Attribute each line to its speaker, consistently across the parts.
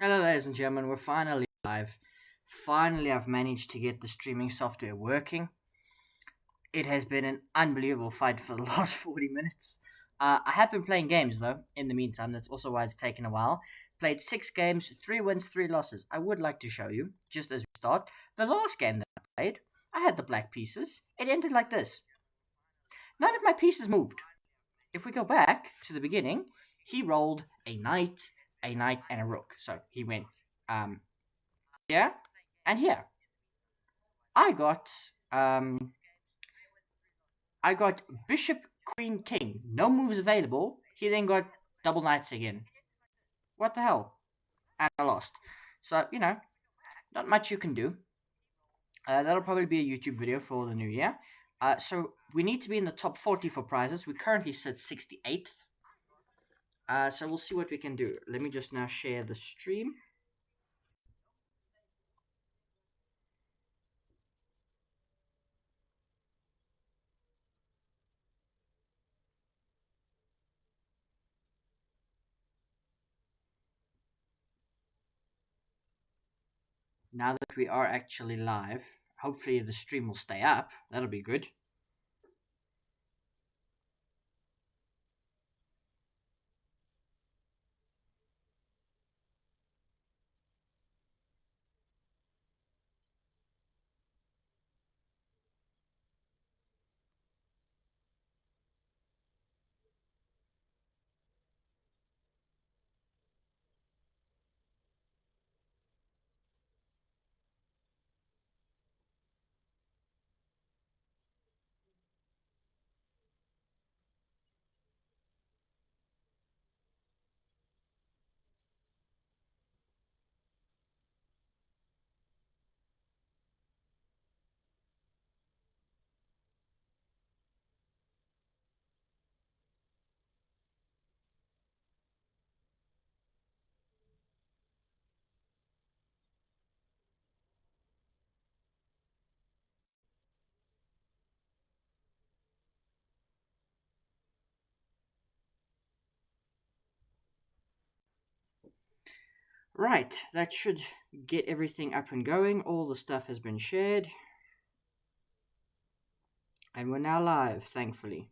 Speaker 1: Hello, ladies and gentlemen, we're finally live. Finally, I've managed to get the streaming software working. It has been an unbelievable fight for the last 40 minutes. I have been playing games, though, in the meantime. That's also why it's taken a while. Played 6 games, 3 wins, 3 losses. I would like to show you, just as we start, the last game that I played. I had the black pieces. It ended like this. None of my pieces moved. If we go back to the beginning, he rolled a knight, and a rook. So he went um, here and here. I got um I got bishop, queen, king. No moves available. He then got double knights again. What the hell? And I lost. So, not much you can do. That'll probably be a YouTube video for the new year. So we need to be in the top 40 for prizes. We currently sit 68th. So we'll see what we can do. Let me just now share the stream. Now that we are actually live, hopefully the stream will stay up. That'll be good. Right, that should get everything up and going. All the stuff has been shared. And we're now live, thankfully.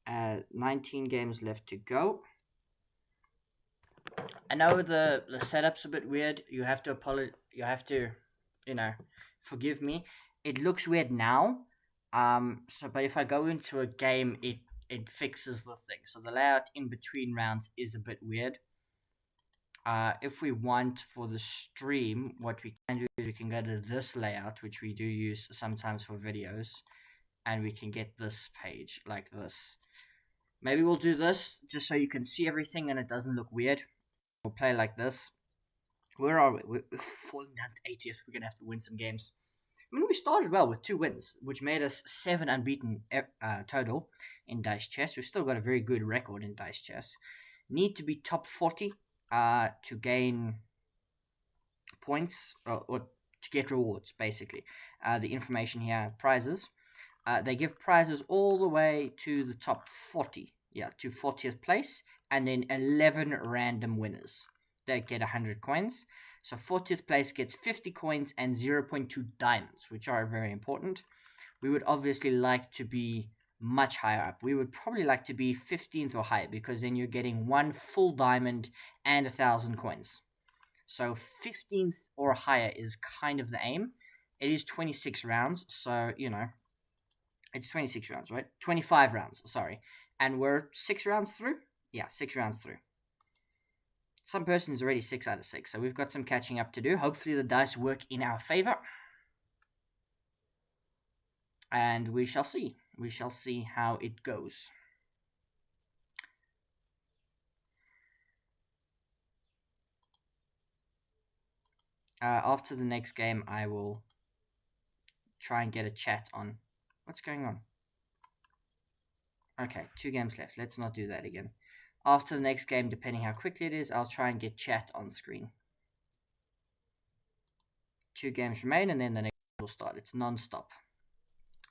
Speaker 1: 19 games left to go. I know the setup's a bit weird. You have to forgive me. It looks weird now. But if I go into a game, it fixes the thing. So the layout in between rounds is a bit weird. If we want for the stream, what we can do is we can go to this layout, which we do use sometimes for videos, and we can get this page like this. Maybe we'll do this just so you can see everything and it doesn't look weird. We'll play like this. Where are we? We're falling down to 80th. We're going to have to win some games. I mean, we started well with 2 wins, which made us 7 unbeaten total in Dice Chess. We've still got a very good record in Dice Chess. Need to be top 40 to gain points or to get rewards, basically. The information here, prizes. They give prizes all the way to the top 40. Yeah, to 40th place. And then 11 random winners that get 100 coins. So 40th place gets 50 coins and 0.2 diamonds, which are very important. We would obviously like to be much higher up. We would probably like to be 15th or higher, because then you're getting 1 full diamond and 1,000 coins. So 15th or higher is kind of the aim. It is 26 rounds, so, it's 26 rounds, right? 25 rounds, sorry. And we're 6 rounds through? Yeah, 6 rounds through. Some person is already 6 out of 6, so we've got some catching up to do. Hopefully the dice work in our favor. And we shall see. We shall see how it goes. After the next game, I will try and get a chat on. What's going on? Okay, 2 games left. Let's not do that again. After the next game, depending how quickly it is, I'll try and get chat on screen. 2 games remain, and then the next will start. It's non-stop.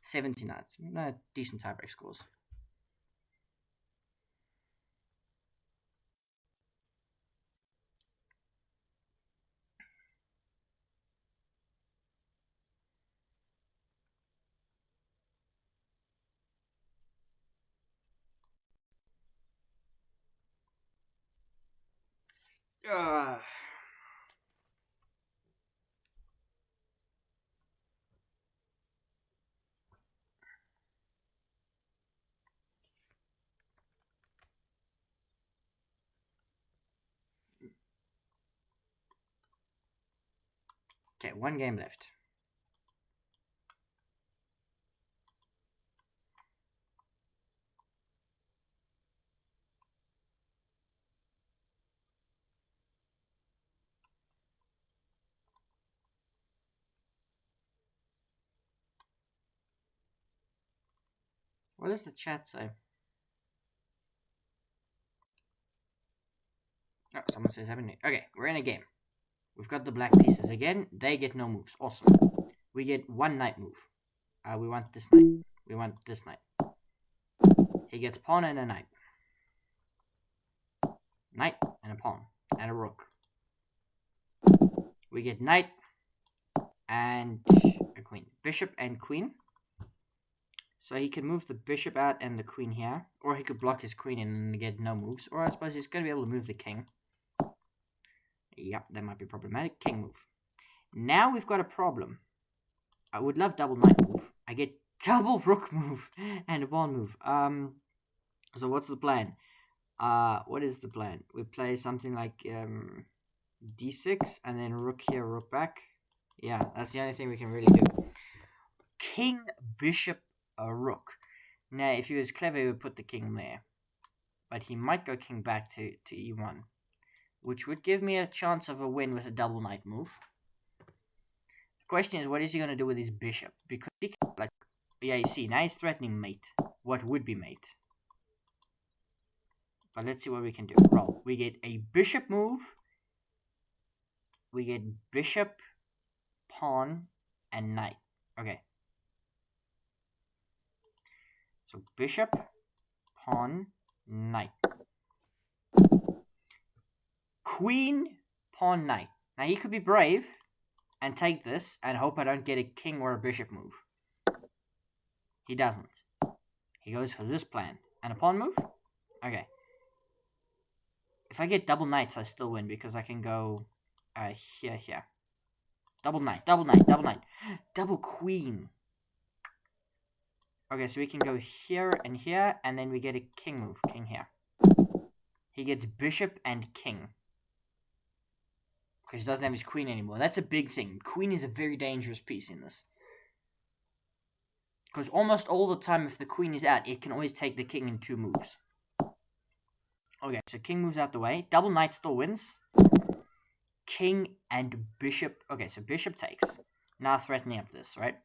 Speaker 1: 79. No, decent tiebreak scores. Okay, one game left. What does the chat say? Oh, someone says happening. Okay, we're in a game. We've got the black pieces again. They get no moves. Awesome. We get one knight move. We want this knight. We want this knight. He gets pawn and a knight. Knight and a pawn and a rook. We get knight and a queen. Bishop and queen. So he can move the bishop out and the queen here. Or he could block his queen and get no moves. Or I suppose he's going to be able to move the king. Yep, that might be problematic. King move. Now we've got a problem. I would love double knight move. I get double rook move and a pawn move. So what's the plan? What is the plan? We play something like d6 and then rook here, rook back. Yeah, that's the only thing we can really do. King, bishop, rook. Now, if he was clever, he would put the king there. But he might go king back to e1. Which would give me a chance of a win with a double knight move. The question is, what is he going to do with his bishop? Because he can, like, yeah, you see, now he's threatening mate. What would be mate? But let's see what we can do. Roll. We get a bishop move. We get bishop, pawn, and knight. Okay. So bishop, pawn, knight. Queen, pawn, knight. Now he could be brave and take this and hope I don't get a king or a bishop move. He doesn't. He goes for this plan. And a pawn move? Okay. If I get double knights, I still win because I can go here. Double knight, double knight, double knight. Double queen. Okay, so we can go here, and then we get a king move. King here. He gets bishop and king. Because he doesn't have his queen anymore. That's a big thing. Queen is a very dangerous piece in this. Because almost all the time, if the queen is out, it can always take the king in 2 moves. Okay, so king moves out the way. Double knight still wins. King and bishop. Okay, so bishop takes. Now threatening up this, right?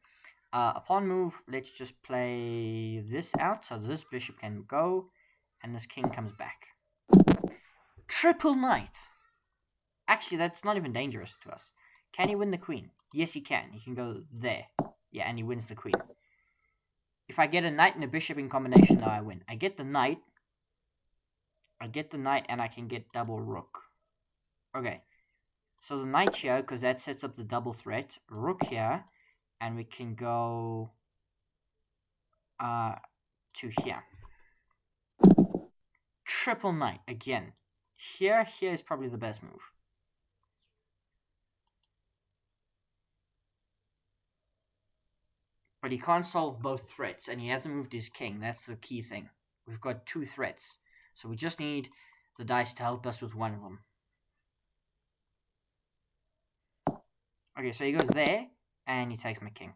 Speaker 1: A pawn move. Let's just play this out. So this bishop can go. And this king comes back. Triple knight. Actually, that's not even dangerous to us. Can he win the queen? Yes, he can. He can go there. Yeah, and he wins the queen. If I get a knight and a bishop in combination, now I win. I get the knight. And I can get double rook. Okay. So the knight here, because that sets up the double threat. Rook here. And we can go to here. Triple knight again. Here is probably the best move. But he can't solve both threats, and he hasn't moved his king. That's the key thing. We've got 2 threats. So we just need the dice to help us with one of them. Okay, so he goes there, and he takes my king.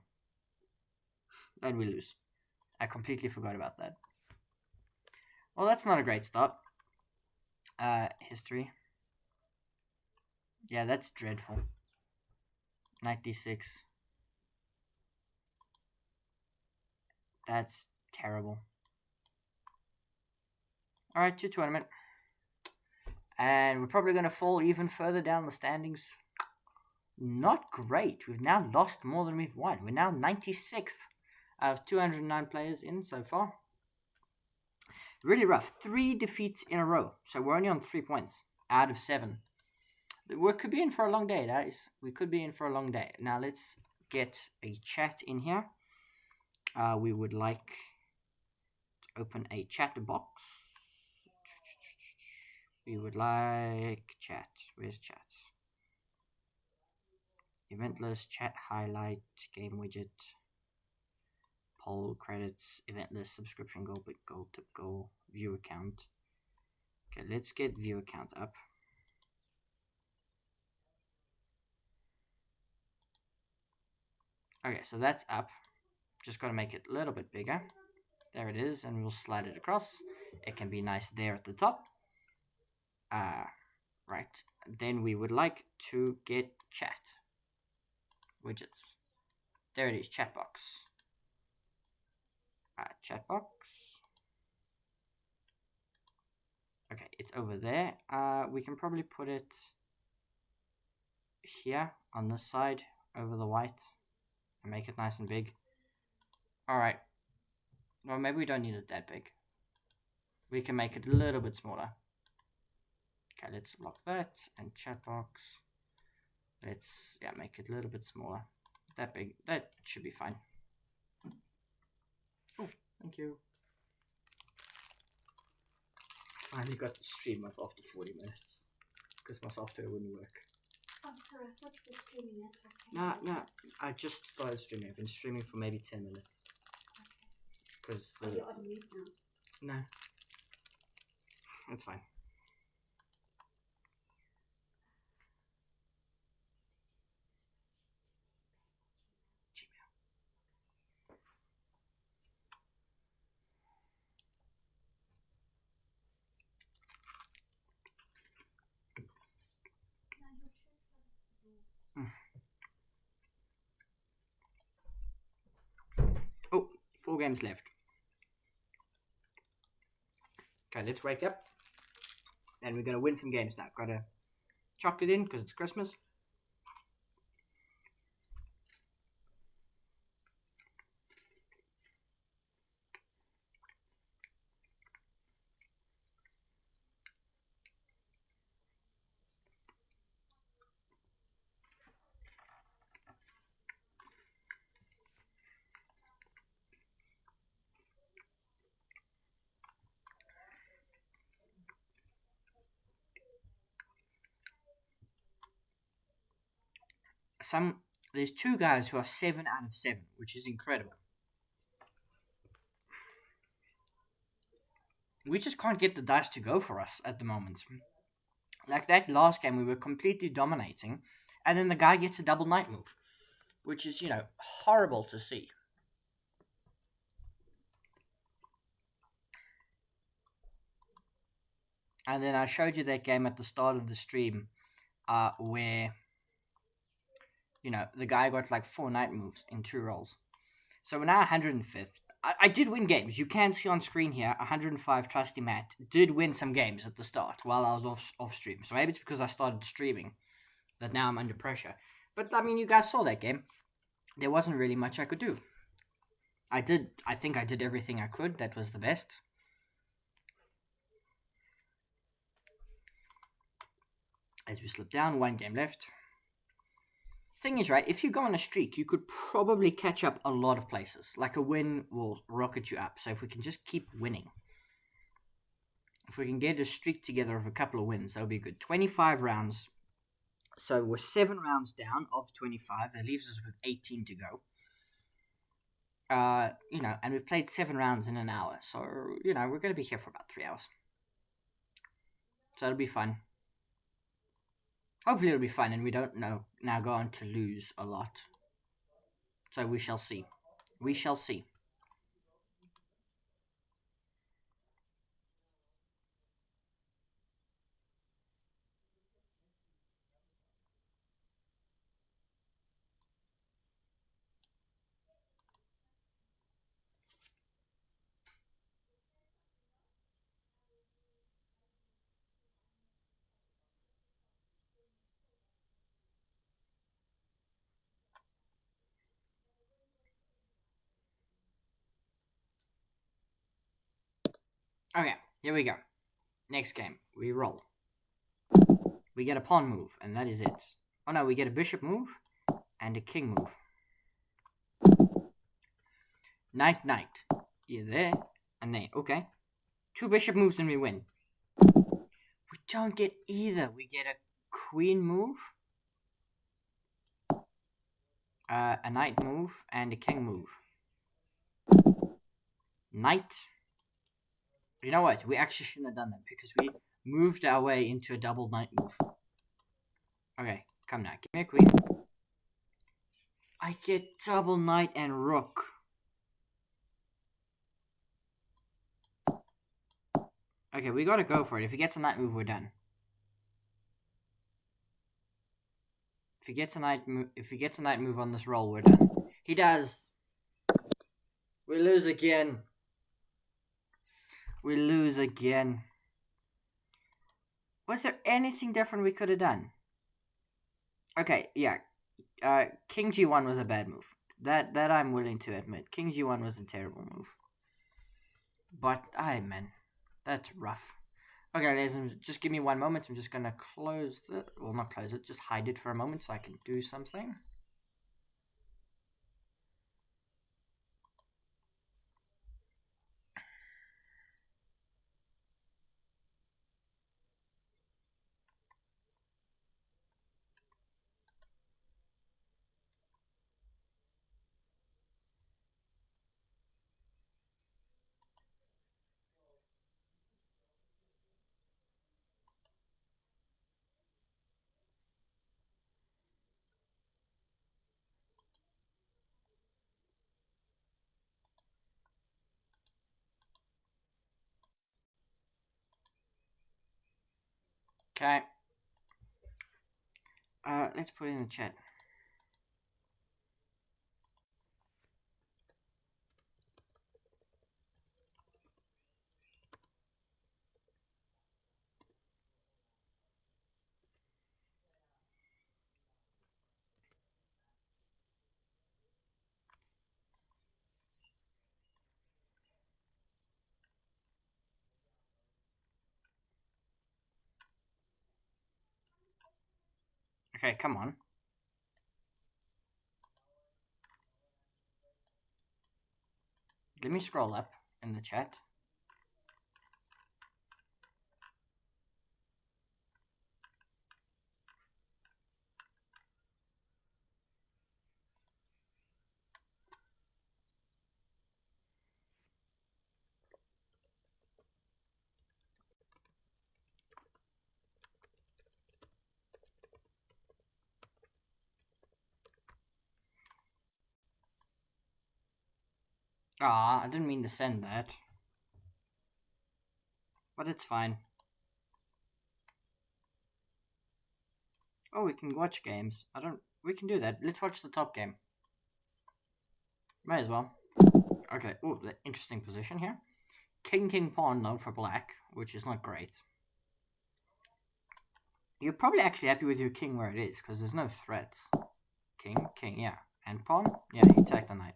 Speaker 1: And we lose. I completely forgot about that. Well, that's not a great start. History. Yeah, that's dreadful. Knight d6. That's terrible. Alright, 2 tournament. And we're probably going to fall even further down the standings. Not great. We've now lost more than we've won. We're now 96th out of 209 players in so far. Really rough. 3 defeats in a row. So we're only on 3 points out of 7. We could be in for a long day, guys. We could be in for a long day. Now let's get a chat in here. We would like to open a chat box. we would like chat. Where's chat? Event list, chat highlight, game widget, poll credits, event list, subscription goal, big goal, tip goal, view account. Okay, let's get view account up. Okay, so that's up. Just got to make it a little bit bigger. There it is, and we'll slide it across. It can be nice there at the top. Right. Then we would like to get chat widgets. There it is, chat box. Chat box. Okay, it's over there. We can probably put it here on this side over the white and make it nice and big. Alright. Well, maybe we don't need it that big. We can make it a little bit smaller. Okay, let's lock that and chat box. Let's make it a little bit smaller. That big. That should be fine. Oh, thank you. Finally got the stream up after 40 minutes because my software wouldn't work.
Speaker 2: Oh, sorry, I thought you were streaming it.
Speaker 1: No, I just started streaming. I've been streaming for maybe 10 minutes.
Speaker 2: Okay.
Speaker 1: Are
Speaker 2: you on mute now?
Speaker 1: No. It's fine. Oh, 4 games left. Okay, let's wake up. And we're going to win some games now. Got a chocolate in because it's Christmas. There's 2 guys who are 7 out of 7, which is incredible. We just can't get the dice to go for us at the moment. Like that last game, we were completely dominating, and then the guy gets a double knight move, which is, horrible to see. And then I showed you that game at the start of the stream, where the guy got like 4 knight moves in 2 rolls. So we're now 105th. I did win games. You can see on screen here, 105 Trusty Matt did win some games at the start while I was off stream. So maybe it's because I started streaming that now I'm under pressure. But I mean, you guys saw that game. There wasn't really much I could do. I think I did everything I could. That was the best. As we slip down, 1 game left. Thing is, right, if you go on a streak, you could probably catch up a lot of places. Like a win will rocket you up. So if we can just keep winning, if we can get a streak together of a couple of wins, that would be good. 25 rounds. So we're 7 rounds down of 25. That leaves us with 18 to go. And we've played 7 rounds in an hour. So, we're going to be here for about 3 hours. So it'll be fun. Hopefully it'll be fun and we don't now go on to lose a lot. So we shall see. We shall see. Okay, here we go. Next game, we roll. We get a pawn move, and that is it. Oh no, we get a bishop move and a king move. Knight, knight. Yeah, there and there. Okay. 2 bishop moves and we win. We don't get either. We get a queen move, a knight move, and a king move. Knight. You know what? We actually shouldn't have done that because we moved our way into a double knight move. Okay, come now. Give me a queen. I get double knight and rook. Okay, we gotta go for it. If he gets a knight move, we're done. If he gets a knight move on this roll, we're done. He does. We lose again. We lose again. Was there anything different we could have done? Okay, yeah. King G1 was a bad move. That I'm willing to admit. King G1 was a terrible move. But, man, that's rough. Okay, ladies and gentlemen, just give me one moment. I'm just gonna close it. Well, not close it, just hide it for a moment so I can do something. Okay. Let's put it in the chat. Okay, come on. Let me scroll up in the chat. Ah, I didn't mean to send that. But it's fine. Oh, we can watch games. We can do that. Let's watch the top game. Might as well. Okay, oh, the interesting position here. King, king, pawn, though, for black, which is not great. You're probably actually happy with your king where it is, because there's no threats. King, king, yeah. And pawn? Yeah, you take the knight.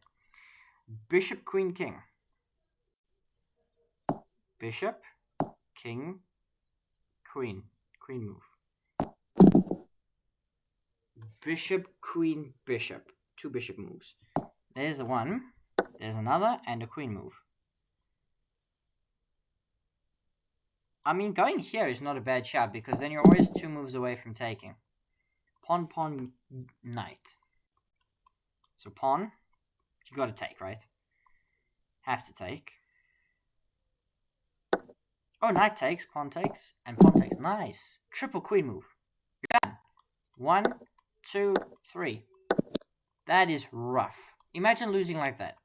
Speaker 1: Bishop, queen, king. Bishop, king, queen. Queen move. Bishop, queen, bishop. Two bishop moves. There's one. There's another, and a queen move. I mean, going here is not a bad shot, because then you're always two moves away from taking. Pawn, pawn, knight. So pawn, you gotta take, right? Have to take. Oh, knight takes, and pawn takes. Nice. Triple queen move. You're done. 1, 2, 3. That is rough. Imagine losing like that.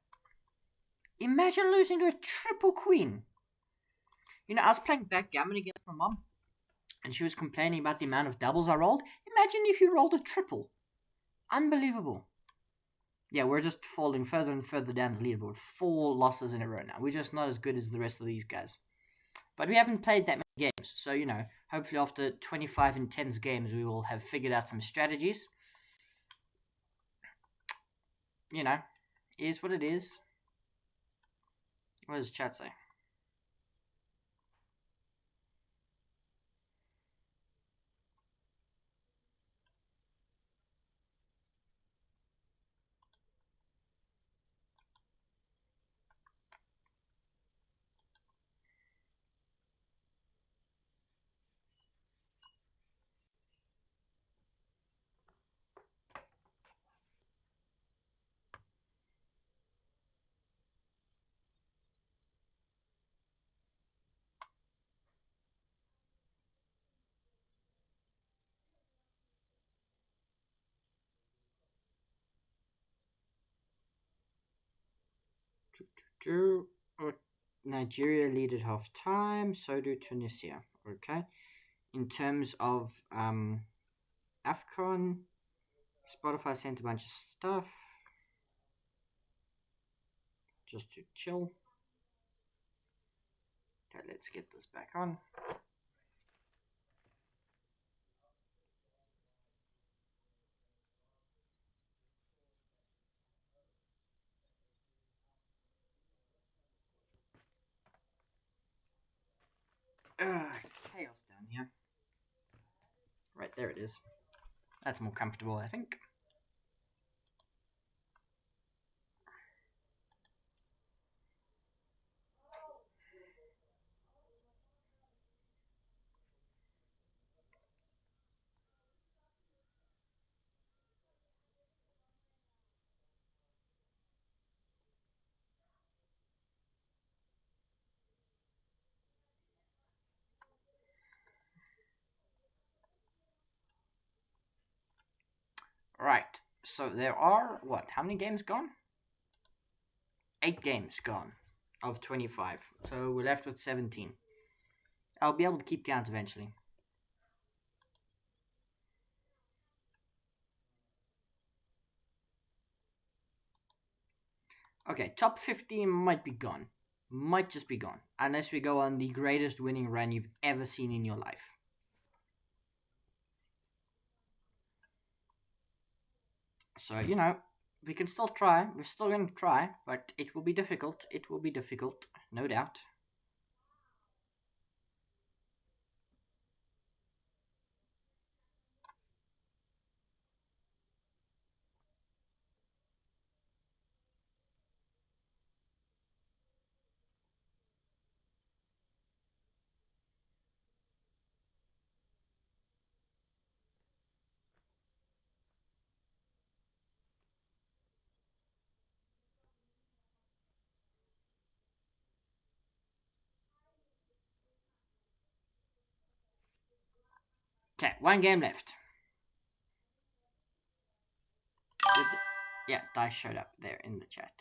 Speaker 1: Imagine losing to a triple queen. You know, I was playing backgammon against my mom, and she was complaining about the amount of doubles I rolled. Imagine if you rolled a triple. Unbelievable. Yeah, we're just falling further and further down the leaderboard. 4 losses in a row now. We're just not as good as the rest of these guys. But we haven't played that many games, so, you know, hopefully after 25 intense games, we will have figured out some strategies. You know, is what it is. What does chat say? Do Nigeria lead at half time? So do Tunisia. Okay. In terms of AFCON, Spotify sent a bunch of stuff just to chill. Okay, let's get this back on. Chaos down here. Right, there it is. That's more comfortable, I think. Right, so there are, what, how many games gone? 8 games gone of 25. So we're left with 17. I'll be able to keep count eventually. Okay, top 15 might be gone. Might just be gone. Unless we go on the greatest winning run you've ever seen in your life. So, you know, we can still try. We're still going to try, but it will be difficult. It will be difficult, no doubt. Okay, 1 game left. Yeah, dice showed up there in the chat.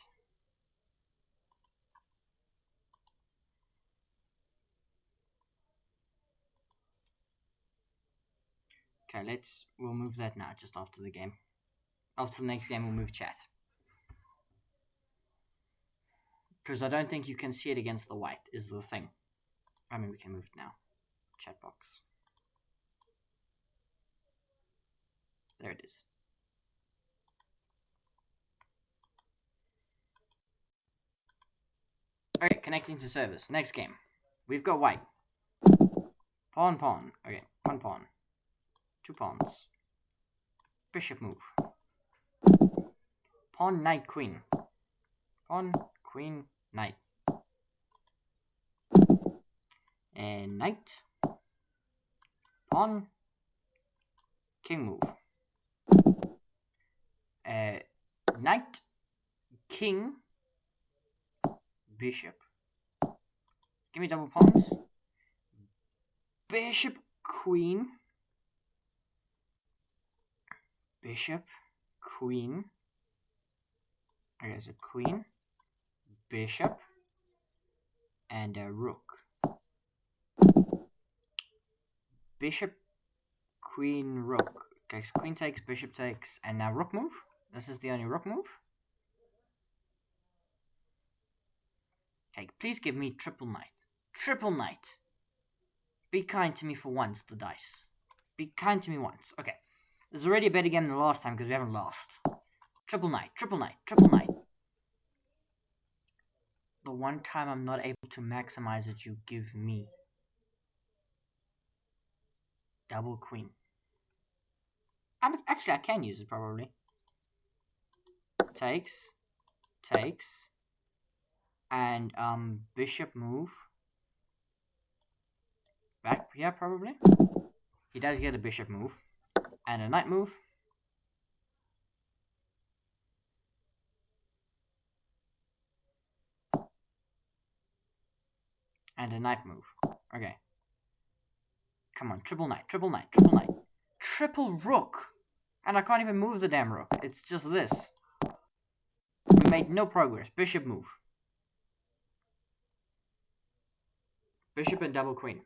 Speaker 1: Okay, we'll move that now, just after the game. After the next game, we'll move chat. Because I don't think you can see it against the white, is the thing. I mean, we can move it now. Chat box. There it is. Okay, connecting to service. Next game. We've got white. Pawn, pawn. Okay, 1 pawn. 2 pawns. Bishop move. Pawn, knight, queen. Pawn, queen, knight. And knight. Pawn. King move. Knight. King. Bishop. Give me double pawns. Bishop, queen. Bishop, queen. Okay, so queen, bishop, and a rook. Bishop, queen, rook. Okay, so queen takes, bishop takes, and now rook move. This is the only rook move. Okay, please give me triple knight. Triple knight. Be kind to me for once, the dice. Be kind to me once. Okay. This is already a better game than the last time because we haven't lost. Triple knight, triple knight, triple knight. The one time I'm not able to maximize it, you give me. Double queen. Actually, I can use it probably. Takes. Takes. And, bishop move. Back here, probably. He does get a bishop move. And a knight move. And a knight move. Okay. Come on, triple knight, triple knight, triple knight. Triple rook! And I can't even move the damn rook. It's just this. We made no progress. Bishop move. Bishop and double queen.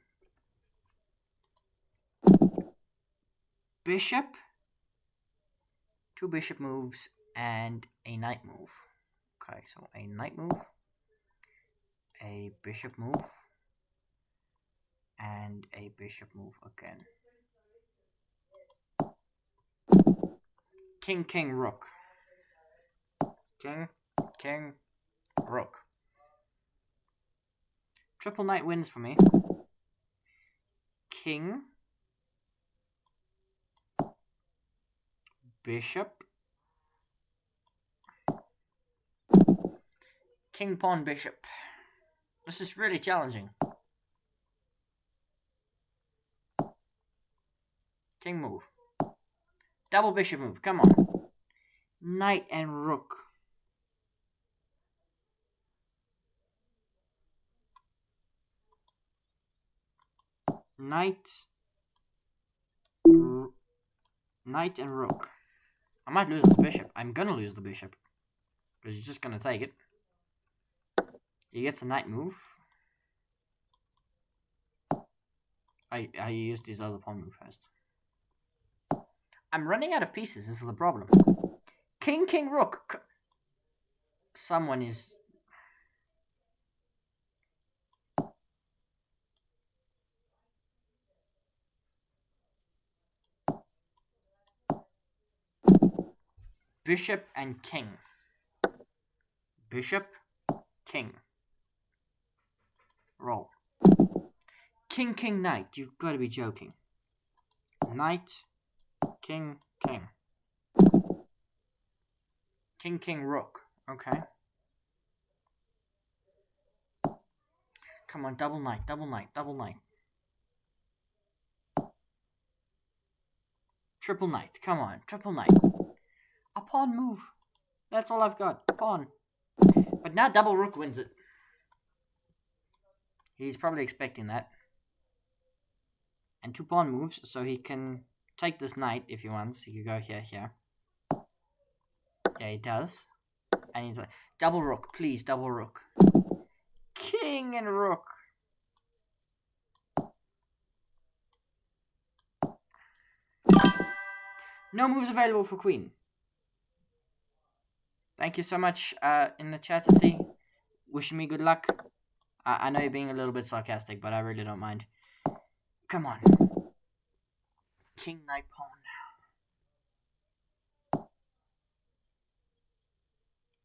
Speaker 1: Bishop. 2 bishop moves and a knight move. Okay, so a knight move, a bishop move, and a bishop move again. King, king, rook. King, king, rook. Triple knight wins for me. King, bishop, king, pawn, bishop. This is really challenging. King move. Double bishop move, come on. Knight and rook. Knight. Knight and rook. I might lose the bishop. I'm gonna lose the bishop. Because he's just gonna take it. He gets a knight move. I used his other pawn move first. I'm running out of pieces, this is the problem. King, king, rook. Someone is... Bishop and king. Bishop, king. Roll. King, king, knight. You've got to be joking. Knight, king, king. King, king, rook. Okay. Come on, double knight, double knight, double knight. Triple knight. Come on, triple knight. A pawn move. That's all I've got. A pawn. But now double rook wins it. He's probably expecting that. And 2 pawn moves, so he can take this knight if he wants. He could go here, here. Yeah, he does. And he's like, double rook, please, double rook. King and rook. No moves available for queen. Thank you so much in the chat to see. Wishing me good luck. I know you're being a little bit sarcastic, but I really don't mind. Come on. King, knight, pawn.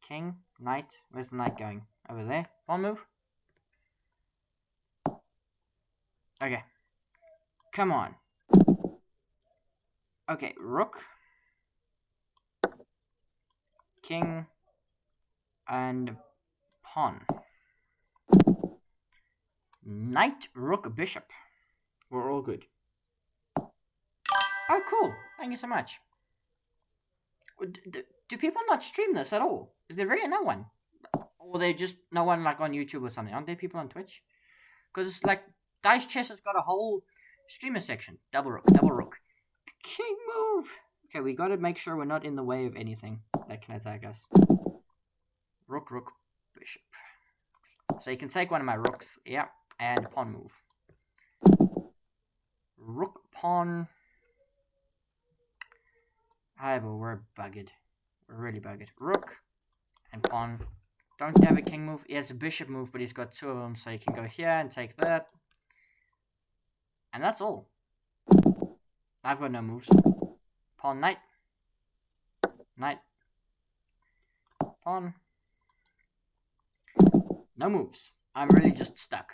Speaker 1: King, knight. Where's the knight going? Over there. Pawn move. Okay. Come on. Okay, rook. King. And pawn. Knight, rook, bishop. We're all good. Oh, cool. Thank you so much. Do people not stream this at all? Is there really no one? Or they just no one like on YouTube or something? Aren't there people on Twitch? Because like Dice Chess has got a whole streamer section. Double rook, double rook. King move. Okay, we got to make sure we're not in the way of anything that can attack us. Rook, rook, bishop. So you can take one of my rooks. Yeah, and pawn move. Rook, pawn. Hi, but we're buggered. We're really buggered. Rook and pawn. Don't have a king move. He has a bishop move, but he's got 2 of them, so he can go here and take that. And that's all. I've got no moves. Pawn, knight. Knight. Pawn. No moves. I'm really just stuck.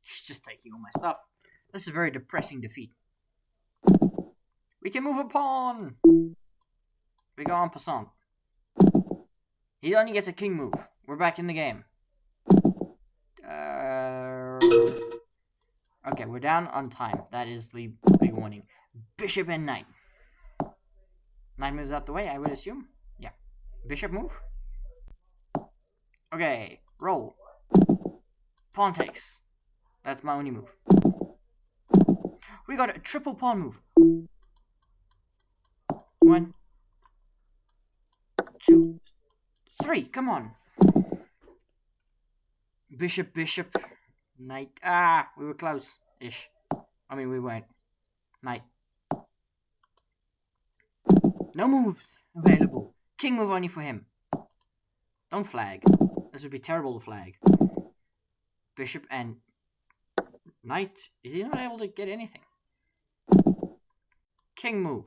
Speaker 1: He's just taking all my stuff. This is a very depressing defeat. We can move a pawn. We go en passant. He only gets a king move. We're back in the game. Okay, we're down on time. That is the big warning. Bishop and knight. Knight moves out the way, I would assume. Yeah. Bishop move. Okay, roll. Pawn takes. That's my only move. We got a triple pawn move. 1, 2, 3. Come on. Bishop, bishop. Knight. Ah, we were close-ish. I mean, we weren't. Knight. No moves available. King move only for him. Don't flag. This would be terrible to flag. Bishop and knight. Is he not able to get anything? King move.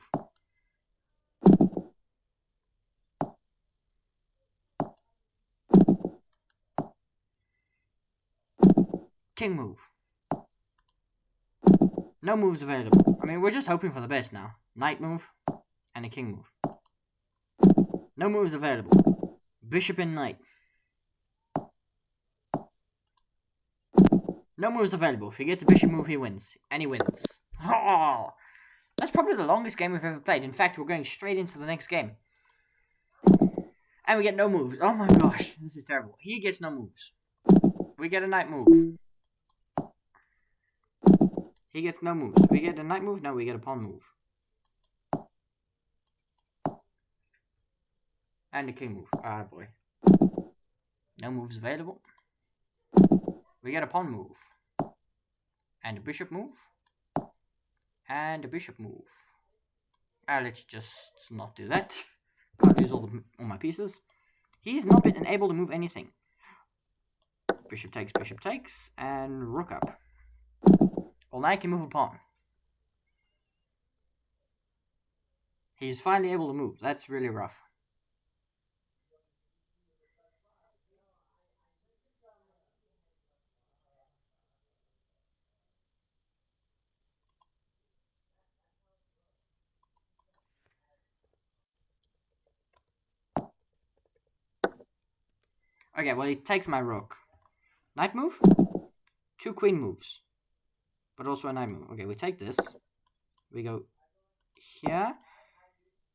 Speaker 1: King move. No moves available. I mean, we're just hoping for the best now. Knight move and a king move. No moves available. Bishop and knight. No moves available. If he gets a bishop move, he wins. And he wins. Oh, that's probably the longest game we've ever played. In fact, we're going straight into the next game. And we get no moves. Oh my gosh, this is terrible. He gets no moves. We get a knight move. He gets no moves. We get a knight move? No, we get a pawn move. And a king move. Ah, boy. No moves available. We get a pawn move. And a bishop move. And a bishop move. Let's just not do that. Can't use all my pieces. He's not been able to move anything. Bishop takes, and rook up. Well, now I can move a pawn. He's finally able to move. That's really rough. Okay, well, he takes my rook. Knight move? 2 queen moves. But also a knight move. Okay, we take this. We go here.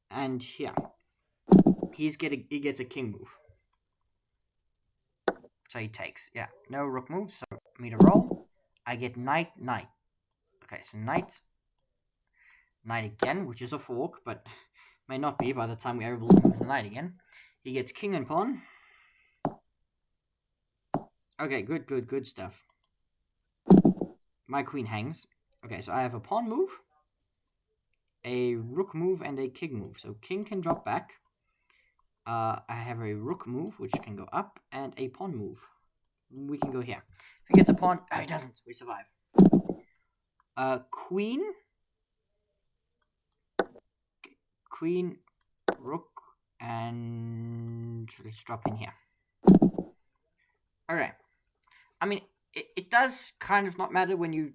Speaker 1: And here. He gets a king move. So he takes. Yeah, no rook move. So me to roll. I get knight. Okay, so knight again, which is a fork, but may not be by the time we're able to move the knight again. He gets king and pawn. Okay, good stuff. My queen hangs. Okay, so I have a pawn move, a rook move, and a king move. So king can drop back. I have a rook move, which can go up, and a pawn move. We can go here. If he gets a pawn... Oh, he doesn't. We survive. Queen, rook, and let's drop in here. Alright. I mean, it does kind of not matter when you...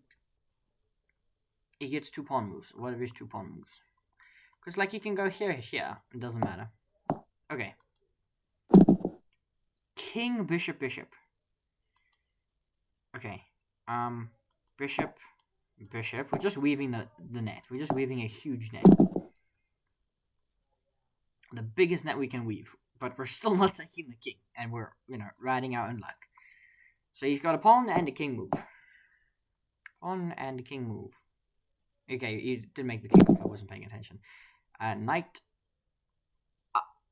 Speaker 1: He gets 2 pawn moves. What are his 2 pawn moves? Because, like, you can go here. It doesn't matter. Okay. King, bishop. Okay. Bishop. We're just weaving the net. We're just weaving a huge net. The biggest net we can weave. But we're still not taking the king. And we're, riding our own luck. So he's got a pawn and a king move. Pawn and a king move. Okay, you didn't make the king move. I wasn't paying attention. Knight.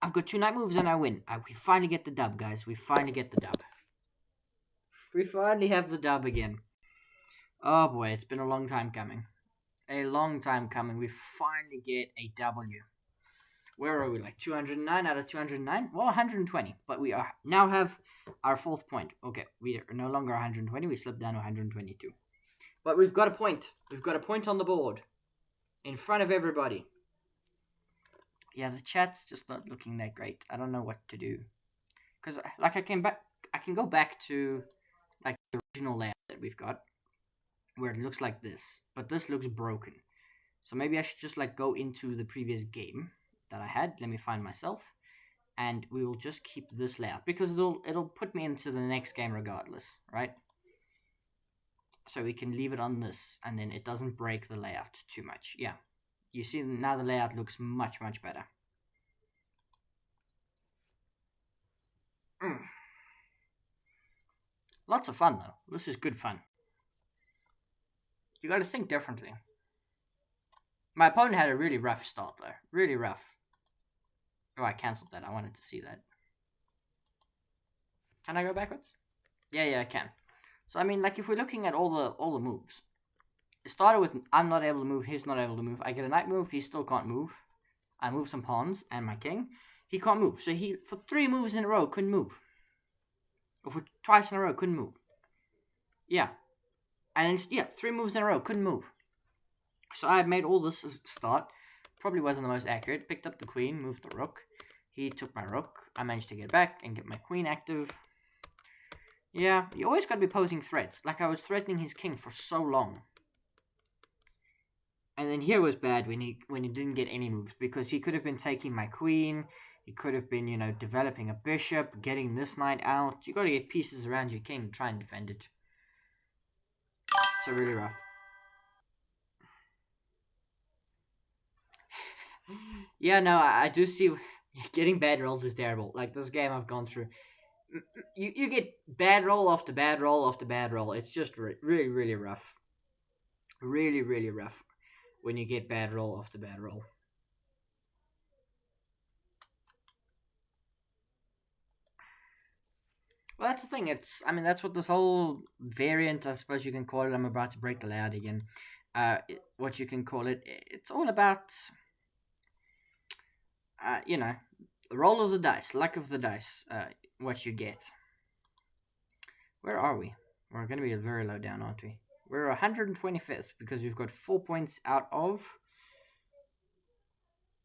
Speaker 1: I've got 2 knight moves and I win. We finally get the dub, guys. We finally get the dub. We finally have the dub again. Oh boy, it's been a long time coming. A long time coming. We finally get a W. Where are we? Like 209 out of 209? Well, 120. But we now have our 4th point. Okay, we are no longer 120. We slipped down to 122. But we've got a point. We've got a point on the board. In front of everybody. Yeah, the chat's just not looking that great. I don't know what to do. Because, like, I can go back to, like, the original layout that we've got. Where it looks like this. But this looks broken. So maybe I should just, like, go into the previous game that I had. Let me find myself. And we will just keep this layout. Because it'll put me into the next game regardless. Right? So we can leave it on this. And then it doesn't break the layout too much. Yeah. You see, now the layout looks much, much better. Lots of fun, though. This is good fun. You gotta think differently. My opponent had a really rough start, though. Really rough. Oh, I cancelled that. I wanted to see that. Can I go backwards? Yeah, I can. So I mean, like, if we're looking at all the moves, it started with I'm not able to move, he's not able to move. I get a knight move, he still can't move. I move some pawns and my king. He can't move. So he, for 3 moves in a row, couldn't move. Or for twice in a row, couldn't move. Yeah. And it's, yeah, 3 moves in a row, couldn't move. So I made all this start. Probably wasn't the most accurate. Picked up the queen, moved the rook. He took my rook. I managed to get back and get my queen active. Yeah, you always got to be posing threats. Like, I was threatening his king for so long. And then here was bad when he didn't get any moves, because he could have been taking my queen. He could have been, developing a bishop, getting this knight out. You got to get pieces around your king to try and defend it. So really rough. Yeah, no, I do see. Getting bad rolls is terrible. Like, this game I've gone through, you get bad roll after bad roll after bad roll. It's just really, really rough. Really, really rough when you get bad roll after bad roll. Well, that's the thing. That's what this whole variant, I suppose you can call it. I'm about to break the layout again. What you can call it. It's all about, roll of the dice, luck of the dice, what you get. Where are we? We're going to be very low down, aren't we? We're 125th because we've got 4 points out of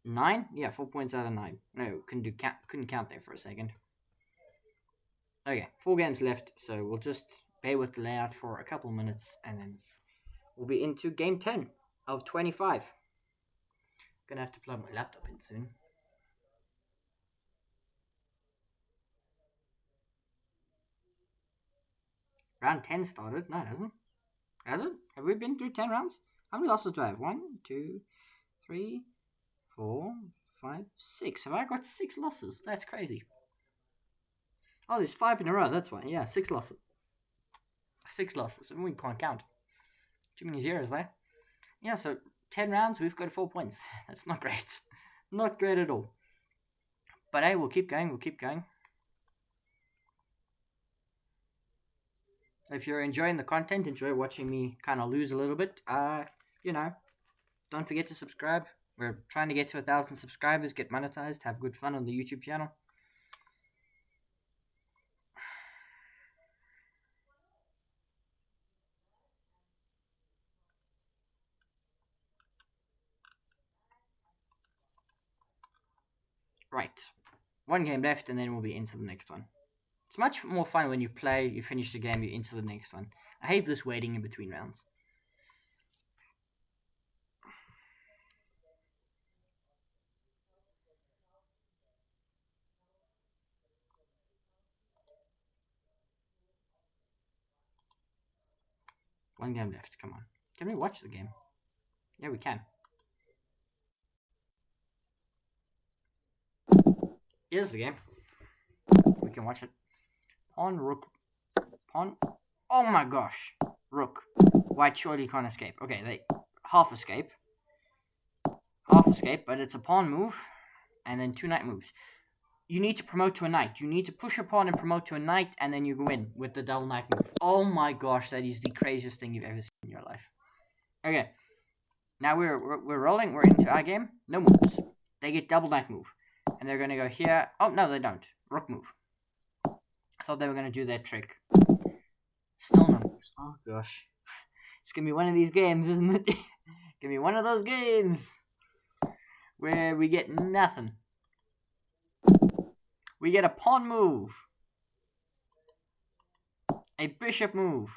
Speaker 1: 9. Yeah, 4 points out of 9. No, couldn't count there for a second. Okay, 4 games left, so we'll just bear with the layout for a couple minutes, and then we'll be into game 10 of 25. Gonna have to plug my laptop in soon. Round 10 started. No, it hasn't. Has it? Have we been through 10 rounds? How many losses do I have? 1, 2, 3, 4, 5, 6. Have I got 6 losses? That's crazy. Oh, there's 5 in a row. That's why. Yeah, 6 losses. 6 losses. We can't count. Too many zeros there. Yeah, so 10 rounds, we've got 4 points. That's not great. Not great at all. But hey, we'll keep going. We'll keep going. If you're enjoying the content, enjoy watching me kind of lose a little bit, don't forget to subscribe. We're trying to get to 1,000 subscribers, get monetized, have good fun on the YouTube channel. Right. 1 game left, and then we'll be into the next one. It's much more fun when you play, you finish the game, you're into the next one. I hate this waiting in between rounds. One game left, come on. Can we watch the game? Yeah, we can. Here's the game. We can watch it. Pawn, rook, pawn. Oh my gosh. Rook. White surely can't escape. Okay, they half escape. Half escape, but it's a pawn move. And then 2 knight moves. You need to promote to a knight. You need to push a pawn and promote to a knight, and then you win with the double knight move. Oh my gosh, that is the craziest thing you've ever seen in your life. Okay. Now we're rolling. We're into our game. No moves. They get double knight move. And they're going to go here. Oh, no, they don't. Rook move. I thought they were going to do that trick. Still no moves. Oh, gosh. It's going to be one of these games, isn't it? Going to be one of those games where we get nothing. We get a pawn move. A bishop move.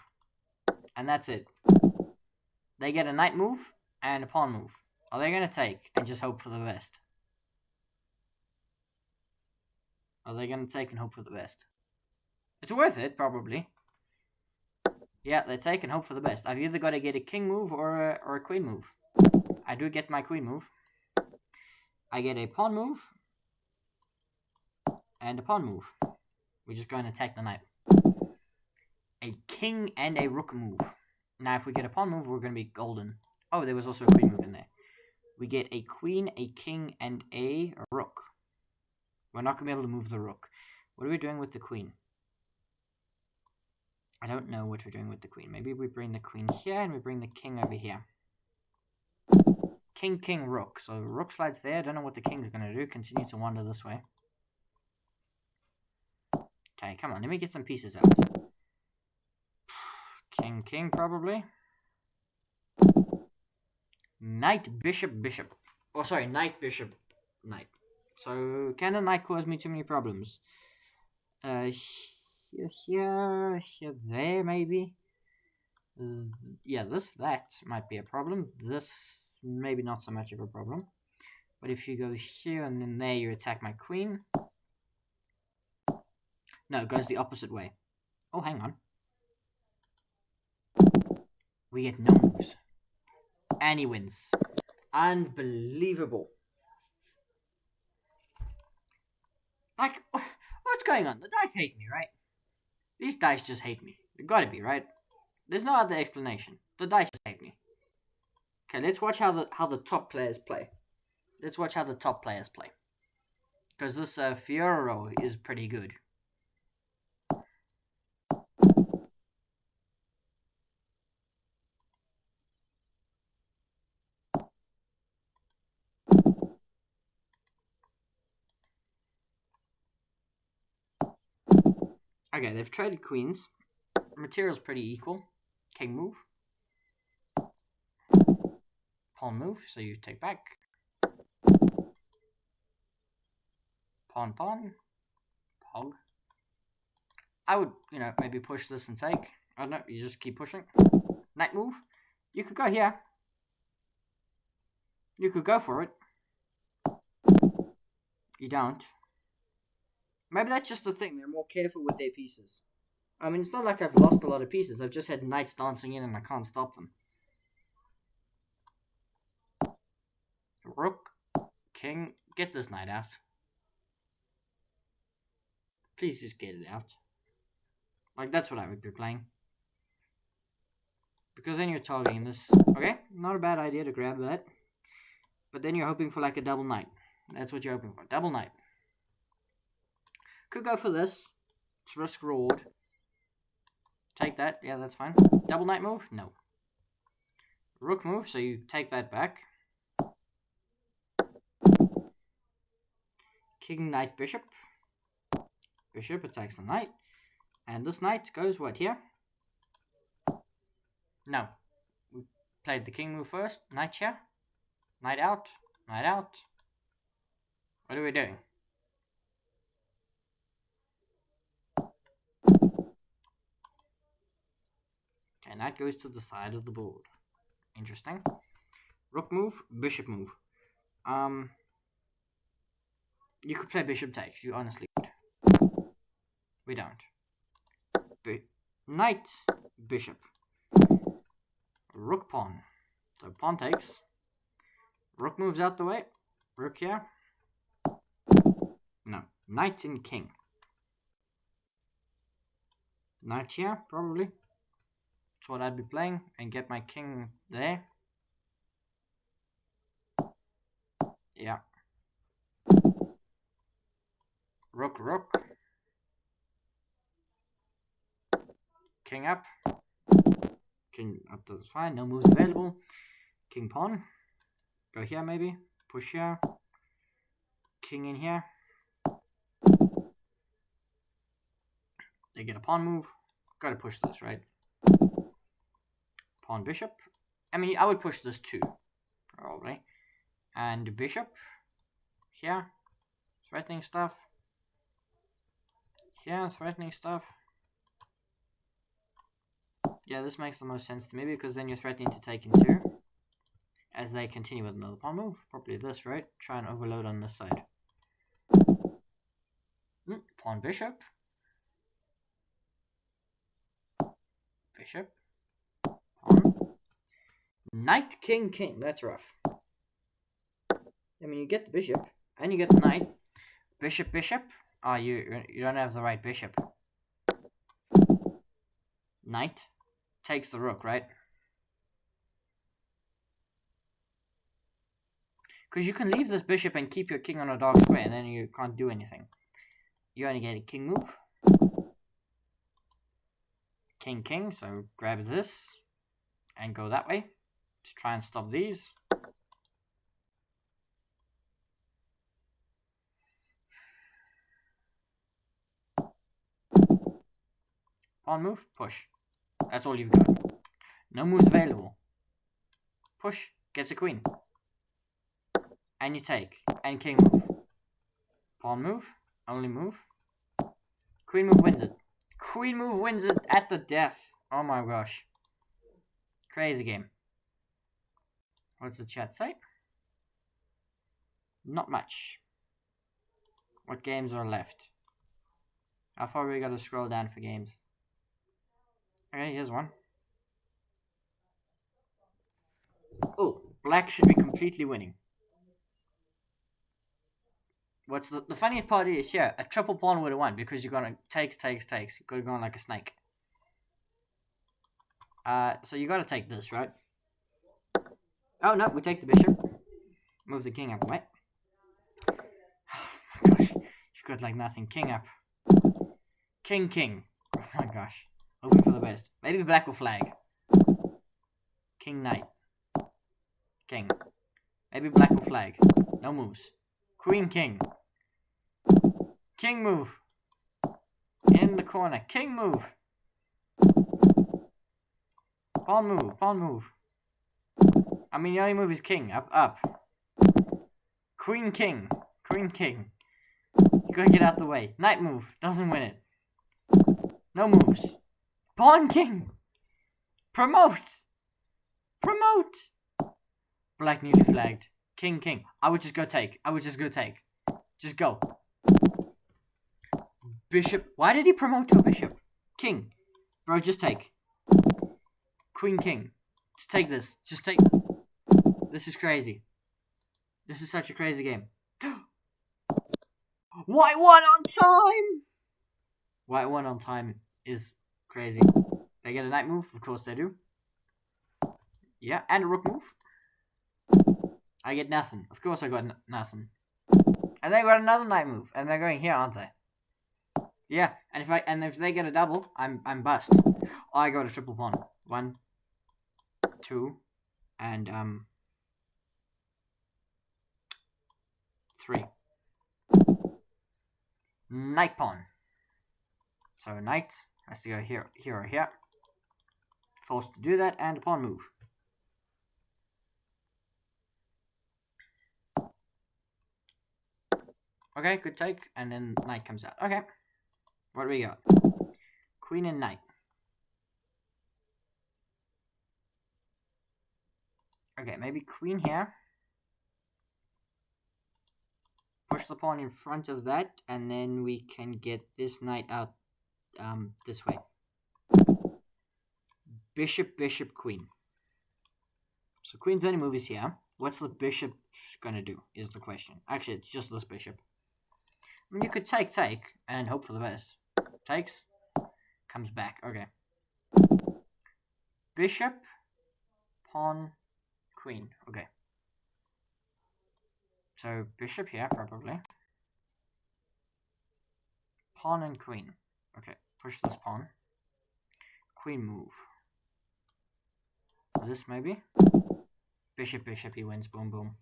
Speaker 1: And that's it. They get a knight move and a pawn move. Are they going to take and just hope for the best? Are they going to take and hope for the best? It's worth it, probably. Yeah, they take and hope for the best. I've either got to get a king move or a queen move. I do get my queen move. I get a pawn move. And a pawn move. We're just going to attack the knight. A king and a rook move. Now, if we get a pawn move, we're going to be golden. Oh, there was also a queen move in there. We get a queen, a king, and a rook. We're not going to be able to move the rook. What are we doing with the queen? I don't know what we're doing with the queen. Maybe we bring the queen here and we bring the king over here. King, king, rook. So rook slides there. I don't know what the king's going to do. Continue to wander this way. Okay, come on. Let me get some pieces out. King, king, probably. Knight, bishop, bishop. Oh, sorry, knight, bishop, knight. So, can the knight cause me too many problems? Here, there, maybe. Yeah, that might be a problem. This, maybe not so much of a problem. But if you go here and then there, you attack my queen. No, it goes the opposite way. Oh, hang on. We get no moves. And he wins. Unbelievable. Like, what's going on? The dice hate me, right? These dice just hate me. They gotta be, right? There's no other explanation. The dice just hate me. Okay, let's watch how the top players play. Let's watch how the top players play. Because this Fioro is pretty good. Okay, they've traded queens. Material's pretty equal. King move. Pawn move, so you take back. Pawn, pawn. Hog. I would, maybe push this and take. I don't know, you just keep pushing. Knight move. You could go here. You could go for it. You don't. Maybe that's just the thing. They're more careful with their pieces. I mean, it's not like I've lost a lot of pieces. I've just had knights dancing in and I can't stop them. Rook. King. Get this knight out. Please just get it out. Like, that's what I would be playing. Because then you're targeting this. Okay, not a bad idea to grab that. But then you're hoping for like a double knight. That's what you're hoping for. Double knight. Could go for this. It's risk reward. Take that. Yeah, that's fine. Double knight move? No. Rook move, so you take that back. King, knight, bishop. Bishop attacks the knight. And this knight goes what, here? No. We played the king move first. Knight here. Knight out. Knight out. What are we doing? Okay, knight goes to the side of the board. Interesting. Rook move, bishop move. You could play bishop takes, you honestly could. We don't. Knight, bishop. Rook pawn. So pawn takes. Rook moves out the way. Rook here. No. Knight and king. Knight here, probably. That's what I'd be playing. And get my king there. Yeah. Rook, rook. King up. King up does fine. No moves available. King pawn. Go here maybe. Push here. King in here. They get a pawn move. Gotta push this, right? Pawn bishop. I mean, I would push this too. Probably. And bishop. Here. Threatening stuff. Here, threatening stuff. Yeah, this makes the most sense to me because then you're threatening to take in two. As they continue with another pawn move. Probably this, right? Try and overload on this side. Pawn bishop. Bishop. Pawn. Knight, king, king. That's rough. I mean, you get the bishop. And you get the knight. Bishop, bishop. Oh, you don't have the right bishop. Knight. Takes the rook, right? Because you can leave this bishop and keep your king on a dark square, and then you can't do anything. You only get a king move. king, king. So grab this and go that way to try and stop these. Pawn move, push. That's all you've got. No moves available. Push, gets a queen. And you take. And king move. Pawn move, only move. Queen move wins it. Queen move wins it at the death. Oh my gosh. Crazy game. What's the chat say? Not much. What games are left? How far we gotta scroll down for games? Okay, here's one. Oh, black should be completely winning. What's the funniest part is here, a triple pawn would have won because you're gonna takes. You could have gone like a snake. So you gotta take this, right? Oh no, we take the bishop. Move the king up, right? Oh my gosh, she's got like nothing. King up. King, king. Oh my gosh. Hoping for the best. Maybe black will flag. King, knight. King. Maybe black will flag. No moves. Queen, king. King move. In the corner. King move. Pawn move. Pawn move. I mean, the only move is king. Up, up. Queen, king. Queen, king. You gotta get out the way. Knight move. Doesn't win it. No moves. Pawn, king. Promote. Promote. Black newly flagged. King, king. I would just go take. I would just go take. Just go. Bishop. Why did he promote to a bishop? King. Bro, just take. Queen, king. Just take this. Just take this. This is crazy. This is such a crazy game. White won on time! White won on time is crazy. They get a knight move? Of course they do. Yeah, and a rook move. I get nothing. Of course I got nothing. And they got another knight move. And they're going here, aren't they? Yeah, and if they get a double, I'm bust. I got a triple pawn. 1, 2, and 3. Knight pawn. So knight has to go here, here, or here. Forced to do that, and a pawn move. Okay, good take, and then knight comes out. Okay, what do we got? Queen and knight. Okay, maybe queen here. Push the pawn in front of that, and then we can get this knight out this way. Bishop, bishop, queen. So queen's only move is here. What's the bishop gonna do, is the question. Actually, it's just this bishop. I mean, you could take, and hope for the best. Takes. Comes back. Okay. Bishop, pawn, queen. Okay. So, bishop here, probably. Pawn and queen. Okay, push this pawn. Queen move. This, maybe? Bishop, bishop, he wins. Boom, boom.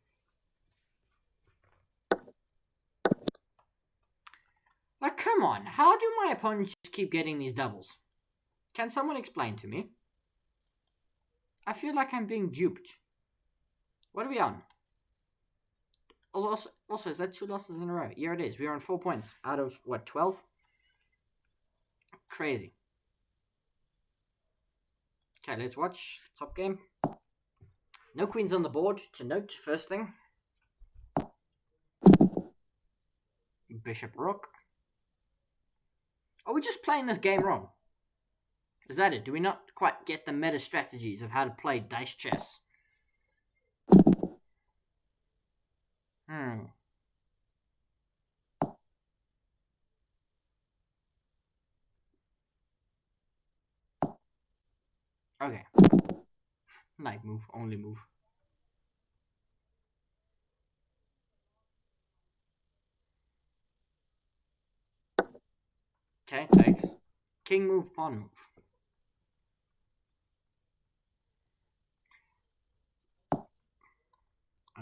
Speaker 1: Like, come on. How do my opponents just keep getting these doubles? Can someone explain to me? I feel like I'm being duped. What are we on? Also, is that 2 losses in a row? Yeah, it is. We are on 4 points out of, what, 12? Crazy. Okay, let's watch top game. No queens on the board, to note, first thing. Bishop, rook. Are we just playing this game wrong? Is that it? Do we not quite get the meta strategies of how to play dice chess? Okay. Knight move, only move. Okay, takes. King move, pawn move.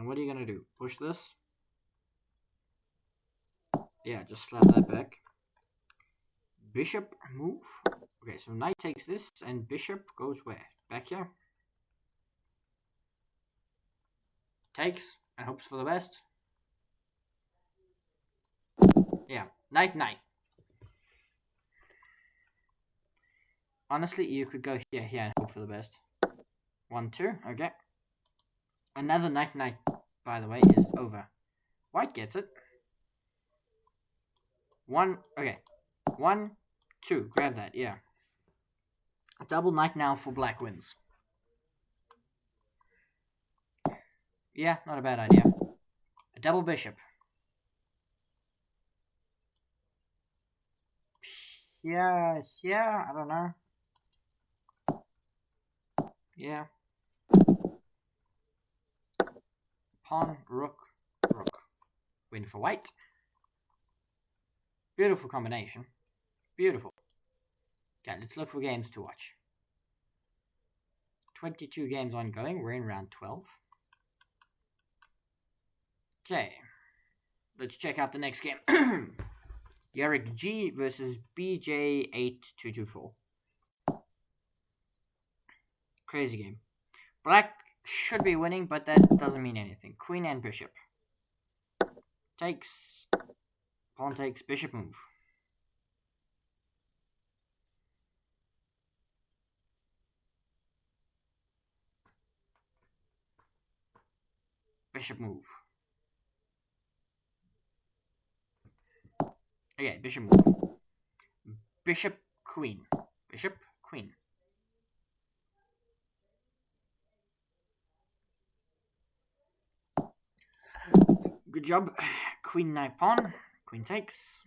Speaker 1: And what are you gonna do? Push this? Yeah, just slap that back. Bishop move. Okay, so knight takes this, and bishop goes where? Back here. Takes, and hopes for the best. Yeah, knight, knight. Honestly, you could go here, and hope for the best. 1, 2, okay. Another knight, knight, by the way, is over. White gets it. 1, okay. 1, 2, grab that, yeah. A double knight now for black wins. Yeah, not a bad idea. A double bishop. Yeah, I don't know. Yeah. Pawn, rook, rook. Win for white. Beautiful combination. Beautiful. Okay, let's look for games to watch. 22 games ongoing. We're in round 12. Okay. Let's check out the next game. Yarrick G versus BJ8224. Crazy game. Black should be winning, but that doesn't mean anything. Queen and bishop. Takes. Pawn takes. Bishop move. Bishop move. Okay, bishop move. Bishop, queen. Bishop, queen. Good job. Queen, knight, pawn. Queen takes.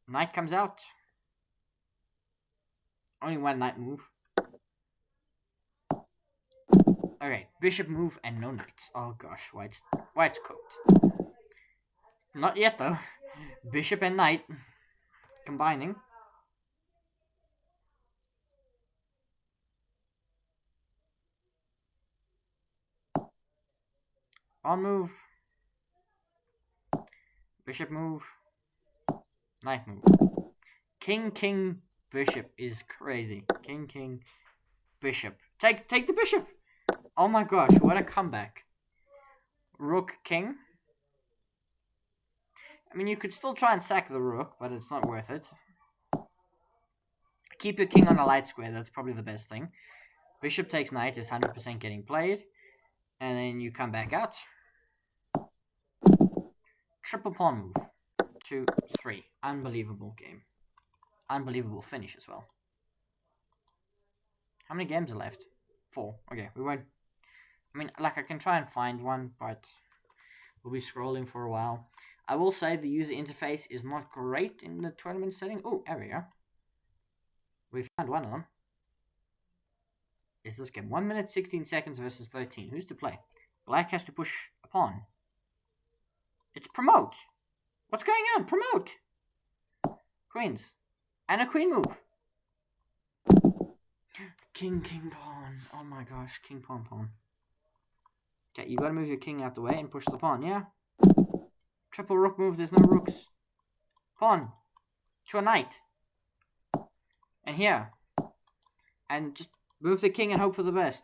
Speaker 1: Knight comes out. Only one knight move. Okay, bishop move and no knights. Oh gosh, white's cooked. Not yet though. Bishop and knight combining. Pawn move. Bishop move. Knight move. King, king, bishop is crazy. King, king, bishop. Take the bishop. Oh my gosh, what a comeback. Rook, king. I mean, you could still try and sack the rook, but it's not worth it. Keep your king on a light square. That's probably the best thing. Bishop takes knight is 100% getting played. And then you come back out. Triple pawn move. 2, 3. Unbelievable game. Unbelievable finish as well. How many games are left? 4. Okay, we won't... I mean, like, I can try and find one, but we'll be scrolling for a while. I will say the user interface is not great in the tournament setting. Oh, there we go. We found one of them. Is this game 1 minute 16 seconds versus 13? Who's to play? Black has to push a pawn. It's promote. What's going on? Promote. Queens. And a queen move. King, king, pawn. Oh my gosh. King, pawn, pawn. Okay, you gotta move your king out the way and push the pawn, yeah? Triple rook move. There's no rooks. Pawn. To a knight. And here. And just move the king and hope for the best.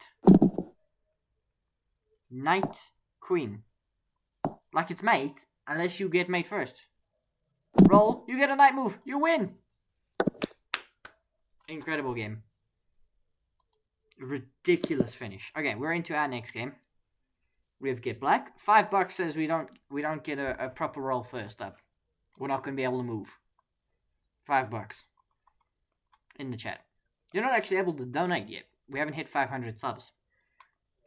Speaker 1: Knight, queen. Like it's mate, unless you get mate first. Roll, you get a knight move, you win! Incredible game. Ridiculous finish. Okay, we're into our next game. We have get black. $5 says we don't get a proper roll first up. We're not gonna be able to move. $5 in the chat. You're not actually able to donate yet. We haven't hit 500 subs.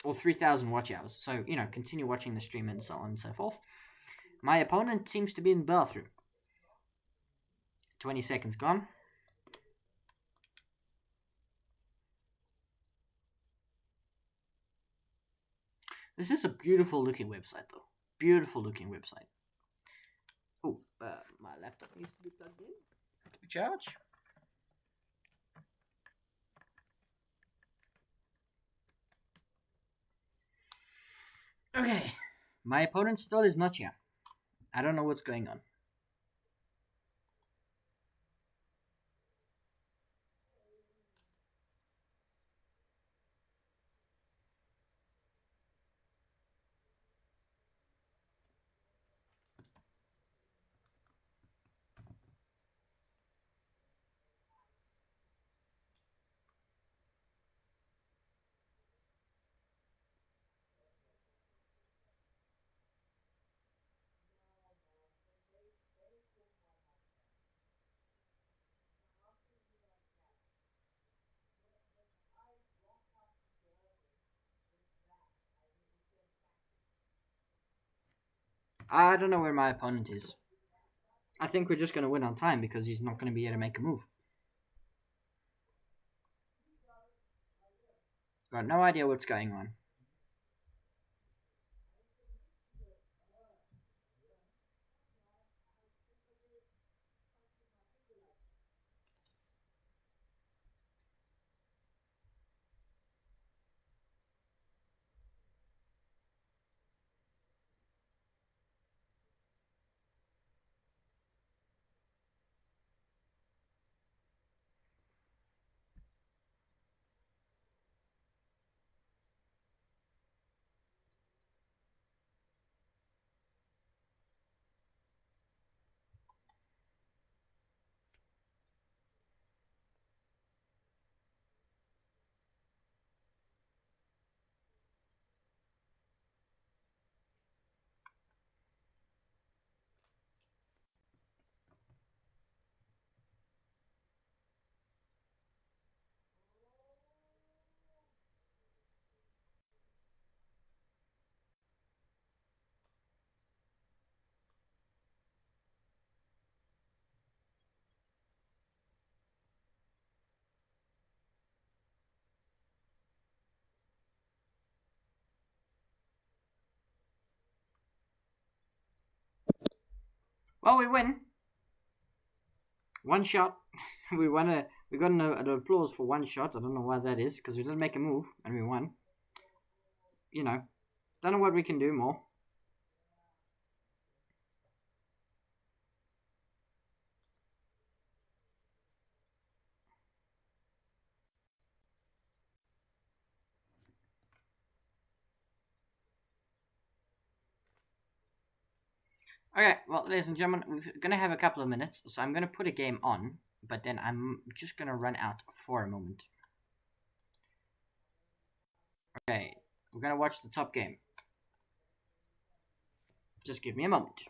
Speaker 1: Or 3,000 watch hours. So, you know, continue watching the stream and so on and so forth. My opponent seems to be in the bathroom. 20 seconds gone. This is a beautiful looking website though. Beautiful looking website. Oh, my laptop needs to be plugged in. To charge. Okay, My opponent still is not here. I don't know what's going on. I don't know where my opponent is. I think we're just going to win on time because he's not going to be able to make a move. Got no idea what's going on. Well, we win. One shot. We won. We got an applause for one shot. I don't know why that is because we didn't make a move and we won. You know, don't know what we can do more. Okay, well, ladies and gentlemen, we're gonna have a couple of minutes, so I'm gonna put a game on, but then I'm just gonna run out for a moment. Okay, we're gonna watch the top game. Just give me a moment.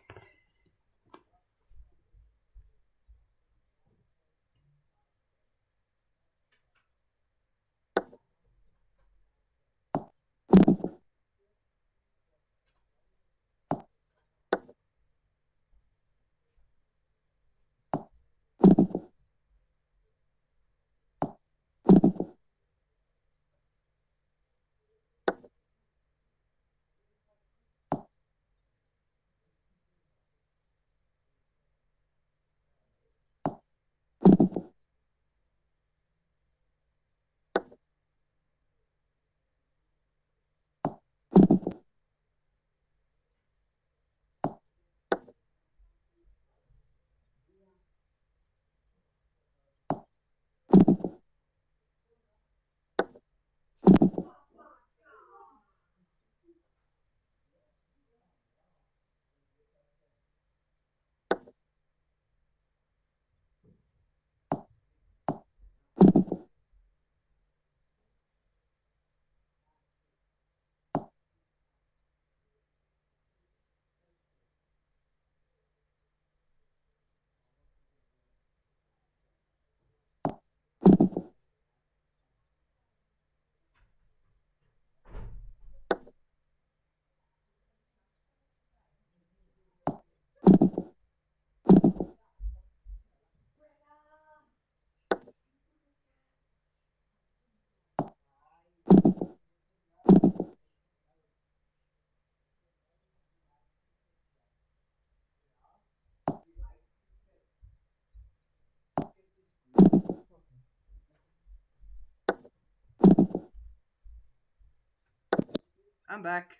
Speaker 1: I'm back.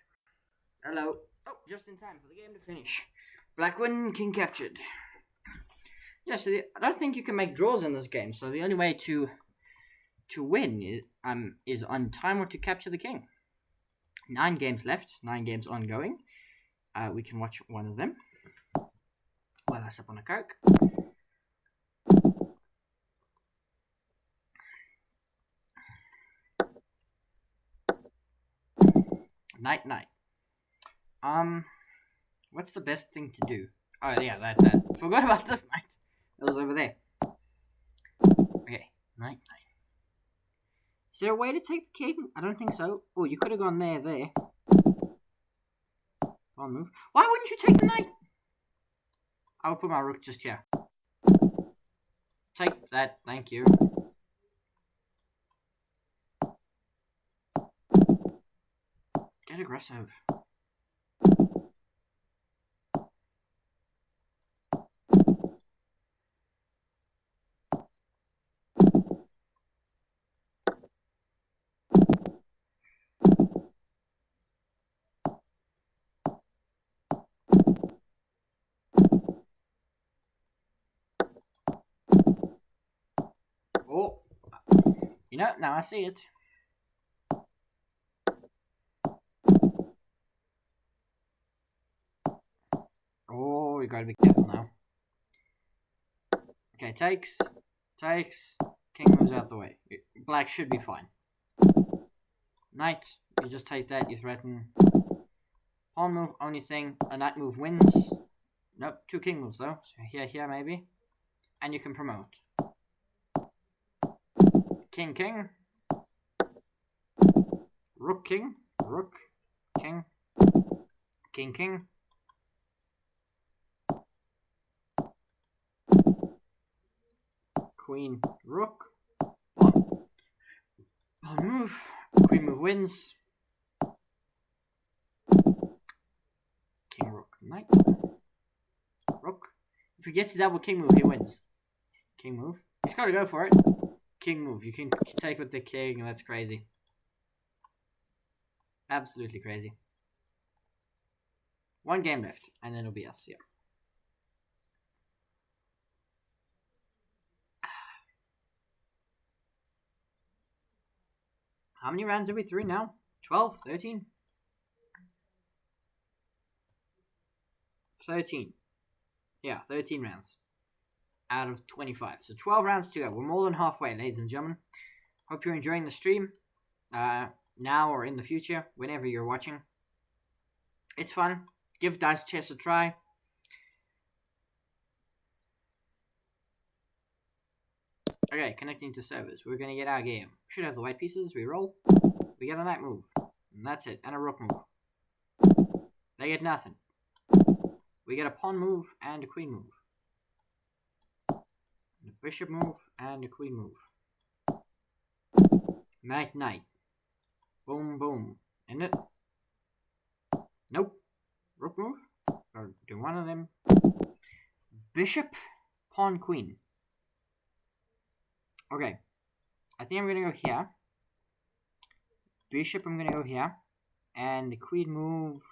Speaker 1: Hello. Oh, just in time for the game to finish. Black win, king captured. Yeah, so I don't think you can make draws in this game. So the only way to win is on time or to capture the king. 9 games left. 9 games ongoing. We can watch one of them while I sip on a Coke. Night, night. What's the best thing to do? Oh yeah, that. Forgot about this night. It was over there. Okay, night, night. Is there a way to take the king? I don't think so. Oh, you could have gone there. I'll move. Why wouldn't you take the knight? I'll put my rook just here. Take that, thank you. Get aggressive. Oh, you know, now I see it. Oh, you gotta be careful now. Okay, takes. King moves out the way. Black should be fine. Knight, you just take that, you threaten. Pawn move, only thing. A knight move wins. Nope, 2 king moves though. So here maybe. And you can promote. King, king. Rook, king. Rook, king. King, king. Queen, rook. Pawn move. Queen move wins. King, rook, knight. Rook. If he gets a double king move, he wins. King move. He's got to go for it. King move. You can take with the king. That's crazy. Absolutely crazy. 1 game left, and then it'll be us. Yeah. How many rounds are we through now? 12? 13? 13. Yeah, 13 rounds. Out of 25. So 12 rounds to go. We're more than halfway, ladies and gentlemen. Hope you're enjoying the stream. Now or in the future, whenever you're watching. It's fun. Give Dice Chess a try. Okay, connecting to servers. We're gonna get our game. Should have the white pieces. We roll. We get a knight move. And that's it. And a rook move. They get nothing. We get a pawn move and a queen move. And a bishop move and a queen move. Knight, knight. Boom, boom. End it. Nope. Rook move. Or do one of them. Bishop, pawn, queen. Okay. I think I'm going to go here. Bishop, I'm going to go here. And the queen move,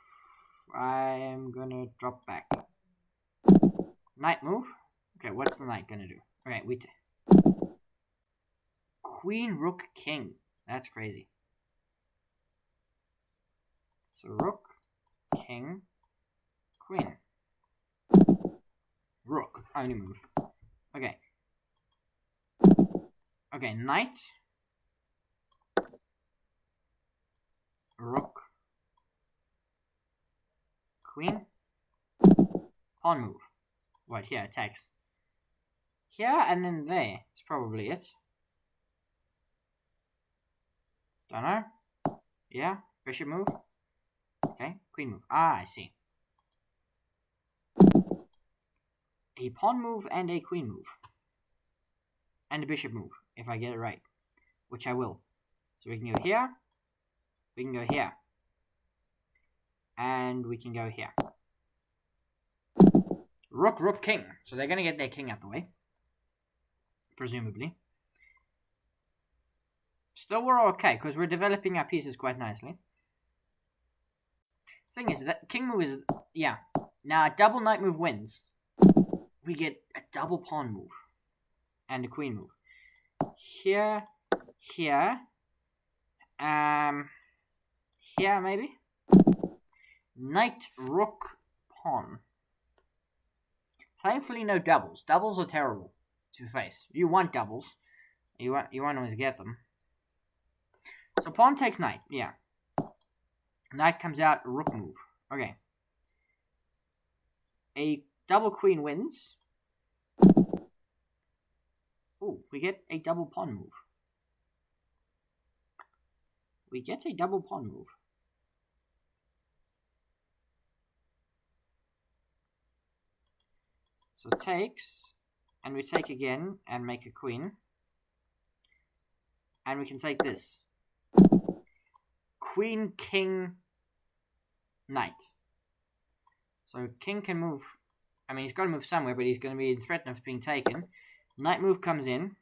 Speaker 1: I'm going to drop back. Knight move. Okay, what's the knight going to do? Okay, Queen, rook, king. That's crazy. So rook, king, queen. Rook, only move. Okay. Okay, knight. Rook. Queen. Pawn move. What, here, attacks. Here and then there is probably it. Don't know. Yeah, bishop move. Okay, queen move. Ah, I see. A pawn move and a queen move. And a bishop move, if I get it right. Which I will. So we can go here. We can go here. And we can go here. Rook, rook, king. So they're going to get their king out the way. Presumably. Still we're okay, because we're developing our pieces quite nicely. Thing is, that king move is... Yeah. Now, a double knight move wins. We get a double pawn move. And a queen move. Here. Here. Here, maybe? Knight, rook, pawn. Thankfully, no doubles. Doubles are terrible to face. You want doubles. You won't always get them. So pawn takes knight, yeah. Knight comes out, rook move. Okay. A double queen wins. Oh, we get a double pawn move. We get a double pawn move. So takes, and we take again, and make a queen. And we can take this. Queen, king, knight. So king can move. I mean, he's got to move somewhere, but he's going to be threatened of being taken. Knight move comes in.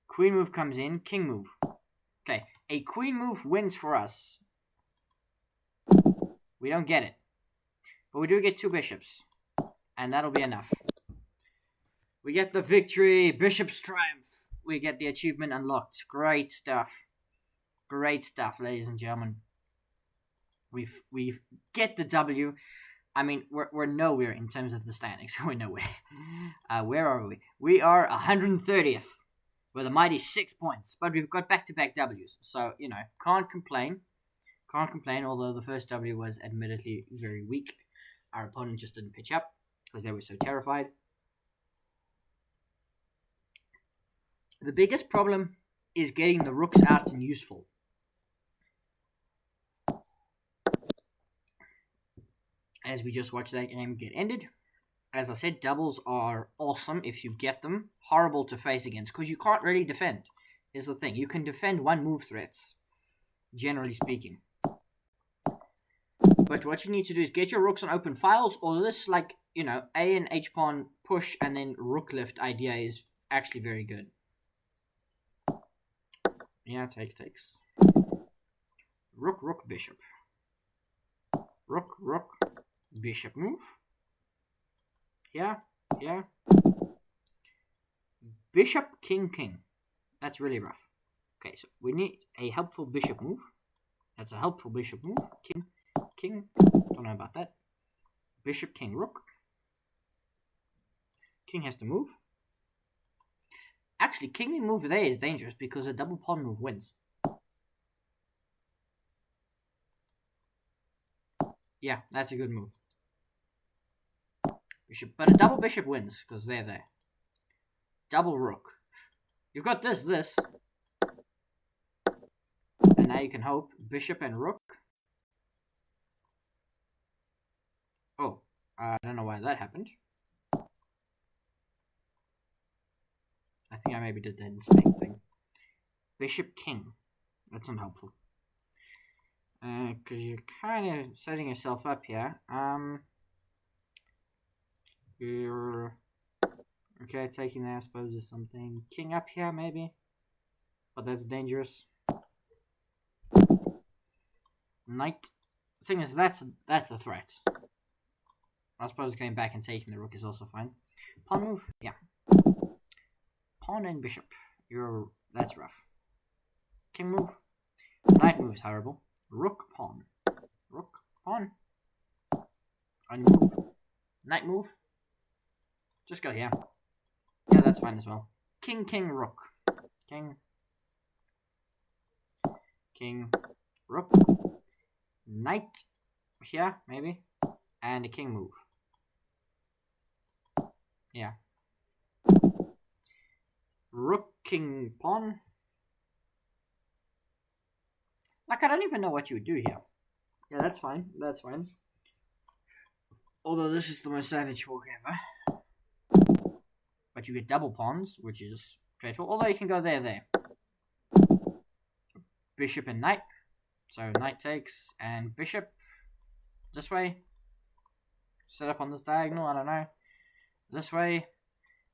Speaker 1: Queen move comes in. King move. Okay, a queen move wins for us. We don't get it. But we do get 2 bishops. And that'll be enough. We get the victory. Bishop's triumph. We get the achievement unlocked. Great stuff. Great stuff, ladies and gentlemen. We get the W. I mean, we're nowhere in terms of the standings. We're nowhere. Where are we? We are 130th with a mighty 6 points. But we've got back-to-back Ws. So, you know, can't complain. Can't complain, although the first W was admittedly very weak. Our opponent just didn't pitch up because they were so terrified. The biggest problem is getting the rooks out and useful. As we just watched that game get ended. As I said, doubles are awesome if you get them. Horrible to face against because you can't really defend. Is the thing. You can defend one move threats, generally speaking. But what you need to do is get your rooks on open files, or this, like, you know, A and H pawn push and then rook lift idea is actually very good. Yeah, takes. Rook, rook, bishop. Rook, rook, bishop move. Yeah. Bishop, king, king. That's really rough. Okay, so we need a helpful bishop move. That's a helpful bishop move. King, king. Don't know about that. Bishop, king, rook. King has to move. Actually, kingly move there is dangerous because a double pawn move wins. Yeah, that's a good move. Bishop, but a double bishop wins because they're there. Double rook. You've got this. And now you can hope bishop and rook. Oh, I don't know why that happened. I think I maybe did the same thing. Bishop, king. That's unhelpful. Because you're kind of setting yourself up here. You're... Okay, taking there, I suppose, is something. King up here, maybe. But that's dangerous. Knight. The thing is, that's a threat. I suppose going back and taking the rook is also fine. Pawn move? Yeah. Pawn and bishop. That's rough. King move. Knight move is horrible. Rook, pawn. Rook, pawn. On move. Knight move. Just go here. Yeah, that's fine as well. King, king, rook. King. King, rook. Knight. Here, maybe. And a king move. Yeah. Rook, king, pawn. Like, I don't even know what you would do here. Yeah, that's fine. That's fine. Although this is the most savage walk ever. But you get double pawns, which is dreadful. Although you can go there. Bishop and knight. So knight takes, and bishop. This way. Set up on this diagonal, I don't know. This way.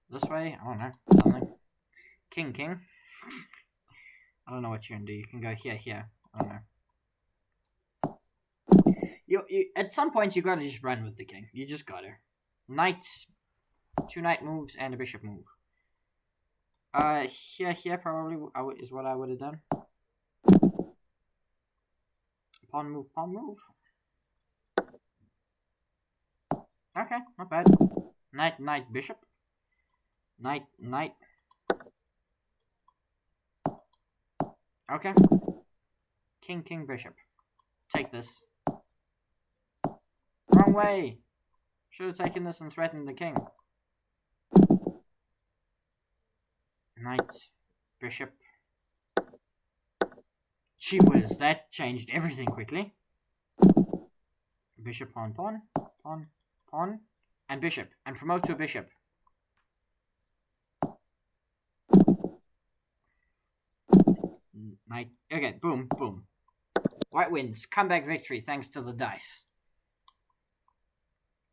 Speaker 1: This way, I don't know. Something. King, king. I don't know what you're gonna do. You can go here. I don't know. You at some point you gotta just run with the king. You just gotta. Knight, 2 knight moves and a bishop move. Here probably is what I would have done. Pawn move, pawn move. Okay, not bad. Knight, knight, bishop. Knight, knight. Okay. King, king, bishop. Take this. Wrong way! Should have taken this and threatened the king. Knight, bishop. Gee whiz, that changed everything quickly. Bishop, pawn, pawn, pawn, pawn, and bishop, and promote to a bishop. Knight, okay, boom, boom. White wins, comeback victory thanks to the dice.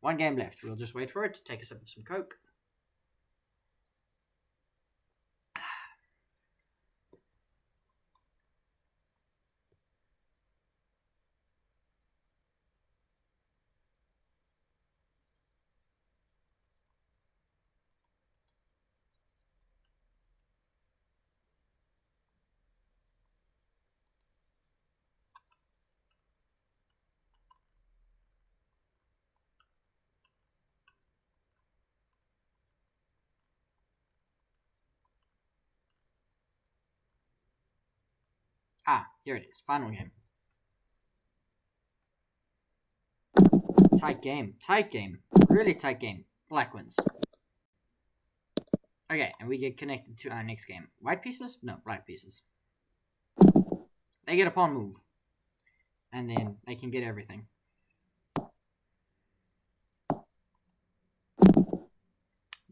Speaker 1: 1 game left, we'll just wait for it, take a sip of some Coke. Ah, here it is. Final game. Tight game. Tight game. Really tight game. Black wins. Okay, and we get connected to our next game. White pieces? No, black pieces. They get a pawn move. And then they can get everything.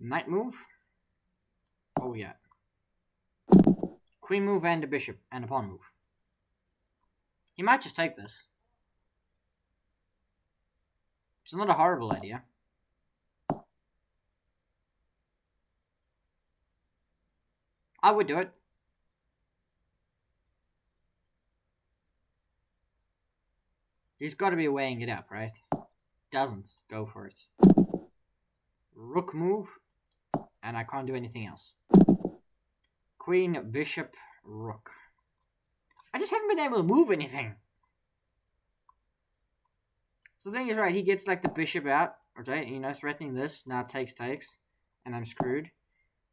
Speaker 1: Knight move. Oh, yeah. Queen move and a bishop and a pawn move. He might just take this. It's not a horrible idea. I would do it. He's got to be weighing it up, right? Doesn't. Go for it. Rook move. And I can't do anything else. Queen, bishop, rook. I just haven't been able to move anything. So the thing is, right, he gets like the bishop out, okay, you know, threatening this, now takes, and I'm screwed.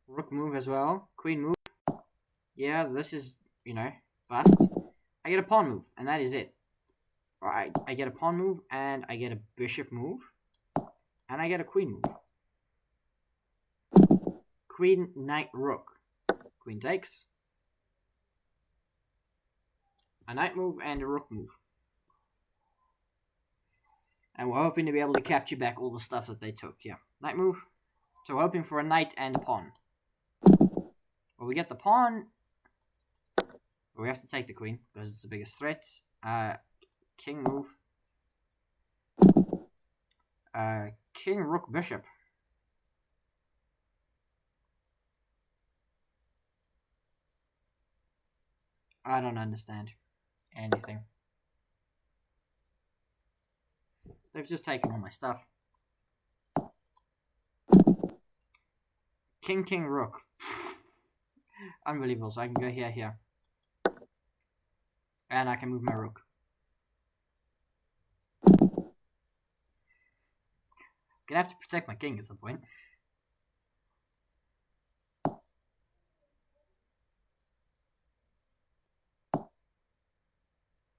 Speaker 1: Rook move as well, queen move. Yeah, this is, you know, bust. I get a pawn move, and that is it. Alright, I get a pawn move, and I get a bishop move, and I get a queen move. Queen, knight, rook. Queen takes. A knight move and a rook move. And we're hoping to be able to capture back all the stuff that they took. Yeah, knight move. So we're hoping for a knight and a pawn. Well, we get the pawn. We have to take the queen because it's the biggest threat. King move. King, rook, bishop. I don't understand anything. They've just taken all my stuff. King, king, rook. Unbelievable. So I can go here. And I can move my rook. Gonna have to protect my king at some point.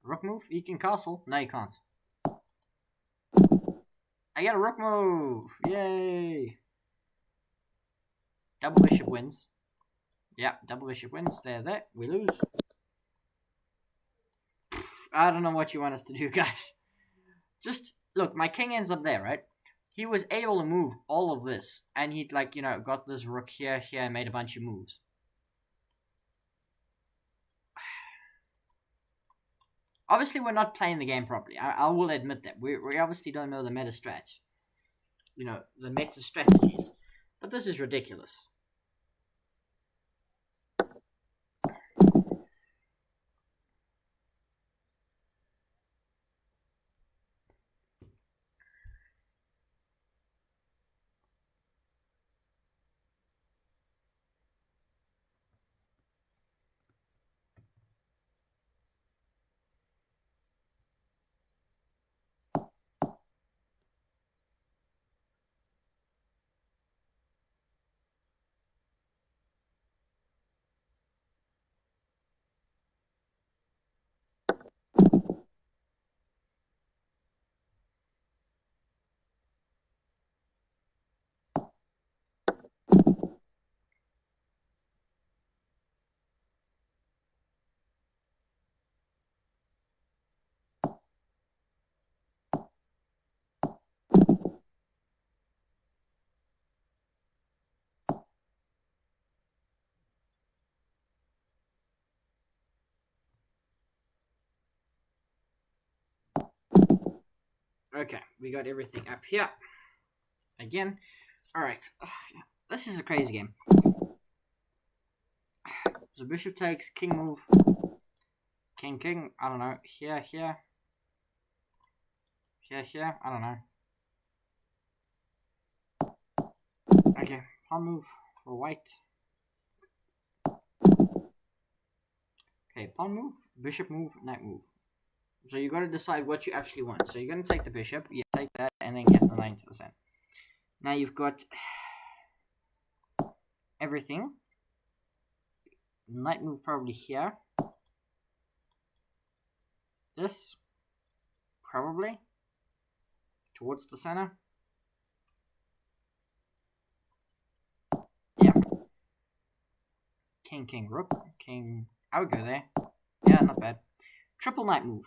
Speaker 1: Rook move? You can castle. No, you can't. I get a rook move! Yay! Double bishop wins. Yeah, double bishop wins. There. We lose. I don't know what you want us to do, guys. Just, look, my king ends up there, right? He was able to move all of this. And he'd, like, you know, got this rook here, and made a bunch of moves. Obviously, we're not playing the game properly. I will admit that. We obviously don't know the meta strats. You know, the meta strategies. But this is ridiculous. Okay, we got everything up here. Again. Alright. This is a crazy game. So bishop takes, king move. King, king. I don't know. Here, here. Here, here. I don't know. Okay, pawn move for white. Okay, pawn move, bishop move, knight move. So you got to decide what you actually want. So you're going to take the bishop, you take that, and then get the knight into the center. Now you've got everything. Knight move probably here. This, probably, towards the center. Yeah. King, king, rook, king. I would go there. Yeah, not bad. Triple knight move.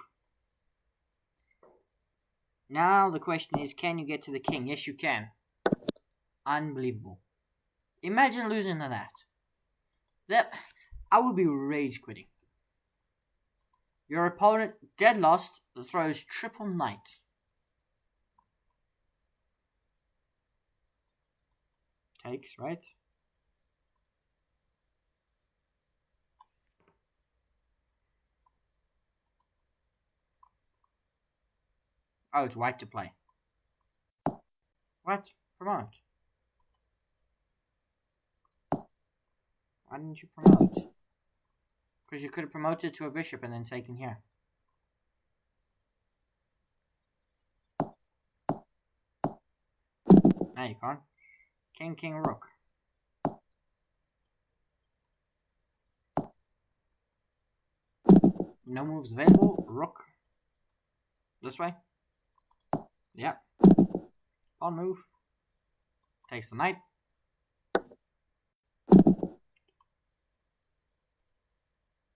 Speaker 1: Now the question is, can you get to the king? Yes, you can. Unbelievable. Imagine losing to that. I would be rage quitting. Your opponent, dead lost, throws triple knight. Takes, right? Oh, it's white to play. What? Promote. Why didn't you promote? Because you could have promoted to a bishop and then taken here. Now you can't. King, king, rook. No moves available. Rook. This way. Yep. Pawn move. Takes the knight.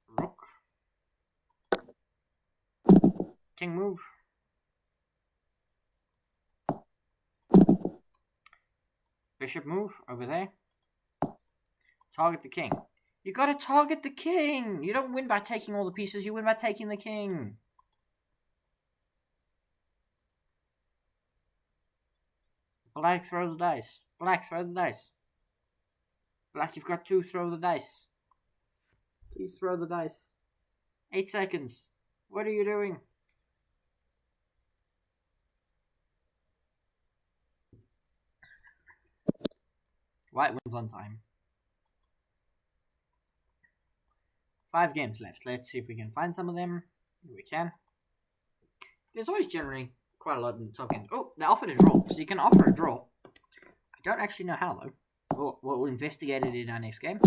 Speaker 1: Rook. King move. Bishop move over there. Target the king. You gotta target the king! You don't win by taking all the pieces, you win by taking the king. Black, throw the dice. Black, throw the dice. Black, you've got to throw the dice. Please throw the dice. 8 seconds. What are you doing? White wins on time. 5 games left. Let's see if we can find some of them. We can. There's always generally quite a lot in the top end. Oh, they offered a draw. So you can offer a draw. I don't actually know how, though. We'll investigate it in our next game.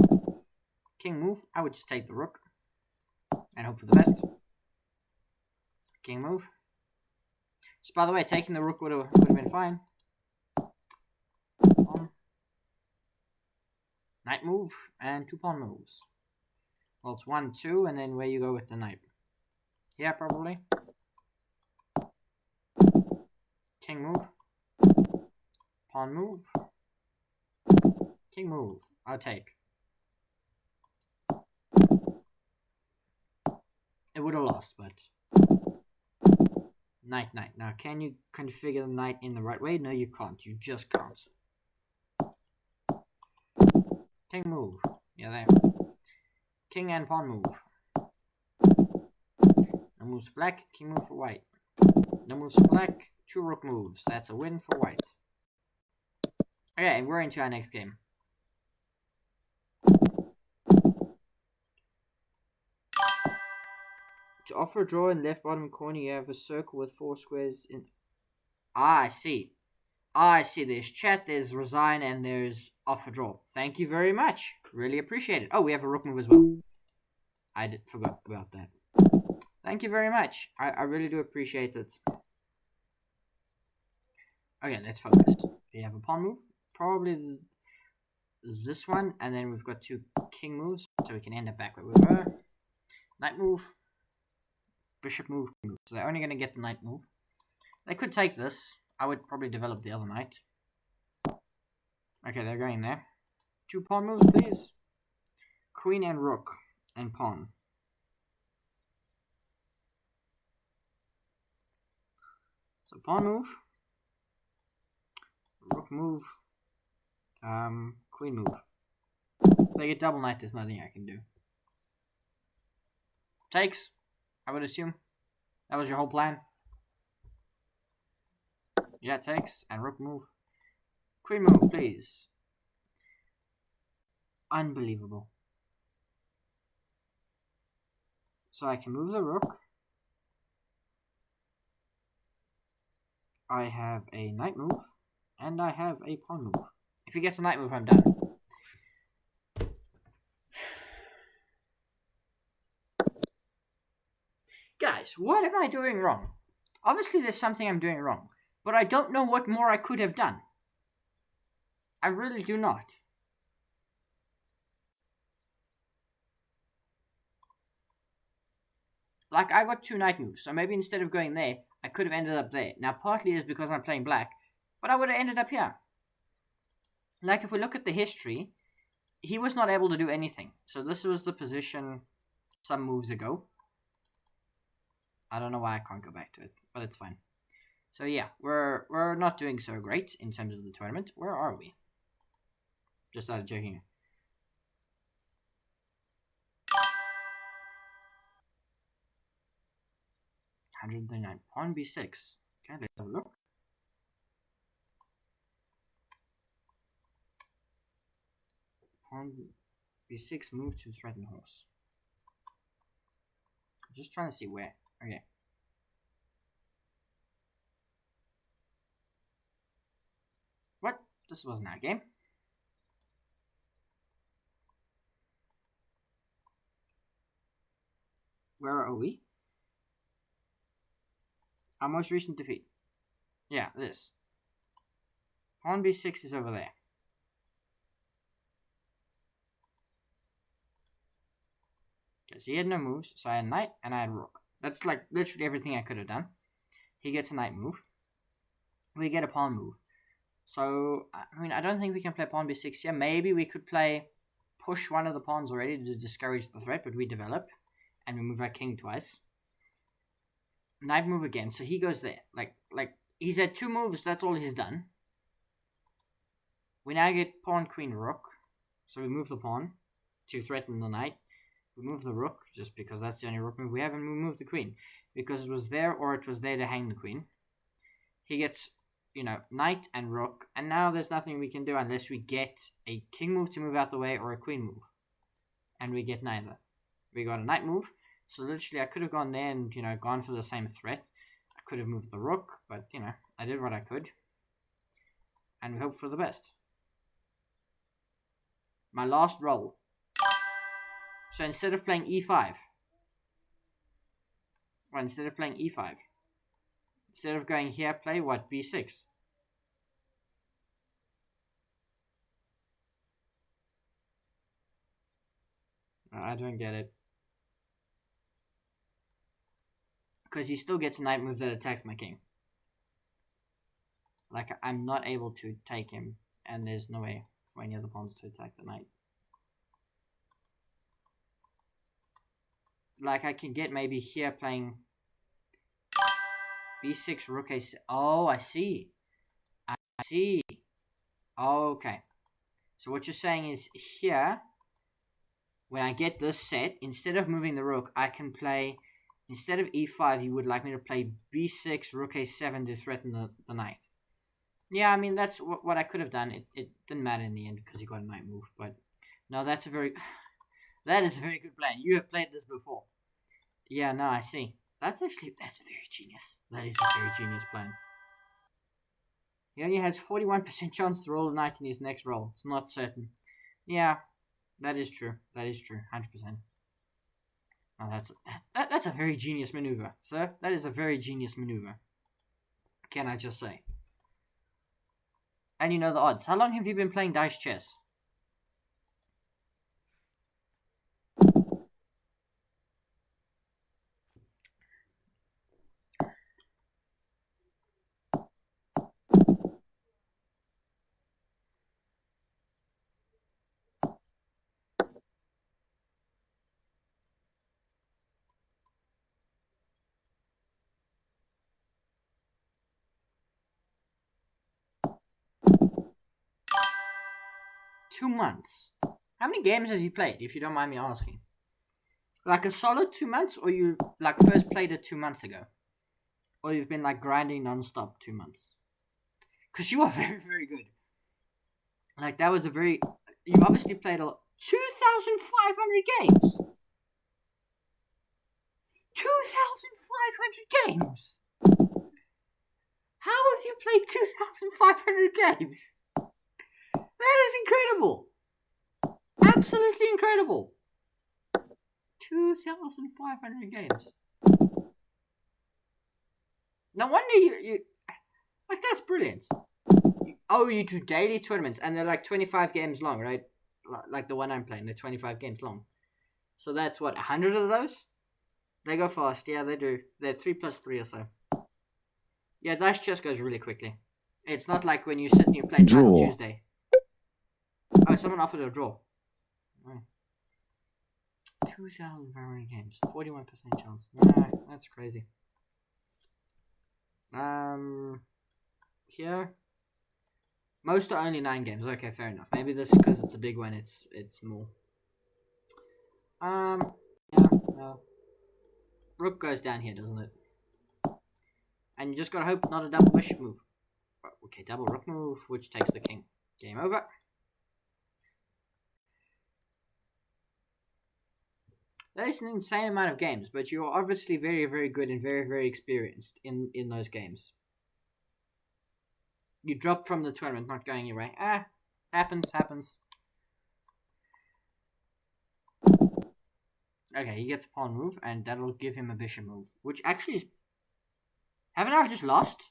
Speaker 1: King move. I would just take the rook. And hope for the best. King move. So, by the way, taking the rook would have been fine. Knight move and 2 pawn moves. Well, it's 1, 2, and then where you go with the knight. Yeah, probably. King move. Pawn move. King move. I'll take. It would have lost, but... Knight, knight. Now, can you configure the knight in the right way? No, you can't. You just can't. King move. Yeah, there. King and pawn move. No moves for black. King move for white. No moves for black. 2 rook moves. That's a win for white. Okay, we're into our next game. To offer a draw in left bottom corner, you have a circle with 4 squares in... Ah, I see. I see. There's chat, there's resign, and there's offer draw. Thank you very much. Really appreciate it. Oh, we have a rook move as well. I forgot about that. Thank you very much. I really do appreciate it. Okay, let's focus. We have a pawn move. Probably this one. And then we've got 2 king moves. So we can end up back where we were. Knight move. Bishop move. So they're only going to get the knight move. They could take this. I would probably develop the other knight. Okay, they're going there. 2 pawn moves, please. Queen and rook. And pawn. So pawn move, rook move, queen move. If they get double knight, there's nothing I can do. Takes, I would assume. That was your whole plan. Yeah, takes, and rook move. Queen move, please. Unbelievable. So I can move the rook. I have a knight move, and I have a pawn move. If he gets a knight move, I'm done. Guys, what am I doing wrong? Obviously there's something I'm doing wrong, but I don't know what more I could have done. I really do not. Like, I got 2 knight moves, so maybe instead of going there, I could have ended up there. Now, partly is because I'm playing black, but I would have ended up here. Like, if we look at the history, he was not able to do anything. So this was the position some moves ago. I don't know why I can't go back to it, but it's fine. So yeah, we're not doing so great in terms of the tournament. Where are we? Just out of checking. $139. Pawn b6. Okay, let's have a look. Pawn b6 move to threaten horse. I'm just trying to see where. Okay. What? This wasn't our game. Where are we? Our most recent defeat. Yeah, this. Pawn b6 is over there. Okay, so he had no moves, so I had knight and I had rook. That's like literally everything I could have done. He gets a knight move. We get a pawn move. So, I mean, I don't think we can play pawn b6 here. Maybe we could play push one of the pawns already to discourage the threat, but we develop and we move our king twice. Knight move again, so he goes there. Like he's had 2 moves, that's all he's done. We now get pawn, queen, rook. So we move the pawn to threaten the knight. We move the rook, just because that's the only rook move we have, and we move the queen. Because it was there, or it was there to hang the queen. He gets, you know, knight and rook, and now there's nothing we can do unless we get a king move to move out the way, or a queen move. And we get neither. We got a knight move, so literally I could have gone there and, you know, gone for the same threat. I could have moved the rook, but, you know, I did what I could. And we hope for the best. My last roll. So instead of playing e5, well, instead of playing e5, instead of going here, play what? b6. I don't get it. Because he still gets a knight move that attacks my king. Like, I'm not able to take him, and there's no way for any other pawns to attack the knight. Like, I can get maybe here playing b6, rook a6. Oh, I see. I see. Oh, okay. So what you're saying is here, when I get this set, instead of moving the rook, I can play, instead of e5, you would like me to play b6, rook a7 to threaten the knight. Yeah, I mean, that's what I could have done. It didn't matter in the end because he got a knight move. But no, that's a very... that is a very good plan. You have played this before. Yeah, no, I see. That's very genius. That is a very genius plan. He only has 41% chance to roll a knight in his next roll. It's not certain. Yeah, that is true. That is true. 100%. Oh, that's a very genius maneuver, sir. That is a very genius maneuver. Can I just say? And you know the odds. How long have you been playing dice chess? 2 months. How many games have you played, if you don't mind me asking? Like a solid 2 months, or you like first played it 2 months ago? Or you've been like grinding non-stop 2 months? Because you are very, very good. Like that was a very... You obviously played a lot. 2,500 games! 2,500 games! How have you played 2,500 games? That is incredible! Absolutely incredible! 2,500 games. No wonder you like, that's brilliant. You do daily tournaments, and they're like 25 games long, right? Like the one I'm playing, they're 25 games long. So that's what, 100 of those? They go fast, yeah, they do. They're 3 plus 3 or so. Yeah, Dash chess goes really quickly. It's not like when you sit and you play Title Tuesday. Oh, someone offered a draw. Oh. 2,500 games, 41% chance. Nah, that's crazy. Here. Most are only 9 games. Okay, fair enough. Maybe this is because it's a big one. It's more. Yeah. No. Rook goes down here, doesn't it? And you just gotta hope not a double bishop move. Okay, double rook move, which takes the king. Game over. That is an insane amount of games, but you're obviously very, very good and very, very experienced in those games. You dropped from the tournament, not going your way. Happens. Okay, he gets a pawn move, and that'll give him a bishop move, which actually is... Haven't I just lost?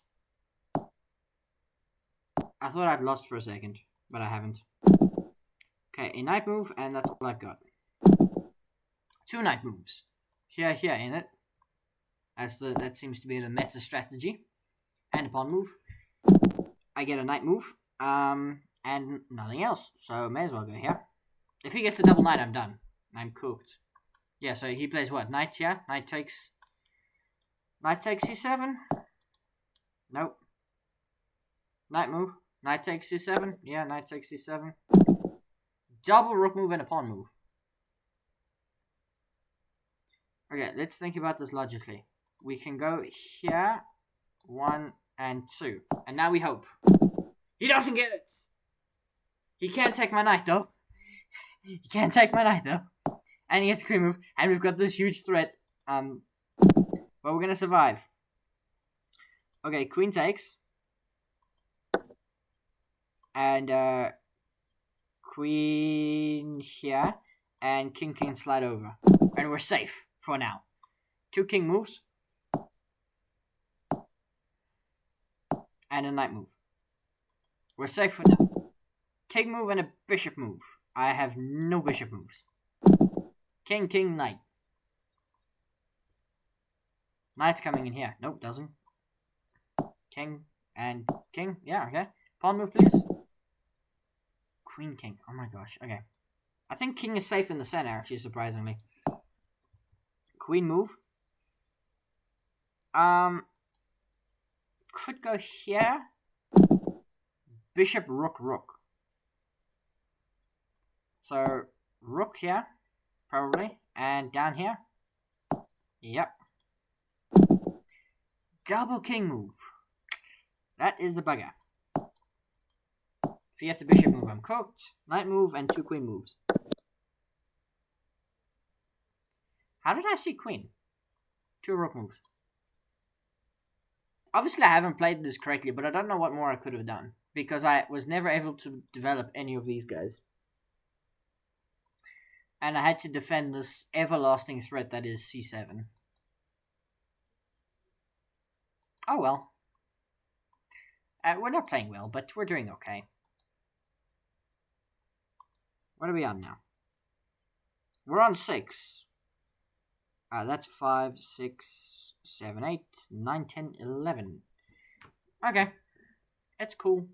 Speaker 1: I thought I'd lost for a second, but I haven't. Okay, a knight move, and that's all I've got. 2 knight moves. Here, in it. That seems to be the meta strategy. And a pawn move. I get a knight move. And nothing else. So may as well go here. If he gets a double knight, I'm done. I'm cooked. Yeah, so he plays what? Knight here. Knight takes c7. Nope. Knight move. Knight takes c7. Yeah, knight takes c7. Double rook move and a pawn move. Okay, let's think about this logically. We can go here, 1 and 2. And now we hope. He doesn't get it! He can't take my knight, though. He can't take my knight, though. And he gets a queen move. And we've got this huge threat. But we're going to survive. Okay, queen takes. And, queen here. And king slide over. And we're safe. For now. 2 king moves. And a knight move. We're safe for now. King move and a bishop move. I have no bishop moves. King, knight. Knight's coming in here. Nope, doesn't. King and king. Yeah, okay. Pawn move, please. Queen, king. Oh my gosh. Okay. I think king is safe in the center, actually, surprisingly. Queen move. Could go here. Bishop, rook. So, rook here, probably. And down here. Yep. Double king move. That is a bugger. If he gets a bishop move, I'm cooked. Knight move and 2 queen moves. How did I see queen? 2 rook moves. Obviously, I haven't played this correctly, but I don't know what more I could have done. Because I was never able to develop any of these guys. And I had to defend this everlasting threat that is c7. Oh well. We're not playing well, but we're doing okay. What are we on now? We're on 6. That's 5, 6, 7, 8, 9, 10, 11. Okay. It's cool.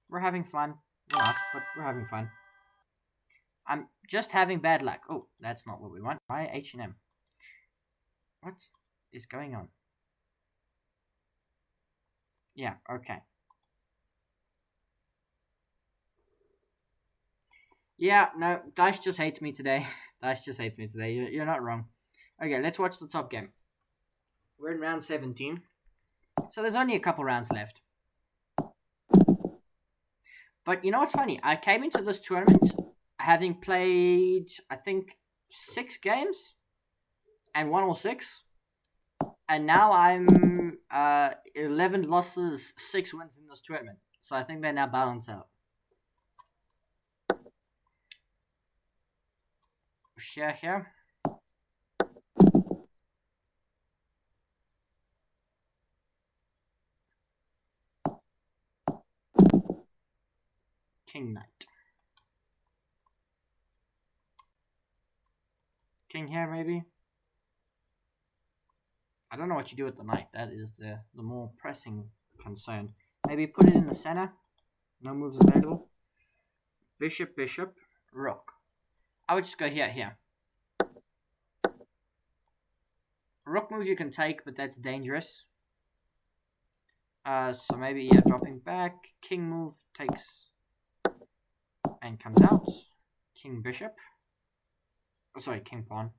Speaker 1: We're having fun. We're not, but we're having fun. I'm just having bad luck. Oh, that's not what we want. Why H&M? What is going on? Yeah, okay. Yeah, no, Dice just hates me today. Dice just hates me today. You're not wrong. Okay, let's watch the top game. We're in round 17. So there's only a couple rounds left. But you know what's funny? I came into this tournament having played, I think, 6 games and won all 6. And now I'm 11 losses, 6 wins in this tournament. So I think they now balance out. Share here. King Knight. King here, maybe? I don't know what you do with the knight. That is the more pressing concern. Maybe put it in the center. No moves available. Bishop, bishop, rook. I would just go here. Rook move you can take, but that's dangerous. So maybe, yeah, dropping back. King move takes and comes out. King, bishop. Oh, sorry, king, pawn.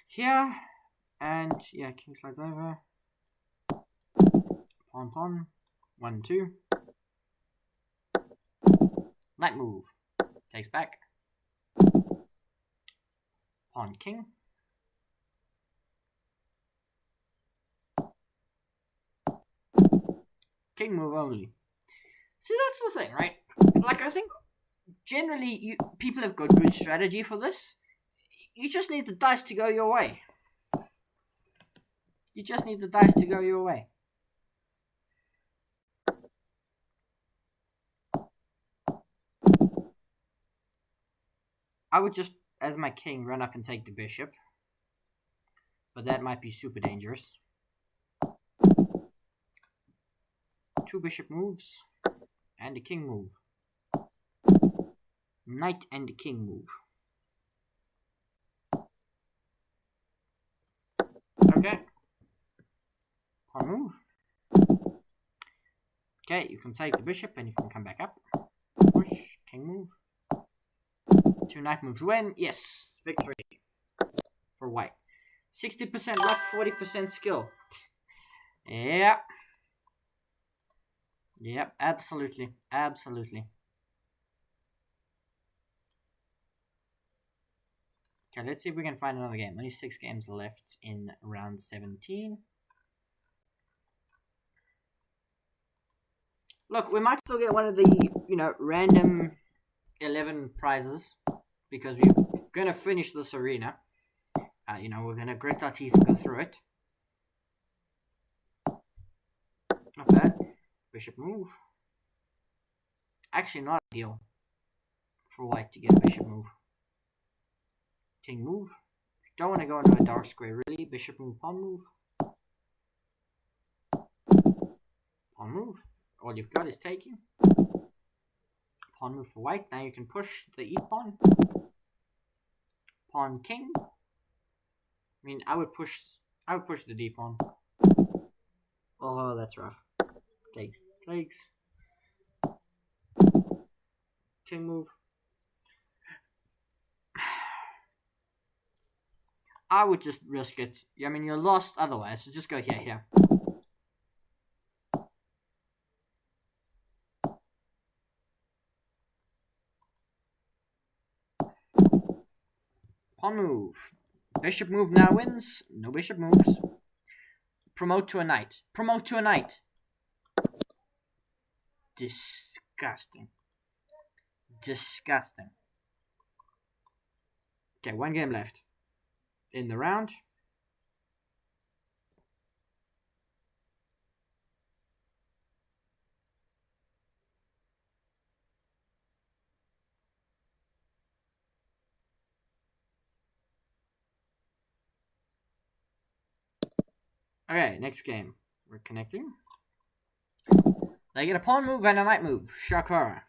Speaker 1: Here, and yeah, king slides over. Pawn, pawn. 1, 2. Knight move. Takes back. Pawn, king. King move only. See, that's the thing, right? Like, I think generally people have got good strategy for this. You just need the dice to go your way. You just need the dice to go your way. I would just, as my king, run up and take the bishop. But that might be super dangerous. 2 bishop moves. And a king move. Knight and king move. Okay. Pawn move. Okay, you can take the bishop and you can come back up. Push, king move. 2 knight moves win. Yes, victory for white. 60% luck, 40% skill. Yeah. Yep, absolutely. Absolutely. Okay, let's see if we can find another game. Only 6 games left in round 17. Look, we might still get one of the, random 11 prizes. Because we're going to finish this arena. We're going to grit our teeth and go through it. Not bad. Bishop move. Actually, not ideal for white to get a bishop move. King move. Don't want to go into a dark square, really. Bishop move, pawn move. Pawn move. All you've got is taking. Pawn move for white. Now you can push the e-pawn. Pawn king. I mean, I would push the d-pawn. Oh, that's rough. Takes. King move. I would just risk it. I mean, you're lost otherwise, so just go here. Pawn move. Bishop move now wins. No bishop moves. Promote to a knight. Disgusting. Okay, 1 game left in the round. Okay, next game. We're connecting. They get a pawn move and a knight move. Shakara.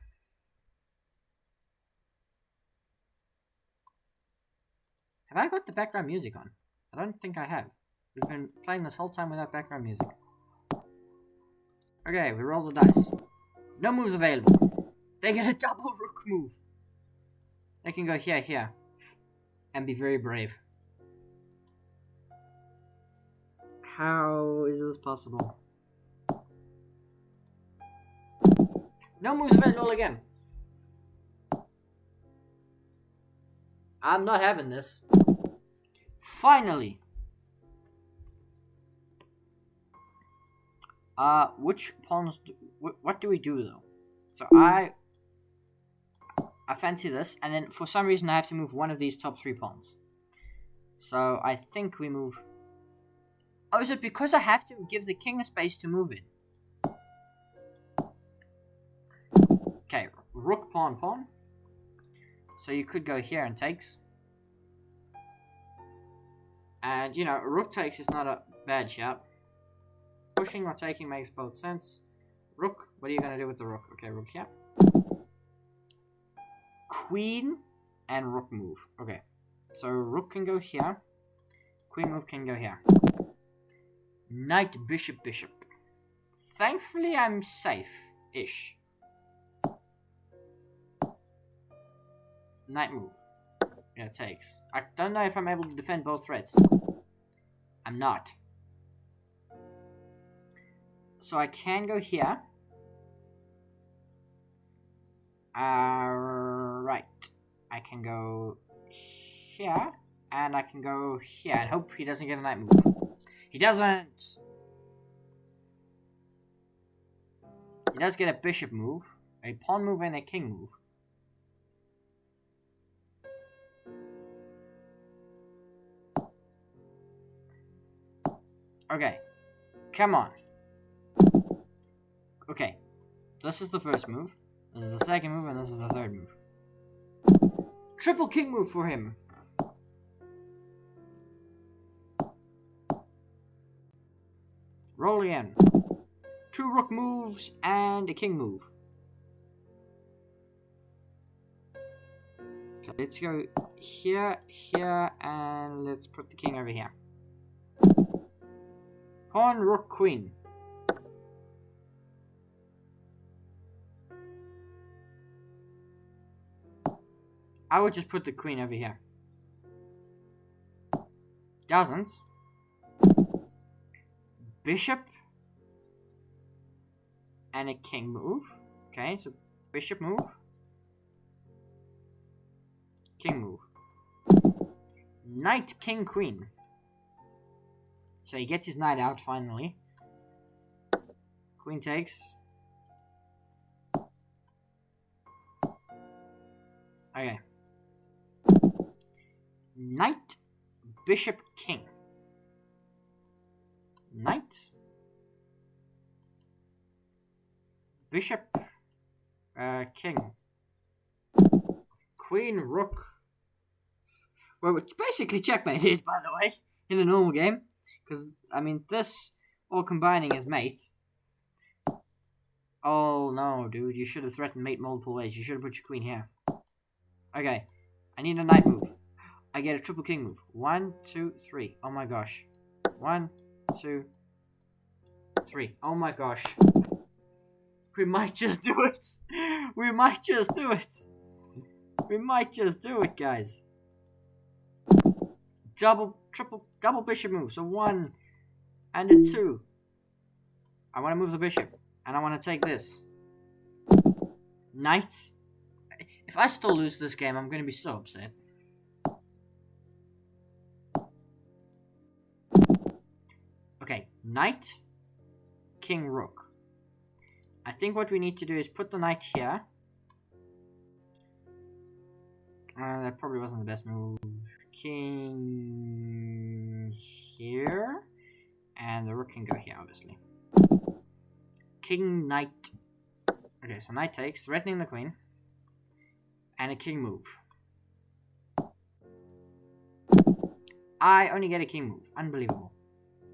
Speaker 1: Have I got the background music on? I don't think I have. We've been playing this whole time without background music. Okay, we roll the dice. No moves available. They get a double rook move. They can go here, here. And be very brave. How is this possible? No moves available again. I'm not having this. Finally. Which pawns? What do we do though? So I fancy this, and then for some reason I have to move one of these top 3 pawns. So I think we move. Oh, is it because I have to give the king space to move it? Okay, rook, pawn, pawn. So you could go here and takes. And, you know, rook takes is not a bad shout. Pushing or taking makes both sense. Rook, what are you going to do with the rook? Okay, rook here. Queen and rook move. Okay, so rook can go here. Queen move can go here. Knight, bishop, bishop. Thankfully, I'm safe-ish. Knight move. Yeah, it takes. I don't know if I'm able to defend both threats. I'm not. So I can go here. Right. I can go here. And I can go here. And hope he doesn't get a knight move. He doesn't! He does get a bishop move, a pawn move, and a king move. Okay. Come on. Okay. This is the first move. This is the second move, and this is the third move. Triple king move for him. Roll again. 2 rook moves and a king move. Okay, let's go here, here, and let's put the king over here. Pawn, rook, queen. I would just put the queen over here. Doesn't. Bishop and a king move. Okay, so bishop move, king move, knight, king, queen. So he gets his knight out finally. Queen takes. Okay. Knight, bishop, king. Knight, bishop, king, queen, rook. Well, it's basically checkmated, by the way, in a normal game. Because, I mean, this all combining is mate. Oh no, dude, you should have threatened mate multiple ways. You should have put your queen here. Okay, I need a knight move. I get a triple king move. 1, 2, 3. Oh my gosh. 1, 2, 3. Oh my gosh. We might just do it. We might just do it. We might just do it, guys. Double, triple, double bishop move. So 1 and a 2. I want to move the bishop. And I want to take this. Knight. If I still lose this game, I'm going to be so upset. Okay, knight, king, rook. I think what we need to do is put the knight here. That probably wasn't the best move. King here. And the rook can go here, obviously. King, knight. Okay, so knight takes, threatening the queen. And a king move. I only get a king move. Unbelievable.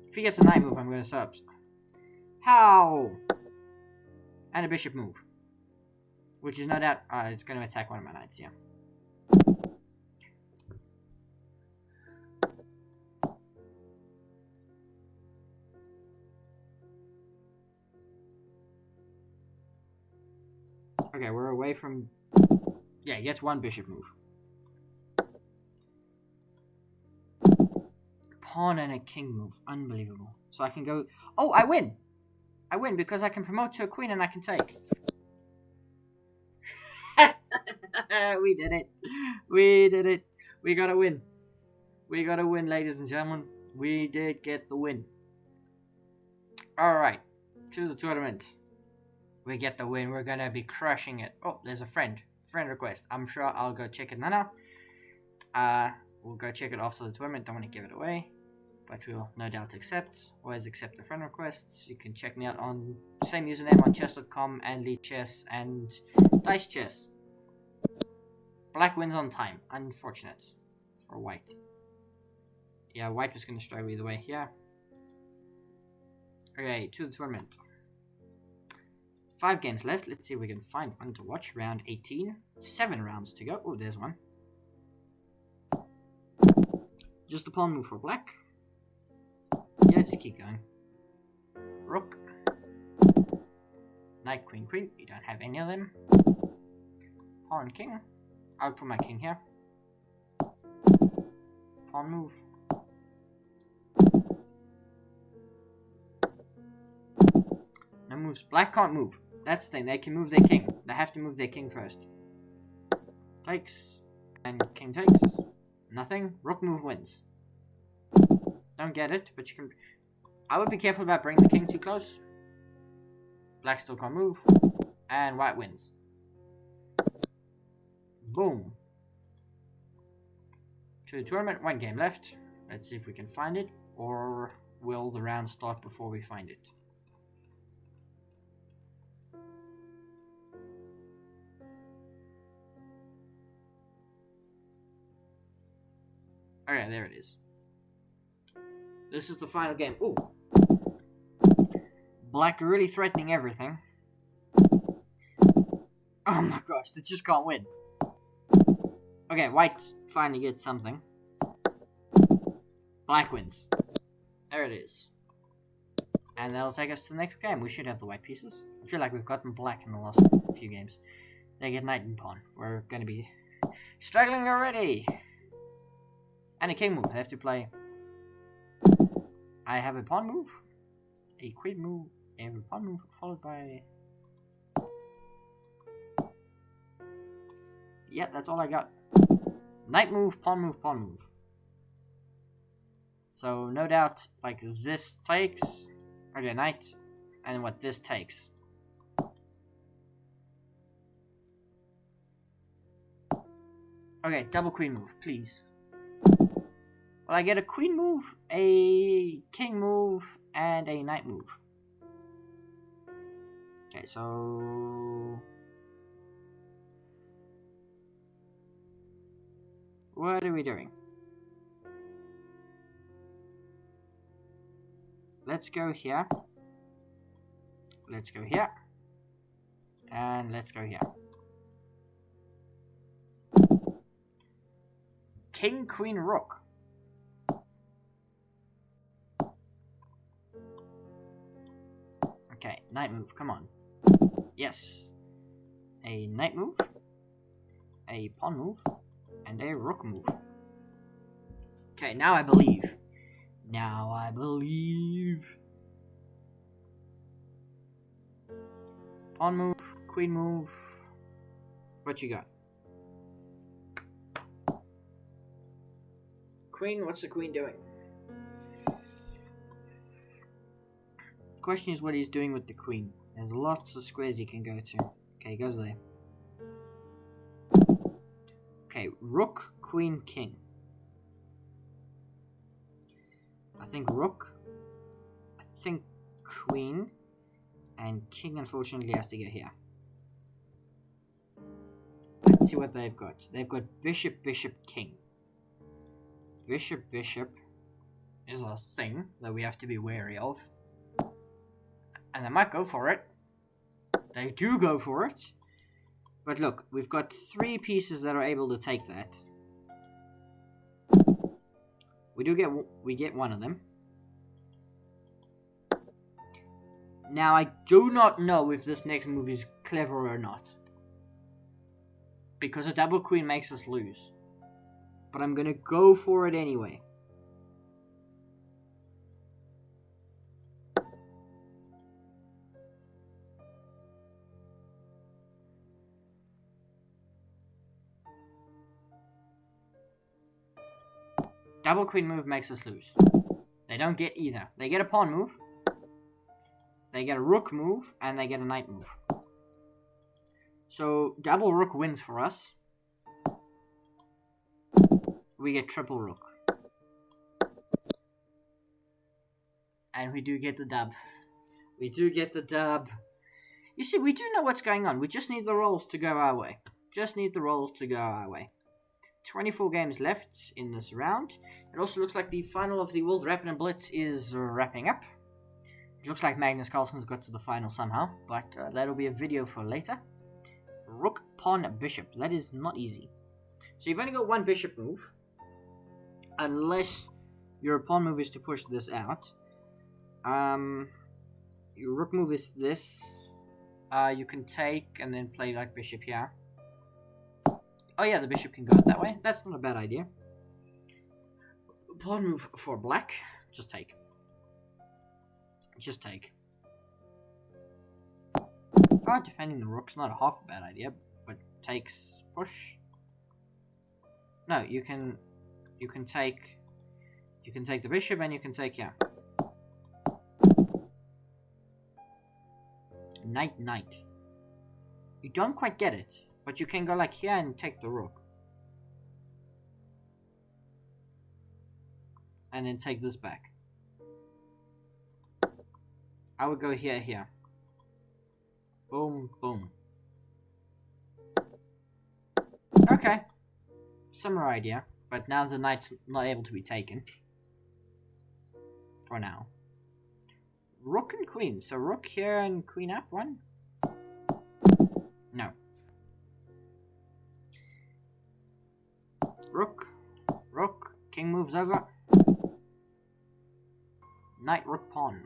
Speaker 1: If he gets a knight move, I'm going to subs. How? And a bishop move. Which is no doubt, it's going to attack one of my knights, yeah. Okay, we're away from Yeah, he gets one bishop move. Pawn and a king move. Unbelievable. So I can go... Oh, I win! I win because I can promote to a queen and I can take. We did it. We did it. We got a win. We got a win, ladies and gentlemen. We did get the win. Alright. To the tournament. We get the win. We're gonna be crushing it. Oh, there's a friend. Friend request. I'm sure I'll go check it now. We'll go check it after the tournament. Don't want to give it away. But we'll no doubt accept. Always accept the friend requests. You can check me out on the same username on chess.com and Lead Chess and Dice Chess. Black wins on time. Unfortunate for white. Yeah, white was going to struggle either way. Yeah. Okay, to the tournament. 5 games left. Let's see if we can find one to watch. Round 18. 7 rounds to go. Oh, there's one. Just a pawn move for black. Yeah, just keep going. Rook. Knight, queen, queen. You don't have any of them. Pawn, king. I'll put my king here. Pawn move. No moves. Black can't move. That's the thing. They can move their king. They have to move their king first. Takes. And king takes. Nothing. Rook move wins. Don't get it, but you can... I would be careful about bringing the king too close. Black still can't move. And white wins. Boom. To the tournament, 1 game left. Let's see if we can find it. Or will the round start before we find it? Okay, there it is. This is the final game. Ooh. Black are really threatening everything. Oh my gosh, they just can't win. Okay, white finally gets something. Black wins. There it is. And that'll take us to the next game. We should have the white pieces. I feel like we've gotten black in the last few games. They get knight and pawn. We're going to be struggling already. And a king move. They have to play. I have a pawn move, a queen move, and a pawn move followed by... Yeah, that's all I got. Knight move, pawn move, pawn move. So, no doubt, like, this takes... Okay, knight, and what this takes. Okay, double queen move, please. Well, I get a queen move, a king move, and a knight move. Okay, so... What are we doing? Let's go here. Let's go here. And let's go here. King, queen, rook. Okay, knight move, come on. Yes. A knight move, a pawn move, and a rook move. Okay, now I believe. Now I believe. Pawn move, queen move. What you got? Queen, what's the queen doing? Question is what he's doing with the queen. There's lots of squares he can go to. Okay, he goes there. Okay, rook, queen, king. I think rook. I think queen. And king, unfortunately, has to go here. Let's see what they've got. They've got bishop, bishop, king. Bishop, bishop is a thing that we have to be wary of. And they might go for it. They do go for it. But look, we've got 3 pieces that are able to take that. We get one of them. Now I do not know if this next move is clever or not. because a double queen makes us lose. But I'm gonna go for it anyway. Double queen move makes us lose. They don't get either. They get a pawn move, they get a rook move, and they get a knight move. So double rook wins for us. We get triple rook. And we do get the dub. We do get the dub. You see, we do know what's going on. We just need the rolls to go our way. Just need the rolls to go our way. 24 games left in this round. It also looks like the final of the World Rapid and Blitz is wrapping up. It looks like Magnus Carlsen's got to the final somehow, but that'll be a video for later. Rook, pawn, bishop. That is not easy. So you've only got one bishop move, unless your pawn move is to push this out. Your rook move is this. You can take and then play like bishop here. Oh yeah, the bishop can go that way. That's not a bad idea. Pawn move for black. Just take. Just take. Oh, defending the rook's not a half a bad idea, but takes push. No, you can take the bishop and you can take here. Knight, knight. You don't quite get it, but you can go like here and take the rook. And then take this back. I would go here, here. Boom, boom. Okay. Similar idea, but now the knight's not able to be taken. For now. Rook and queen. So rook here and queen up one? No. Rook. Rook. King moves over. Knight, rook, pawn.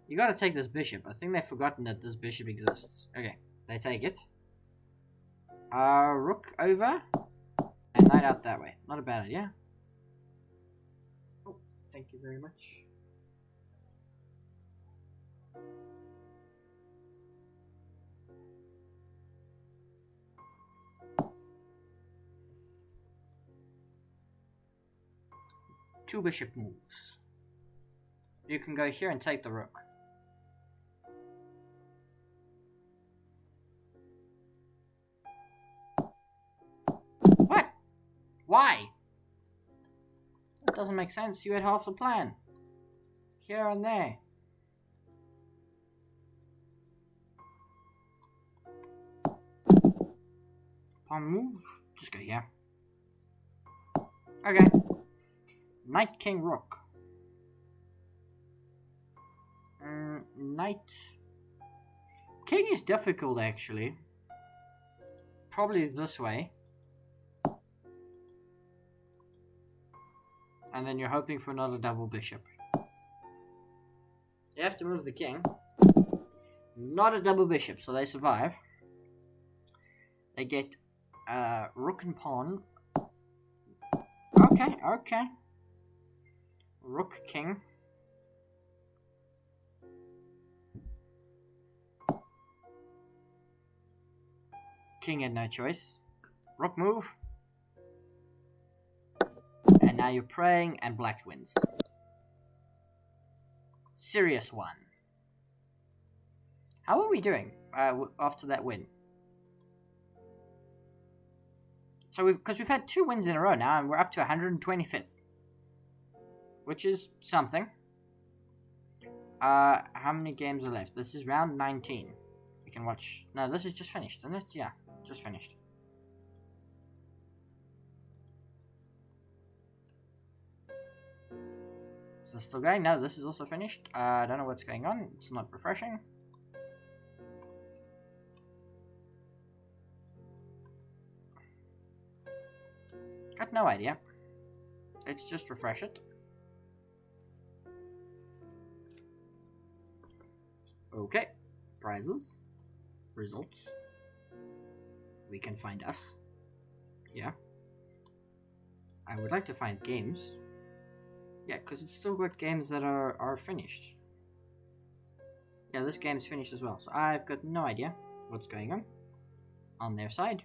Speaker 1: You gotta take this bishop. I think they've forgotten that this bishop exists. Okay, they take it. Rook over. And knight out that way. Not a bad idea. Oh, thank you very much. Two bishop moves. You can go here and take the rook. What? Why? That doesn't make sense. You had half the plan. Here and there. Pawn move. Just go here. Okay. Knight, king, rook. Knight. King is difficult, actually. Probably this way. And then you're hoping for another double bishop. You have to move the king. Not a double bishop, so they survive. They get rook and pawn. Okay, okay. Rook, king. King had no choice. Rook move. And now you're praying and black wins. Serious one. How are we doing after that win? So because we've had 2 wins in a row now and we're up to 125th. Which is something. How many games are left? This is round 19. We can watch. No, this is just finished, isn't it? Yeah, just finished. Is this still going? No, this is also finished. I don't know what's going on. It's not refreshing. Got no idea. Let's just refresh it. Okay. prizes, results. We can find us. Yeah. I would like to find games. Yeah, because it's still got games that are finished. Yeah, this game's finished as well. So I've got no idea what's going on their side.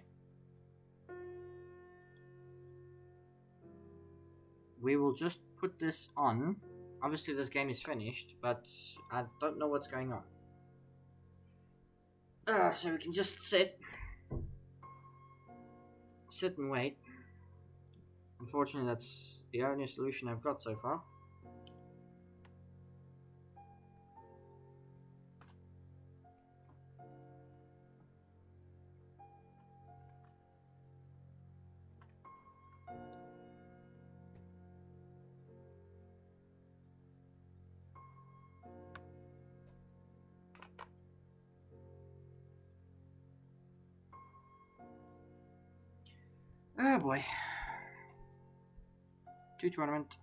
Speaker 1: We will just put this on. Obviously this game is finished, but I don't know what's going on. So we can just sit and wait. Unfortunately, that's the only solution I've got so far. Oh boy. 2 tournament.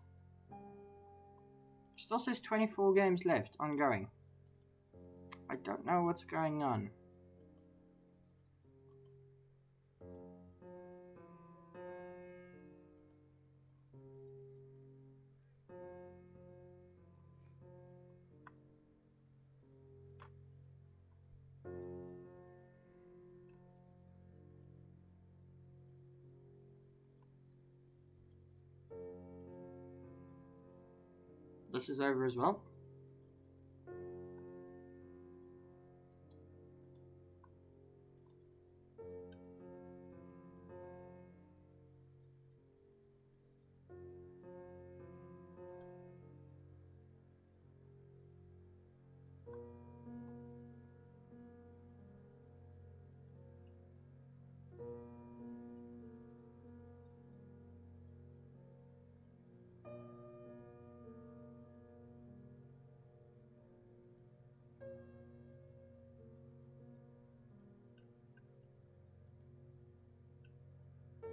Speaker 1: Still says 24 games left, ongoing. I don't know what's going on. This is over as well.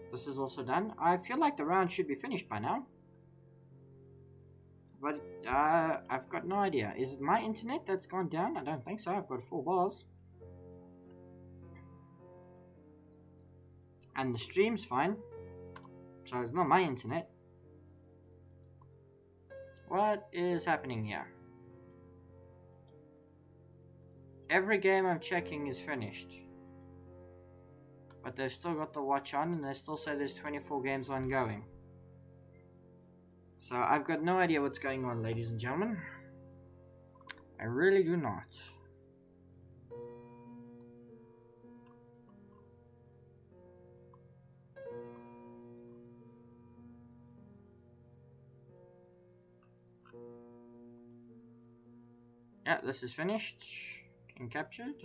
Speaker 1: This is also done. I feel like the round should be finished by now. But I've got no idea. Is it my internet that's gone down? I don't think so. I've got 4 bars. And the stream's fine. So it's not my internet. What is happening here? Every game I'm checking is finished. But they've still got the watch on and they still say there's 24 games ongoing. So I've got no idea what's going on, ladies and gentlemen. I really do not. Yeah, this is finished and captured.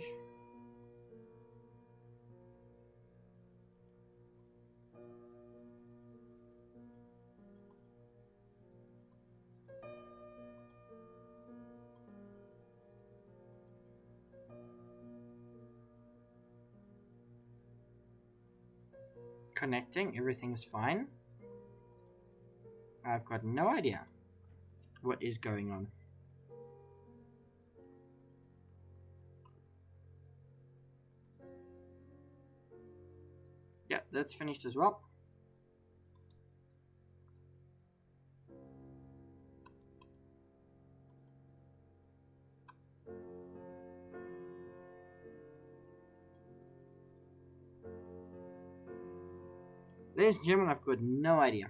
Speaker 1: Connecting, everything's fine. I've got no idea what is going on. Yeah, that's finished as well. Ladies and gentlemen, I've got no idea.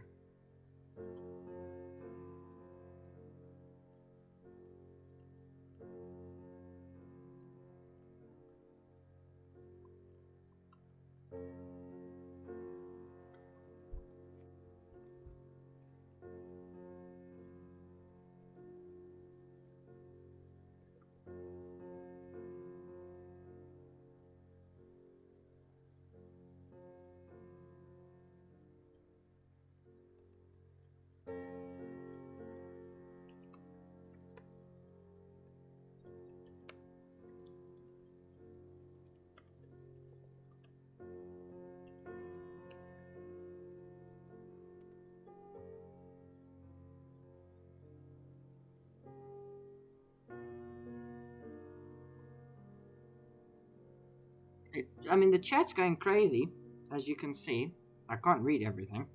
Speaker 1: I mean, the chat's going crazy, as you can see. I can't read everything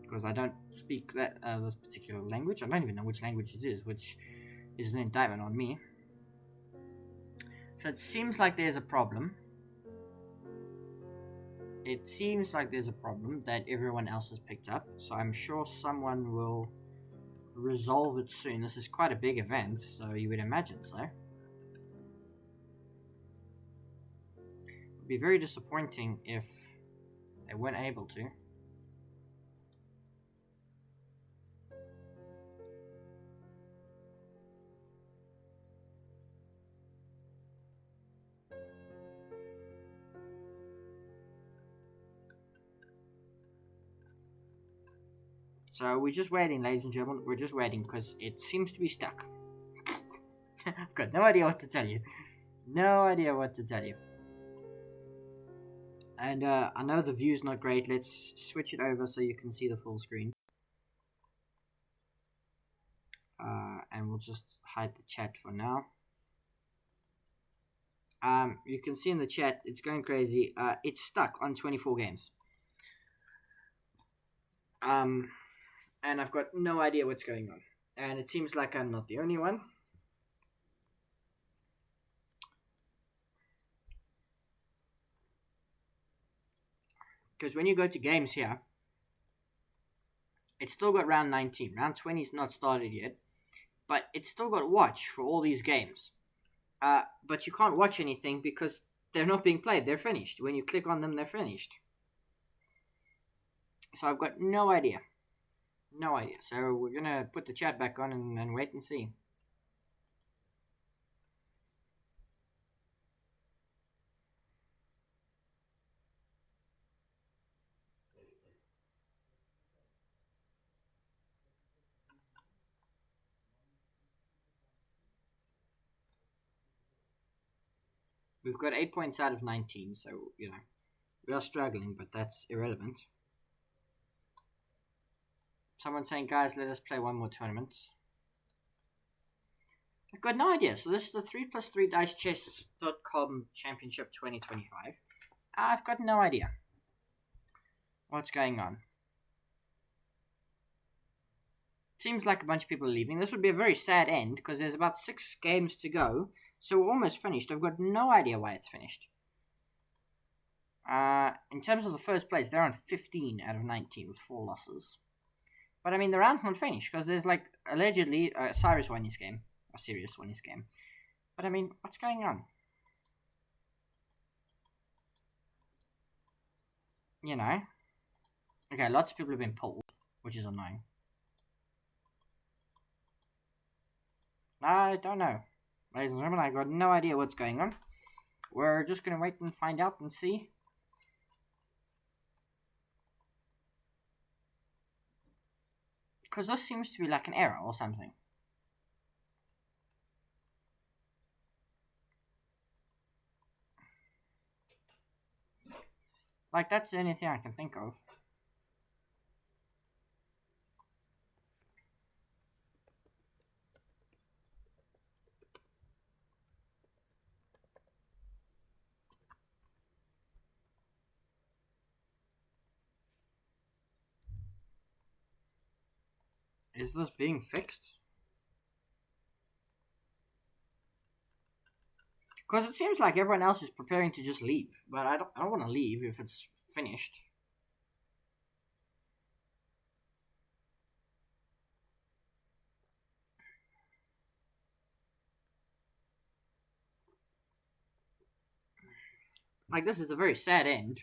Speaker 1: because I don't speak this particular language. I don't even know which language it is, which is an indictment on me. So it seems like there's a problem. It seems like there's a problem that everyone else has picked up. So I'm sure someone will resolve it soon. This is quite a big event, so you would imagine so. It would be very disappointing if they weren't able to. So we're just waiting, ladies and gentlemen. We're just waiting because it seems to be stuck. I've got no idea what to tell you. No idea what to tell you. And I know the view's not great. Let's switch it over so you can see the full screen. And we'll just hide the chat for now. You can see in the chat, it's going crazy. It's stuck on 24 games. And I've got no idea what's going on. And it seems like I'm not the only one. Because when you go to games here, it's still got round 19. Round 20 is not started yet. But it's still got watch for all these games. But you can't watch anything because they're not being played. They're finished. When you click on them, they're finished. So I've got no idea. No idea. So we're going to put the chat back on and wait and see. We've got 8 points out of 19, so, you know, we are struggling, but that's irrelevant. Someone's saying, guys, let us play one more tournament. I've got no idea. So this is the 3+3 dicechess.com Championship 2025. I've got no idea what's going on. Seems like a bunch of people are leaving. This would be a very sad end because there's about 6 games to go. So we're almost finished. I've got no idea why it's finished. In terms of the first place, they're on 15 out of 19 with 4 losses. But I mean, the round's not finished because there's like allegedly Cyrus won his game. Or Sirius won his game. But I mean, what's going on? You know? Okay, lots of people have been pulled, which is annoying. I don't know. Ladies and gentlemen, I've got no idea what's going on. We're just going to wait and find out and see. Because this seems to be like an error or something. Like, that's the only thing I can think of. Is this being fixed? Because it seems like everyone else is preparing to just leave. But I don't want to leave if it's finished. Like, this is a very sad end.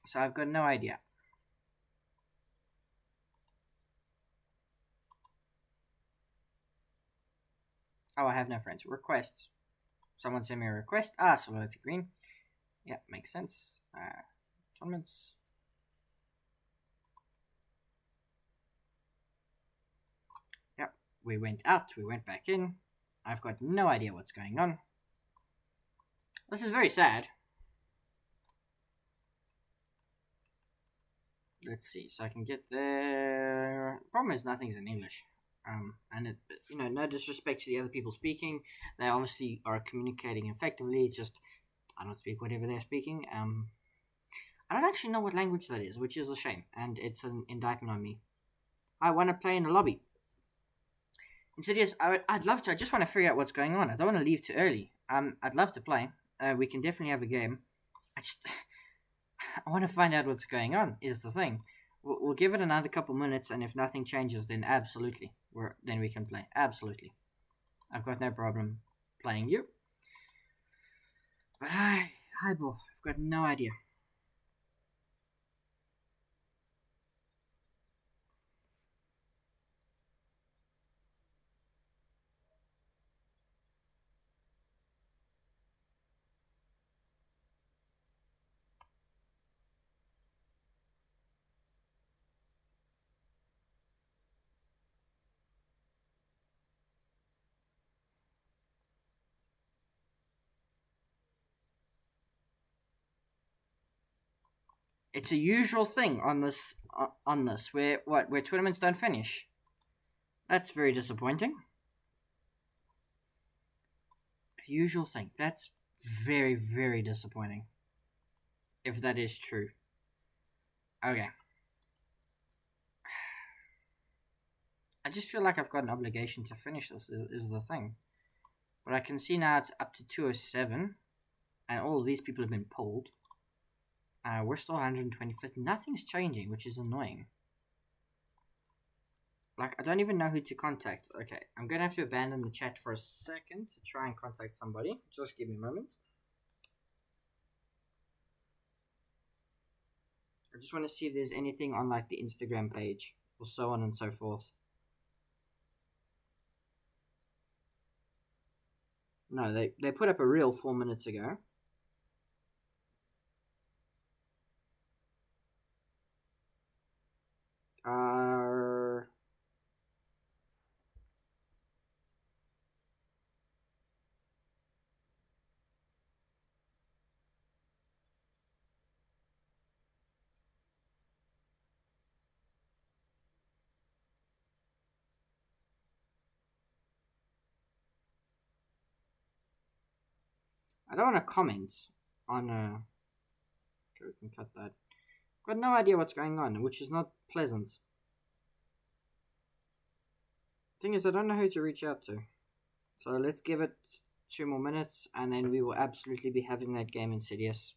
Speaker 1: So I've got no idea. Oh, I have no friends. Requests. Someone sent me a request. Solarity Green. Yeah, makes sense. Tournaments. Yep, we went out. We went back in. I've got no idea what's going on. This is very sad. Let's see, so I can get there. Problem is nothing's in English. And it, no disrespect to the other people speaking, they obviously are communicating effectively. It's just I don't speak whatever they're speaking. I don't actually know what language that is, which is a shame, and it's an indictment on me. I want to play in a lobby. Insidious, I'd love to. I just want to figure out what's going on. I don't want to leave too early. I'd love to play. We can definitely have a game. I want to find out what's going on. Is the thing. We'll give it another couple minutes, and if nothing changes, then absolutely, then we can play. Absolutely, I've got no problem playing you. But hi, Bo. I've got no idea. It's a usual thing on this where tournaments don't finish. That's very disappointing. Usual thing. That's very, very disappointing. If that is true. Okay. I just feel like I've got an obligation to finish this, is the thing. But I can see now it's up to 207. And all of these people have been pulled. We're still 125th. Nothing's changing, which is annoying. Like, I don't even know who to contact. Okay, I'm going to have to abandon the chat for a second to try and contact somebody. Just give me a moment. I just want to see if there's anything on, like, the Instagram page. Or so on and so forth. No, they put up a reel 4 minutes ago. I don't want to comment on okay, we can cut that. I've got no idea what's going on, which is not pleasant. Thing is, I don't know who to reach out to. So let's give it 2 more minutes, and then we will absolutely be having that game Insidious.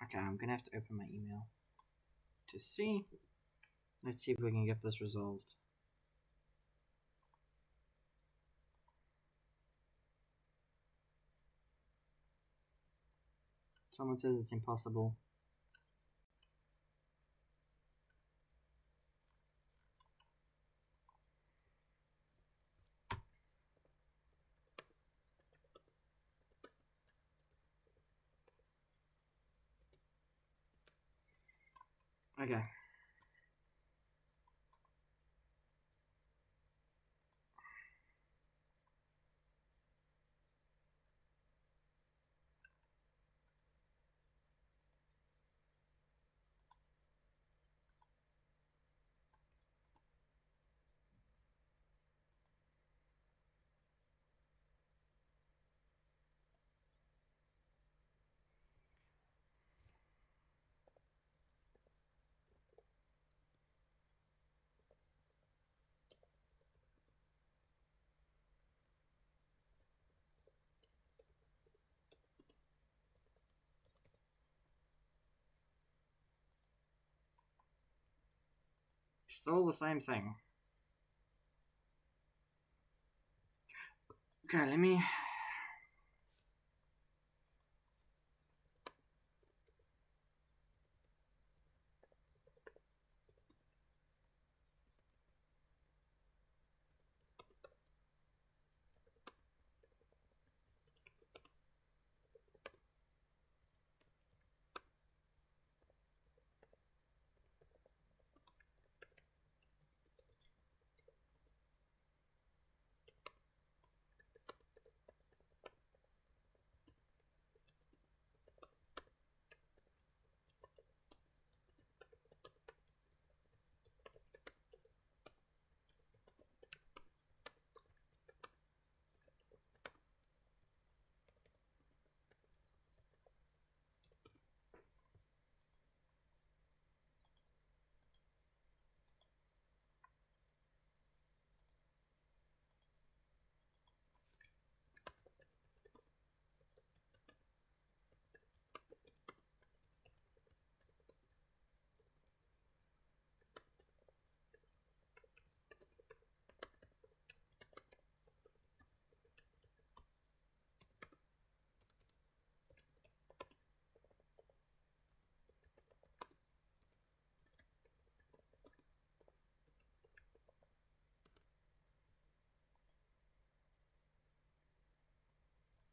Speaker 1: Okay, I'm gonna have to open my email to see. Let's see if we can get this resolved. Someone says it's impossible. Okay. Still the same thing. Okay, let me...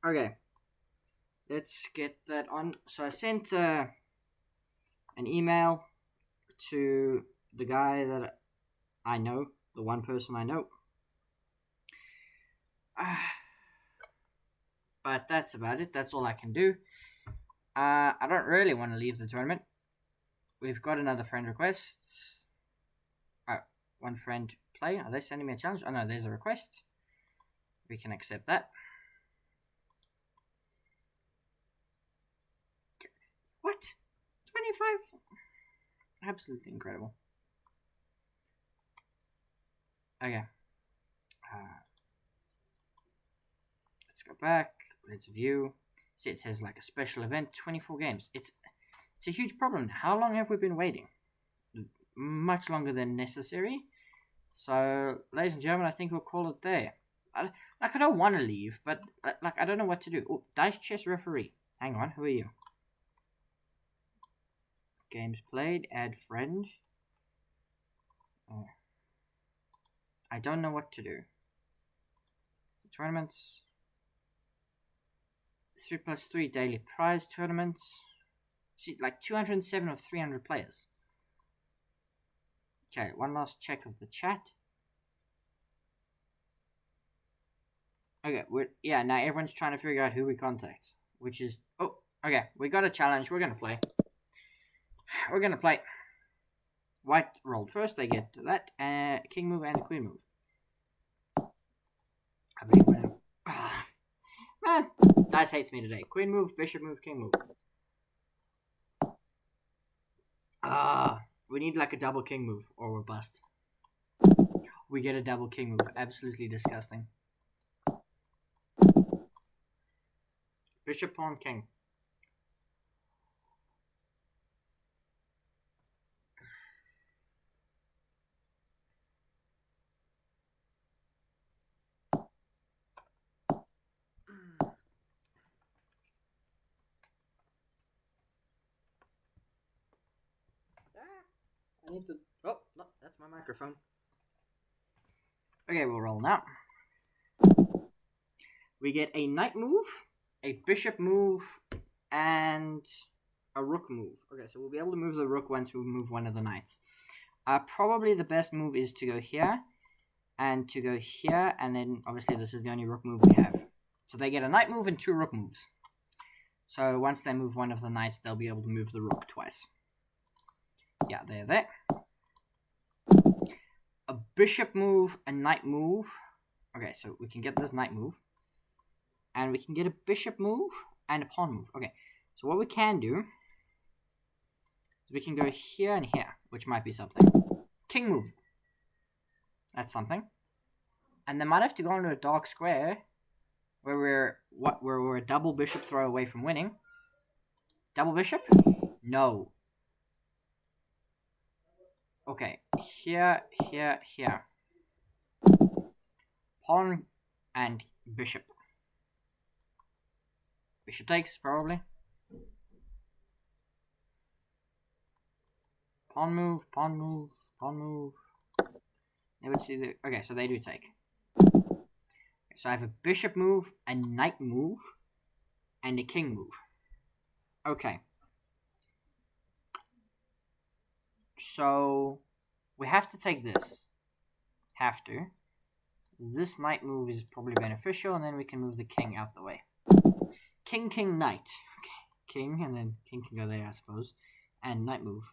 Speaker 1: Okay. Let's get that on. So I sent an email to the guy that I know, the one person I know. But that's about it. That's all I can do. I don't really want to leave the tournament. We've got another friend request. One friend play. Are they sending me a challenge? Oh no, there's a request. We can accept that. What? 25? Absolutely incredible. Okay. Let's go back. Let's view. See, it says like a special event, 24 games. It's a huge problem. How long have we been waiting? Much longer than necessary. So, ladies and gentlemen, I think we'll call it there. I don't want to leave, but I don't know what to do. Oh, Dice Chess Referee. Hang on, who are you? Games played, add friend. Oh. I don't know what to do. The tournaments. 3+3 daily prize tournaments. See, like 207 of 300 players. Okay, one last check of the chat. Okay, yeah, now everyone's trying to figure out who we contact. Which is... Oh, okay, we got a challenge. We're going to play. We're going to play. White rolled first. They get that. King move and a queen move. I believe we're in... Man, Dice hates me today. Queen move, bishop move, king move. We need like a double king move or we're bust. We get a double king move. Absolutely disgusting. Bishop, pawn, king. I need to... Oh, no, that's my microphone. Okay, we'll roll now. We get a knight move, a bishop move, and a rook move. Okay, so we'll be able to move the rook once we move one of the knights. Probably the best move is to go here, and to go here, and then obviously this is the only rook move we have. So they get a knight move and 2 rook moves. So once they move one of the knights, they'll be able to move the rook twice. Yeah, they're there. A bishop move, a knight move. Okay, so we can get this knight move. And we can get a bishop move and a pawn move. Okay, so what we can do is we can go here and here, which might be something. King move. That's something. And they might have to go into a dark square where we're a double bishop throw away from winning. Double bishop? No. Okay, here, here, here. Pawn and bishop. Bishop takes, probably. Pawn move, pawn move, pawn move. They would see the... Okay, so they do take. So I have a bishop move, a knight move, and a king move. Okay. So we have to take this. Have to. This knight move is probably beneficial, and then we can move the king out the way. King, king, knight. Okay. King, and then king can go there, I suppose. And knight move.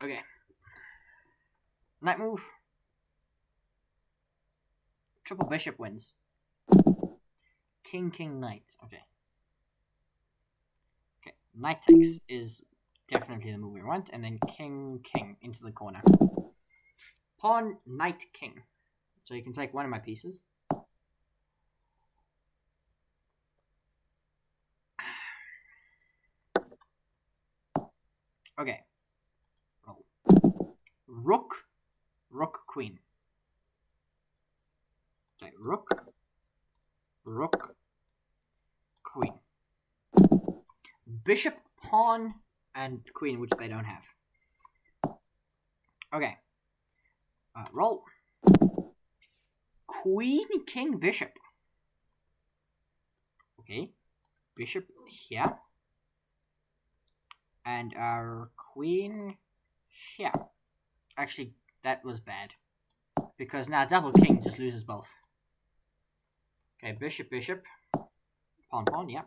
Speaker 1: Okay. Knight move. Triple bishop wins. King, king, knight. Okay. Okay. Knight takes is definitely the move we want. And then king, king into the corner. Pawn, knight, king. So you can take one of my pieces. Okay. Roll. Rook, rook, queen. Okay, rook, rook, queen. Bishop, pawn, and queen, which they don't have. Okay. Roll. queen, king, bishop. Okay, bishop here. And our queen here. Actually, that was bad. Because now double king just loses both. Okay, bishop, bishop. Pawn, pawn, yeah.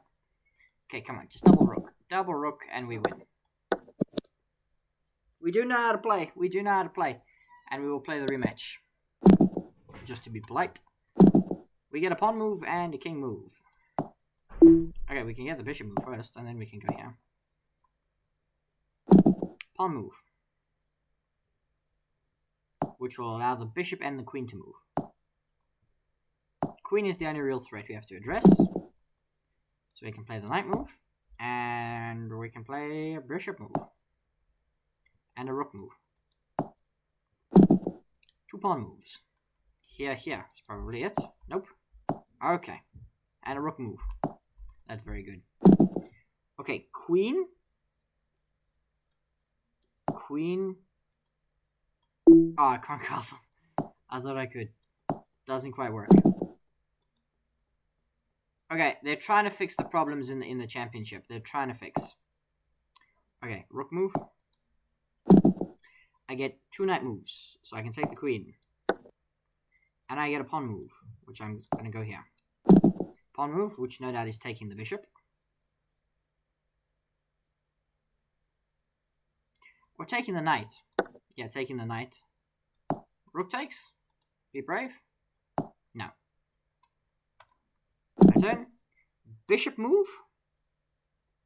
Speaker 1: Okay, come on, just double rook. Double rook, and we win. We do know how to play. We do know how to play. And we will play the rematch. Just to be polite. We get a pawn move and a king move. Okay, we can get the bishop move first, and then we can go here. Pawn move. Which will allow the bishop and the queen to move. Queen is the only real threat we have to address. So we can play the knight move. And we can play a bishop move. And a rook move. 2 pawn moves. Here is probably it. Nope. Okay. And a rook move. That's very good. Okay, queen. Queen. Oh, I can't castle. I thought I could. Doesn't quite work. Okay, they're trying to fix the problems in the championship. They're trying to fix. Okay, rook move. I get 2 knight moves, so I can take the queen. And I get a pawn move, which I'm going to go here. Pawn move, which no doubt is taking the bishop. Or taking the knight. Yeah, taking the knight. Rook takes. Be brave. No. My turn. Bishop move.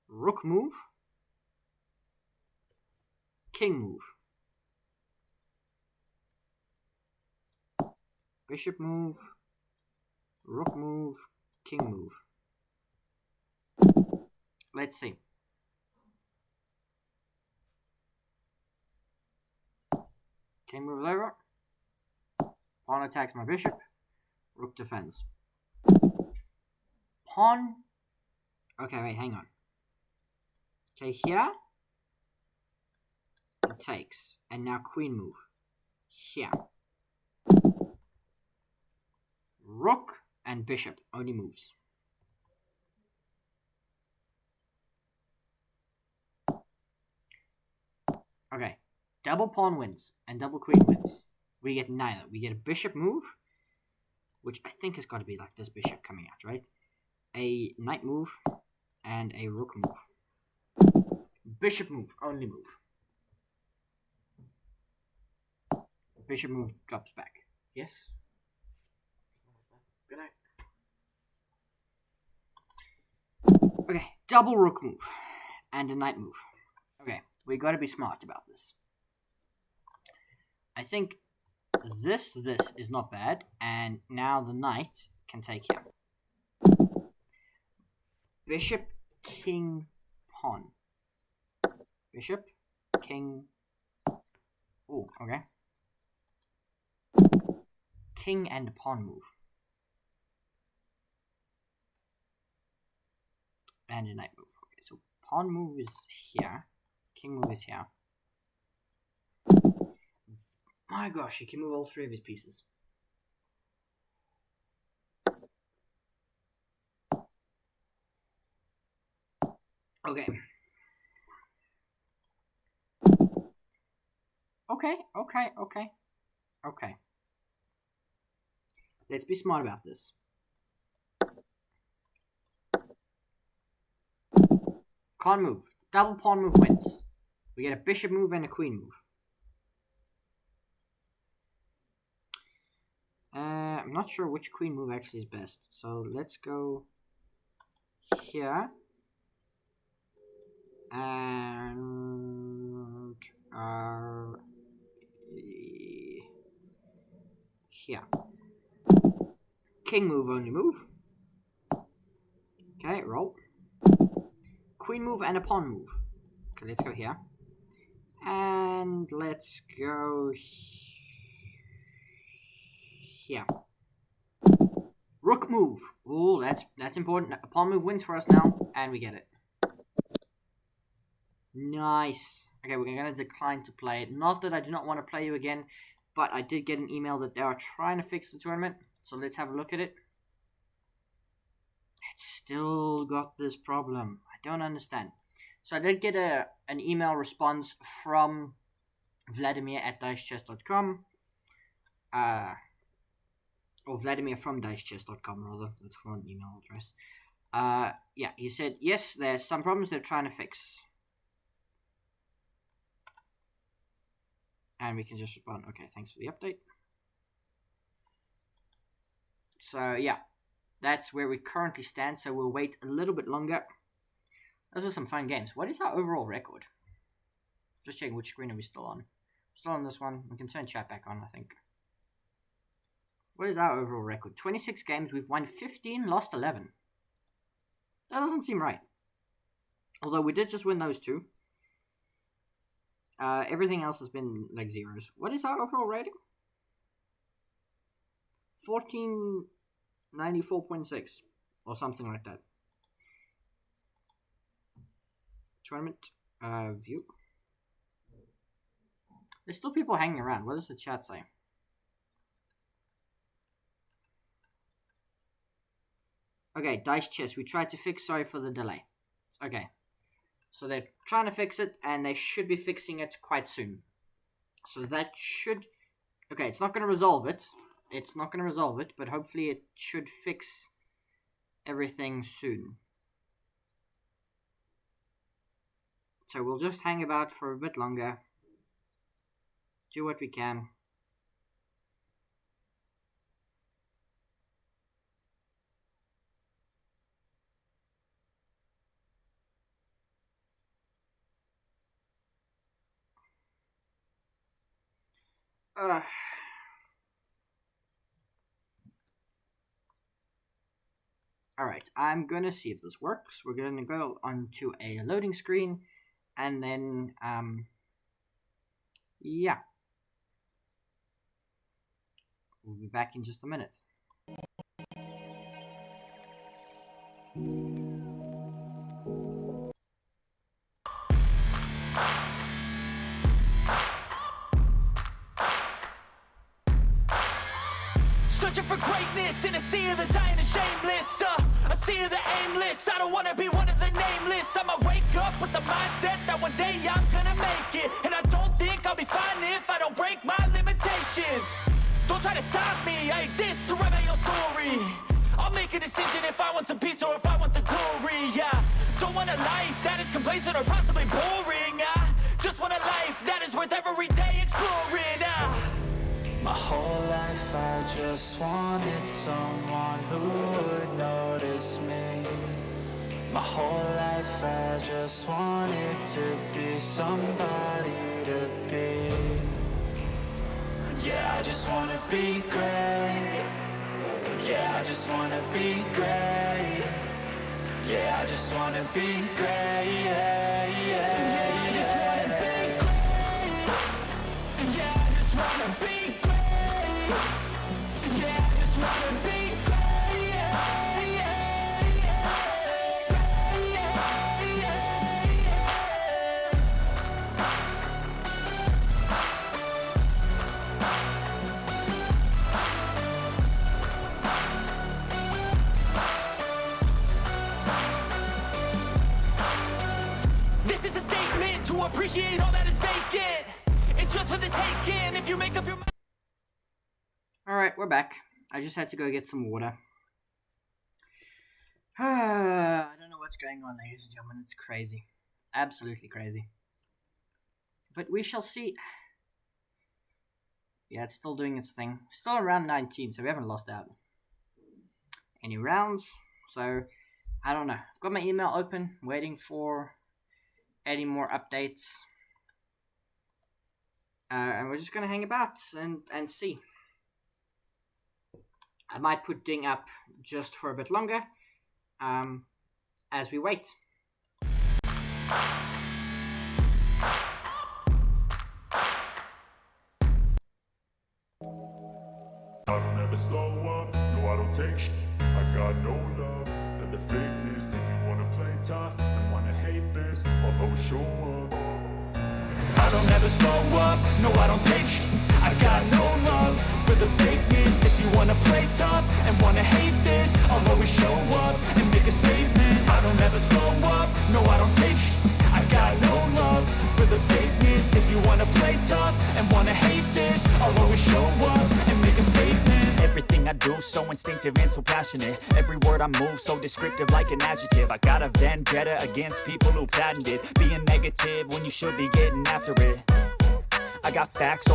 Speaker 1: Rook move. King move. Bishop move. Rook move. King move. Let's see. King moves over. Pawn attacks my bishop. Rook defends. Pawn. Okay, wait, hang on. Okay, here. It takes. And now queen move. Here. Rook and bishop only moves. Okay. Double pawn wins and double queen wins. We get neither. We get a bishop move, which I think has got to be like this bishop coming out, right? A knight move and a rook move. Bishop move, only move. Bishop move drops back. Yes? Good night. Okay, double rook move and a knight move. Okay, we got to be smart about this. I think this is not bad, and now the knight can take here. Bishop, king, pawn. Bishop, king. Oh, okay. King and pawn move. And a knight move. Okay, so pawn move is here. King move is here. My gosh, he can move all 3 of his pieces. Okay. Okay. Let's be smart about this. Pawn move. Double pawn move wins. We get a bishop move and a queen move. I'm not sure which queen move actually is best. So let's go here. And here. King move, only move. Okay, roll. Queen move and a pawn move. Okay, let's go here. And let's go here. Rook move. Oh, that's important. A pawn move wins for us now, and we get it. Nice. Okay, we're going to decline to play it. Not that I do not want to play you again, but I did get an email that they are trying to fix the tournament. So let's have a look at it. It's still got this problem. I don't understand. So I did get an email response from Vladimir at dicechess.com. Or Vladimir from dicechess.com, rather. That's not an email address. Yeah, he said, yes, there's some problems they're trying to fix. And we can just respond, okay, thanks for the update. So, yeah, that's where we currently stand. So we'll wait a little bit longer. Those were some fun games. What is our overall record? Just checking which screen are we still on. Still on this one. We can turn chat back on, I think. What is our overall record? 26 games. We've won 15, lost 11. That doesn't seem right. Although we did just win those 2. Everything else has been like zeros. What is our overall rating? 1494.6 or something like that. Tournament view. There's still people hanging around. What does the chat say? Okay, Dice Chess. We tried to fix. Sorry for the delay. Okay. So they're trying to fix it, and they should be fixing it quite soon. So that should... Okay, it's not going to resolve it. It's not going to resolve it, but hopefully it should fix everything soon. So we'll just hang about for a bit longer. Do what we can. Alright, I'm gonna see if this works. We're gonna go onto a loading screen, and then, yeah. We'll be back in just a minute.
Speaker 3: Searching for greatness in a sea of the dying and shameless, a sea of the aimless. I don't wanna be one of the nameless. I'ma wake up with the mindset that one day I'm gonna make it, and I don't think I'll be fine if I don't break my limitations. Don't try to stop me, I exist to write my own story. I'll make a decision if I want some peace or if I want the glory. Yeah, don't want a life that is complacent or possibly boring. I just want a life that is worth every day exploring. My whole life I just wanted someone who would notice me. My whole life I just wanted to be somebody to be. Yeah, I just wanna be great. Yeah, I just wanna be great. Yeah, I just wanna be great. Yeah, yeah, I just wanna be great. Yeah, I just wanna be great. Yeah, I just wanna be great. Yeah, yeah, yeah. Yeah, yeah, This is a statement to appreciate all that is vacant. It's just for the taking if you make up your mind.
Speaker 1: Alright, we're back. I just had to go get some water. I don't know what's going on, ladies and gentlemen. It's crazy. Absolutely crazy. But we shall see. Yeah, it's still doing its thing. Still around 19, so we haven't lost out any rounds. So, I don't know. I've got my email open, waiting for any more updates. And we're just going to hang about and see. I might put Ding up just for a bit longer as we wait.
Speaker 4: I don't ever slow up, no I don't take sh**. I got no love for the fakeness. If you wanna play tough and wanna hate this, I'll always show up.
Speaker 3: I don't ever slow up, no I don't take sh**. I got no love for for the fakeness. If you wanna play tough and wanna hate this, I'll always show up and make a statement. I don't ever slow up, no I don't take I got no love for the fakeness. If you wanna play tough and wanna hate this, I'll always show up and make a statement. Everything I do so instinctive and so passionate. Every word I move so descriptive like an adjective. I got a vendetta against people who patented being negative when you should be getting after it. I got facts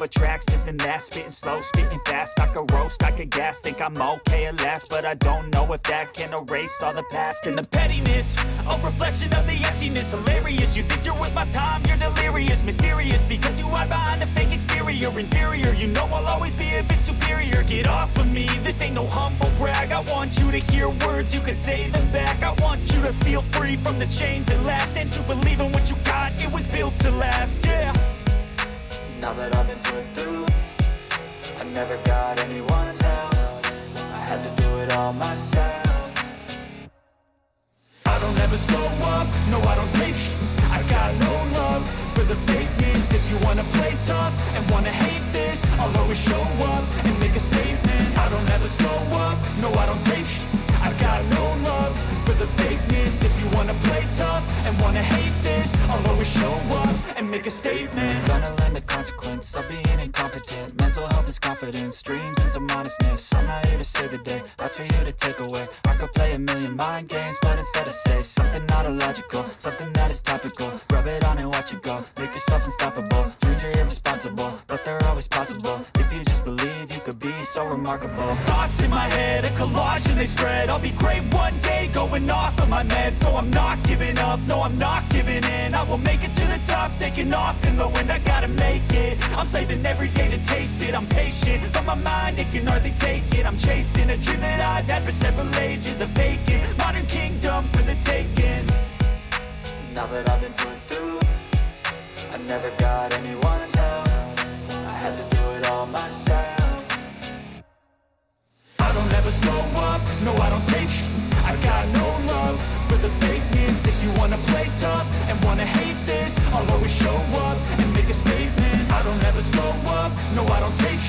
Speaker 3: over tracks, this and that. Spitting slow, spitting fast. I could roast, I could gas. Think I'm okay at last, but I don't know if that can erase all the past. And the pettiness, a reflection of the emptiness. Hilarious, you think you're worth my time, you're delirious. Mysterious, because you hide behind a fake exterior. Inferior, you know I'll always be a bit superior. Get off of me, this ain't no humble brag. I want you to hear words, you can say them back. I want you to feel free from the chains that last, and to believe in what you got, it was built to last, yeah. Now that I've been put through, I never got anyone's help. I had to do it all myself. I don't ever slow up, no I don't take I got no love for the fakeness. If you wanna play tough and wanna hate this, I'll always show up and make a statement. I don't ever slow up, no I don't take I got no love for the fakeness. If you wanna play tough and wanna hate this, I'll always show up and make a statement. Gonna learn the consequence of being incompetent. Mental health is confidence, dreams and some honestness. I'm not here to save the day, that's for you to take away. I could play a million mind games, but instead I say something not illogical, something that is topical. Rub it on and watch it go, make yourself unstoppable. Dreams are irresponsible, but they're always possible. If you just believe, you could be so remarkable. Thoughts in my head, a collage and they spread. I'll be great one day, going off of my meds. No, I'm not giving up, no, I'm not giving in. I will make it to the top, taking off in the wind. I gotta make it, I'm saving every day to taste it. I'm patient, but my mind, it can hardly take it. I'm chasing a dream that I've had for several ages. A vacant, modern kingdom for the taking. Now that I've been put through, I never got anyone's help. I had to do it all myself. I don't ever slow up, no I don't take I got no love for the fakeness. If you wanna play tough and wanna hate this, I'll always show up and make a statement. I don't ever slow up, no I don't take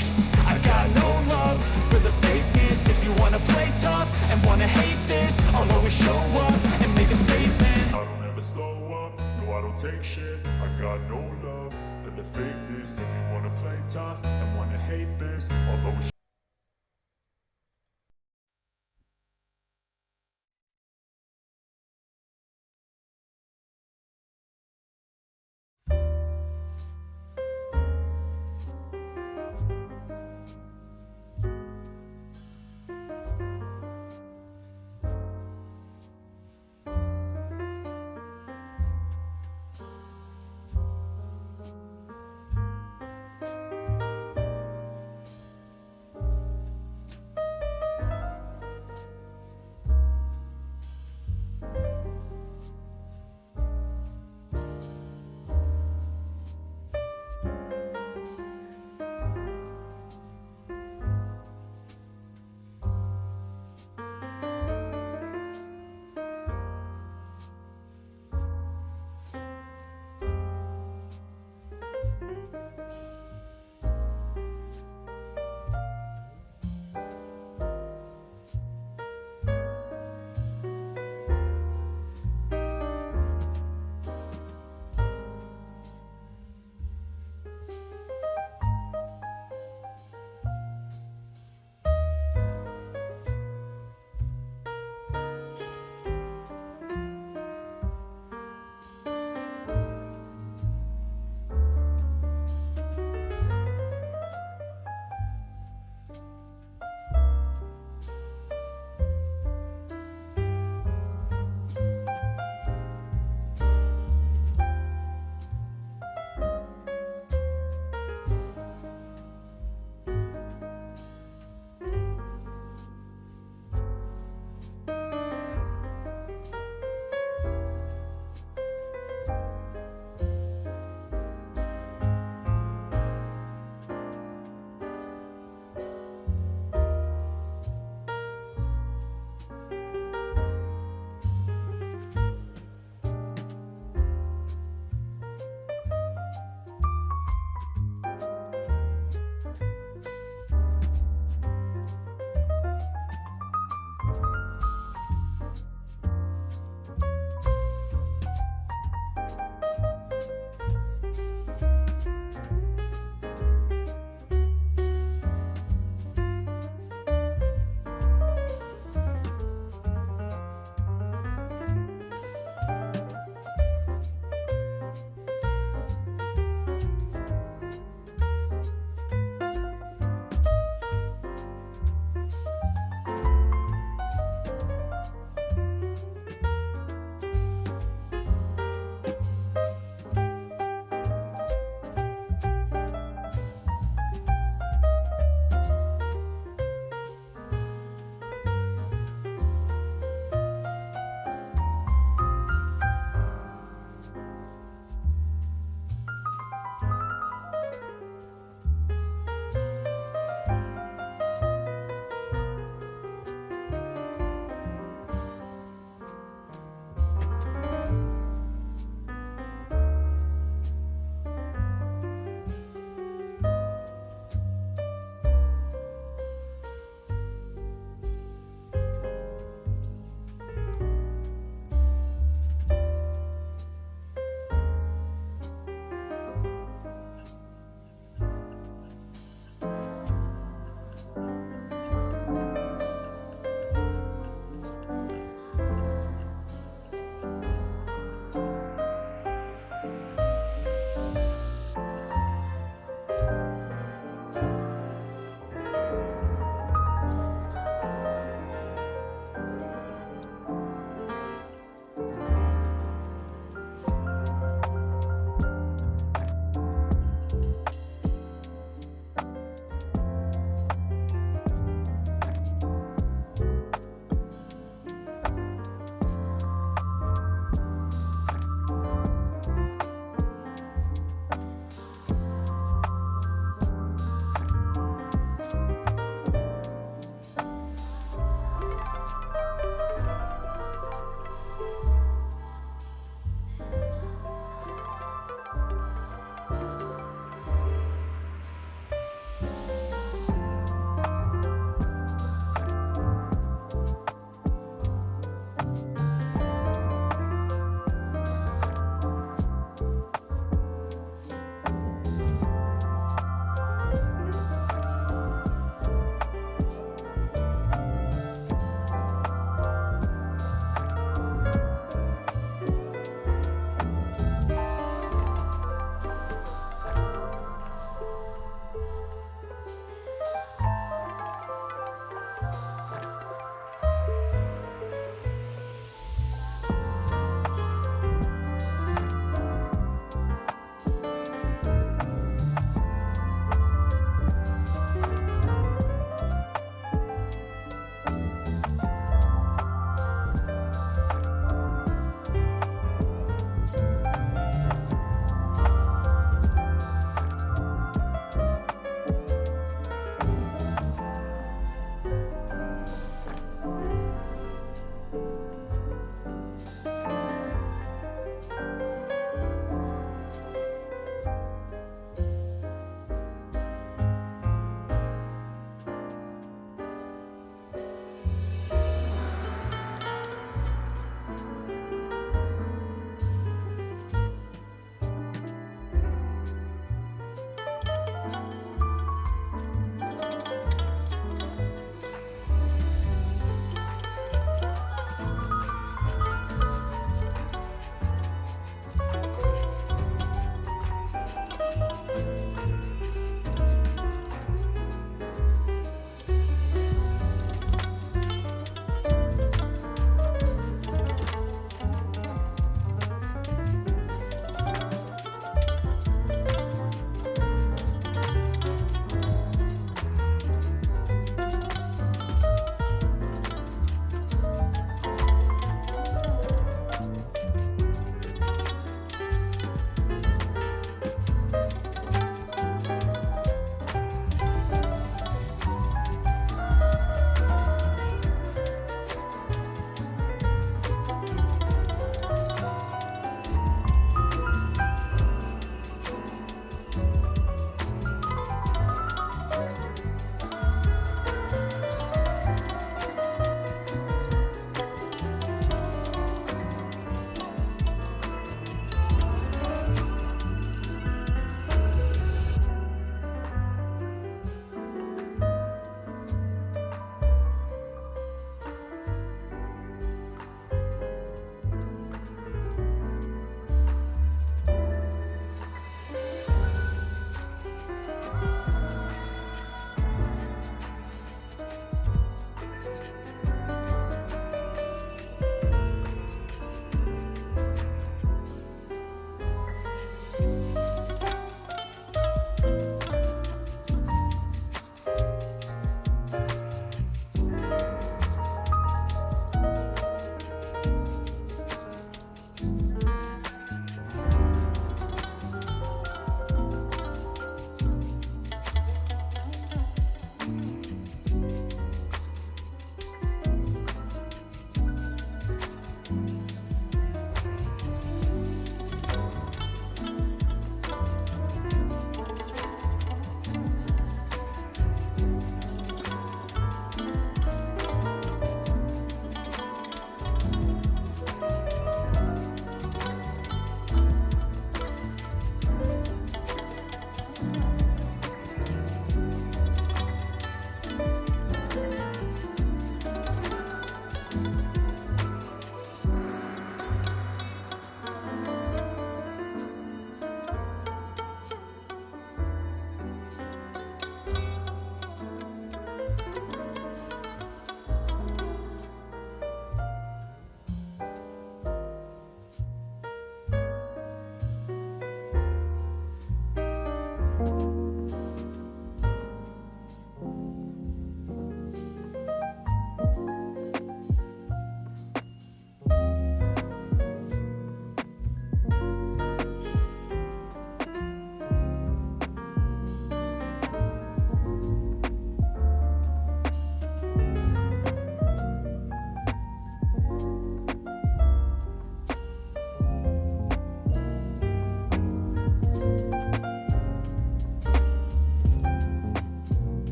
Speaker 3: I got no love for the fakeness. If you wanna play tough and wanna hate this, I'll always show up and make a statement.
Speaker 4: I don't ever slow up, no I don't take shit. I got no love for the fakeness. If you wanna play tough and wanna hate this, I'll always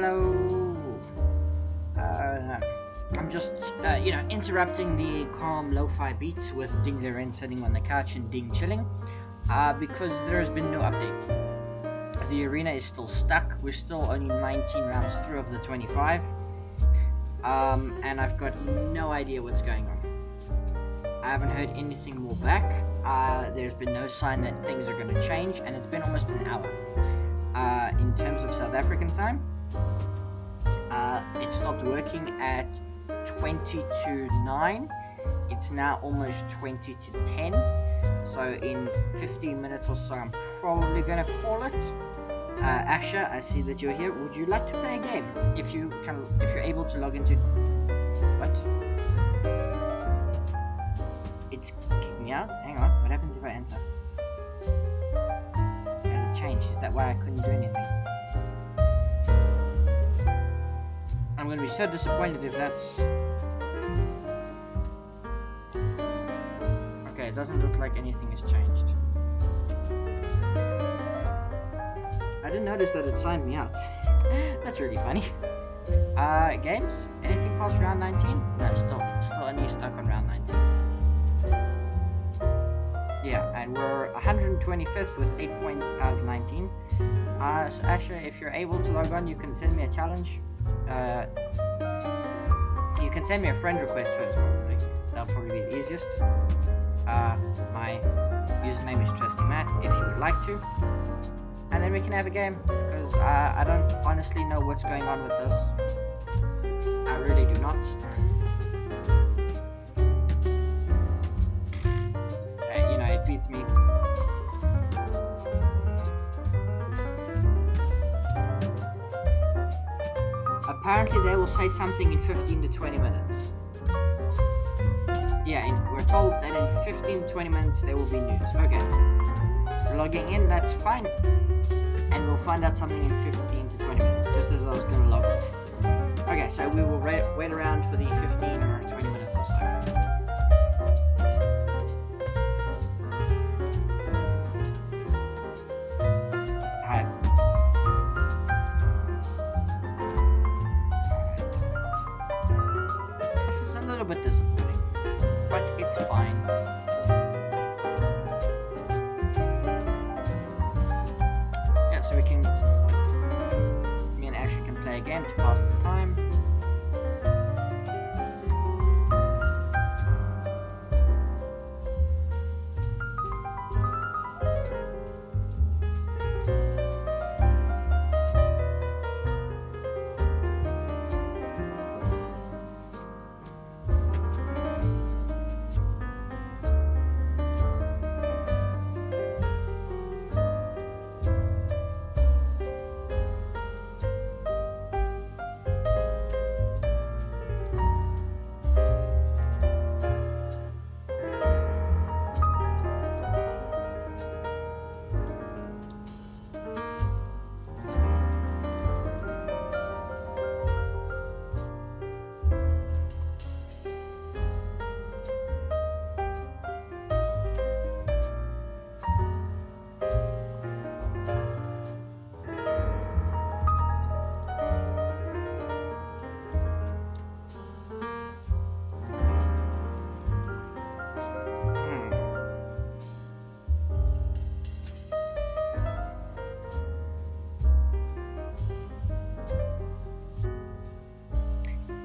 Speaker 1: Hello. I'm just, interrupting the calm lo-fi beats with Ding Liren sitting on the couch and Ding chilling, because there has been no update. The arena is still stuck. We're still only 19 rounds through of the 25, and I've got no idea what's going on. I haven't heard anything more back. There's been no sign that things are going to change, and it's been almost an hour. In terms of South African time, it stopped working at 20 to 9. It's now almost 20 to 10. So in 15 minutes or so, I'm probably going to call it. Asher, I see that you're here. Would you like to play a game? If you're able to log into... What? It's kicking me out? Hang on, what happens if I enter? Has it changed? Is that why I couldn't do anything? I'm gonna be so disappointed if that's... Okay, it doesn't look like anything has changed. I didn't notice that it signed me out. That's really funny. Games? Anything past round 19? No, still only stuck on round 19. Yeah, and we're 125th with 8 points out of 19. So Asher, if you're able to log on, you can send me a challenge. You can send me a friend request first, probably. That'll probably be the easiest. My username is TrustyMatt, if you would like to. And then we can have a game, because I don't honestly know what's going on with this. I really do not. It beats me. Apparently they will say something in 15 to 20 minutes. Yeah, we're told that in 15 to 20 minutes there will be news. Okay. Logging in, that's fine. And we'll find out something in 15 to 20 minutes, just as I was going to log off. Okay, so we will wait around for the 15 or 20 minutes or so. Bit disappointing, but it's fine. Yeah, so me and Ashley can play a game to pass the time.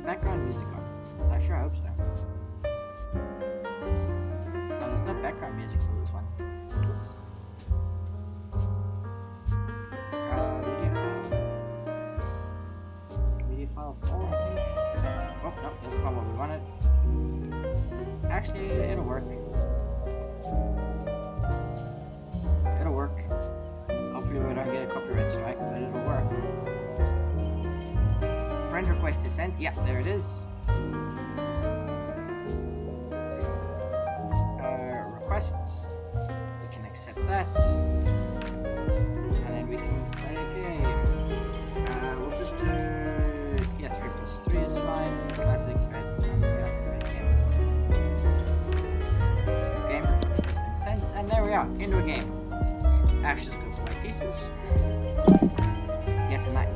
Speaker 1: Background music on? I sure hope so. Oh, there's no background music for this one. Oops. Media file 4, I think. Oh, no, that's not what we wanted. Actually, it'll work. It'll work. Hopefully we don't get a copyright strike, but it'll work. Friend request is sent. Yeah, there it is. Requests. We can accept that. And then we can play a game. We'll just do... Yeah, 3+3 is fine. Classic, red game. Game request has been sent. And there we are. Into a game. Ashes go to my pieces. Yet tonight.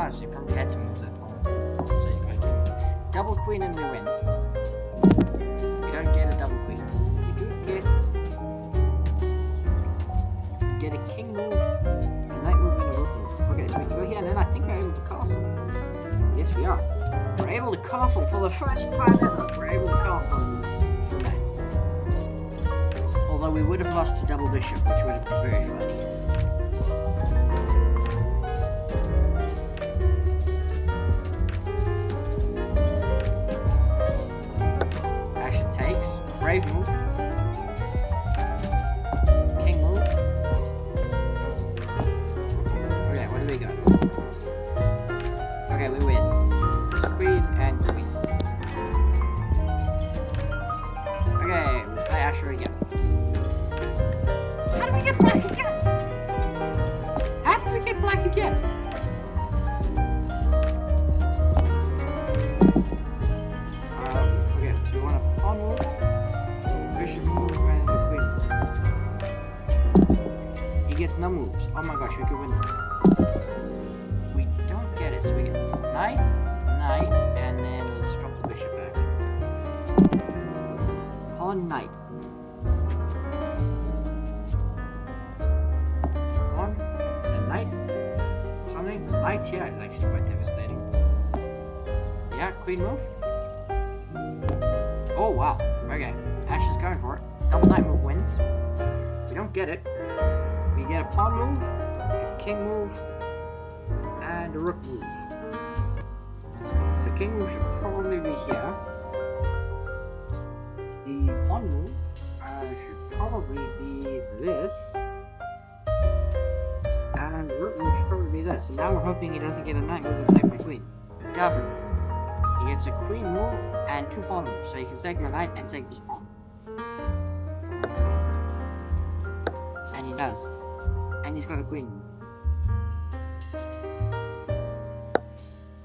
Speaker 1: Oh, so you probably had to move that pawn. So you got a king move. Double queen and we win. We don't get a double queen. We do get a king move, a knight move, and a rook move. Okay, so we can go here, and then I think we're able to castle. Yes, we are. We're able to castle for the first time ever. We're able to castle in this format. Although we would have lost to double bishop, which would have been very funny. Asher takes. Brave move. King move. Okay, what do we got? Okay, we win. Queen and queen. Okay, we play Asher again. How do we get black again? How did we get black again? Okay, so you want a pawn move, bishop move, and a queen move. He gets no moves. Oh my gosh, we could win this. We don't get it, so we get knight, and then let's drop the bishop back. Pawn, knight. Pawn, and knight. Something. Knight here is actually quite devastating. Yeah, queen move. Oh wow. Okay. Ash is going for it. Double knight move wins. We don't get it. We get a pawn move, a king move, and a rook move. So king move should probably be here. The pawn move should probably be this. And the rook move should probably be this. So now we're hoping he doesn't get a knight move and take my queen. If he doesn't, he gets a queen move and two pawn moves. So he can take my knight and take this pawn. And he does. And he's got a queen move.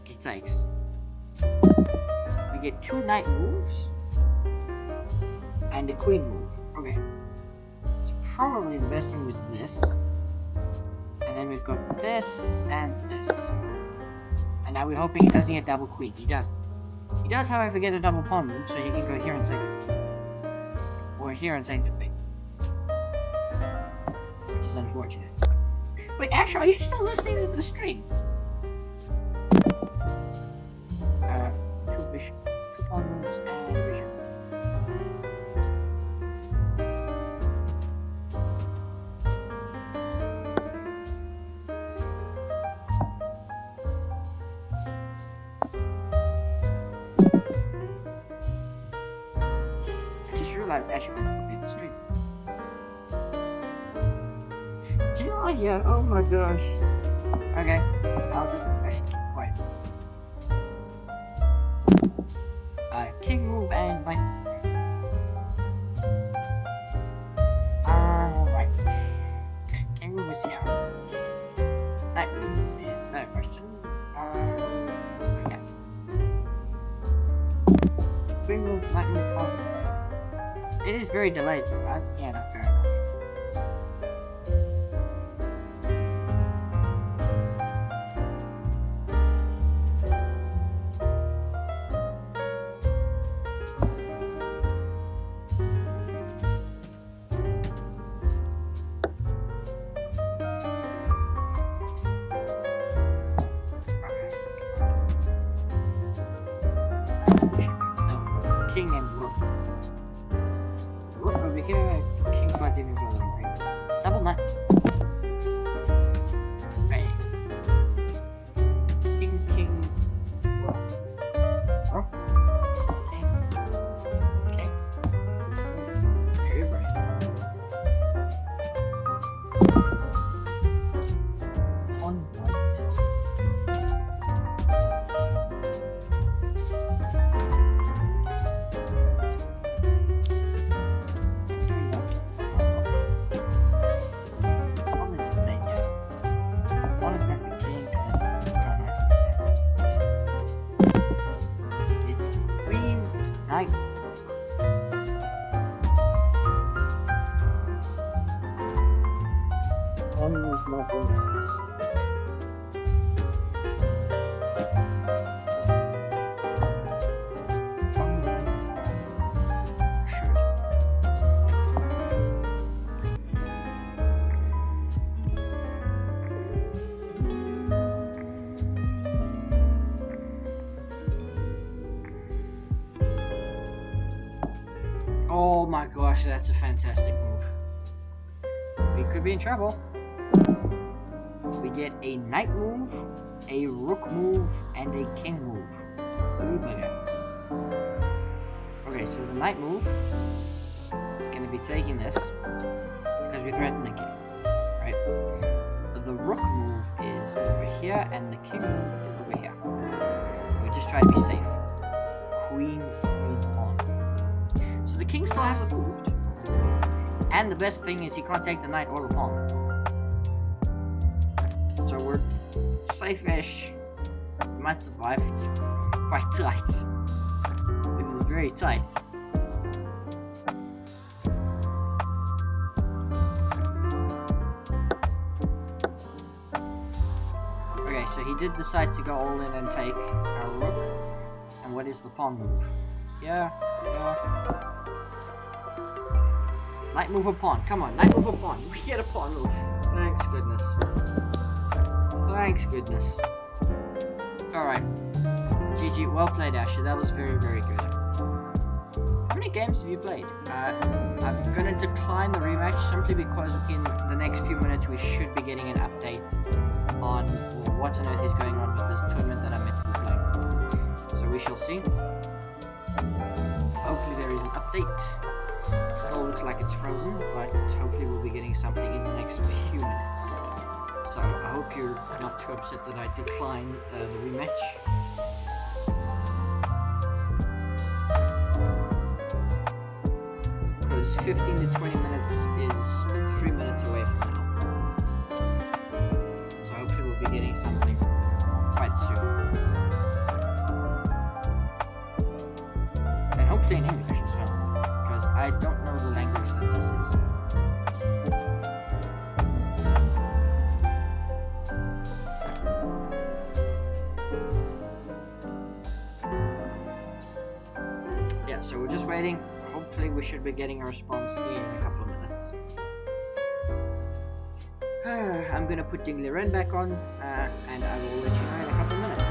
Speaker 1: He takes. We get two knight moves and a queen move. Okay. So probably the best move is this. And then we've got this and this. And now we're hoping he doesn't get double queen. He doesn't. He does, however, get a double pawn move, so he can go here and take it. Or here and take the queen. Which is unfortunate. Wait, Ash, are you still listening to the stream? Two bishop, two pawn moves, and bishop. I just realized Ash wants to be in the stream. Oh yeah, oh my gosh. Okay, I should keep quiet. King move and knight. Right. Okay, king move is here. Knight move is another question. Let's do again. Queen move, knight move, pawn move. It is very delayed, but yeah, not fair enough. King and rook. Rook over here, king flight Actually, that's a fantastic move. We could be in trouble. We get a knight move, a rook move, and a king move. Ooh, bugger. Okay, so the knight move is going to be taking this because we threaten the king, right? The rook move is over here, and the king move is over here. We just try to be safe. Queen, pawn. So the king still hasn't moved, and the best thing is he can't take the knight or the pawn. So we're safe-ish. We might survive. It's quite tight. It is very tight. Okay, so he did decide to go all in and take our rook. And what is the pawn move? Yeah. Knight move or pawn? Come on, knight move or pawn? We get a pawn move. Thanks goodness. Thanks goodness. Alright. GG, well played Asher, that was very, very good. How many games have you played? I'm gonna decline the rematch simply because in the next few minutes we should be getting an update on what on earth is going on with this tournament that I'm meant to be playing. So we shall see. Hopefully there is an update. It still looks like it's frozen, but hopefully we'll be getting something in the next few minutes. So I hope you're not too upset that I decline the rematch. Because 15 to 20 minutes is 3 minutes away from now. So hopefully we'll be getting something quite soon. And hopefully in English as well. Because I don't know the language that this is. Yeah, so we're just waiting. Hopefully we should be getting a response in a couple of minutes. I'm gonna put Dingliren back on, and I will let you know in a couple of minutes.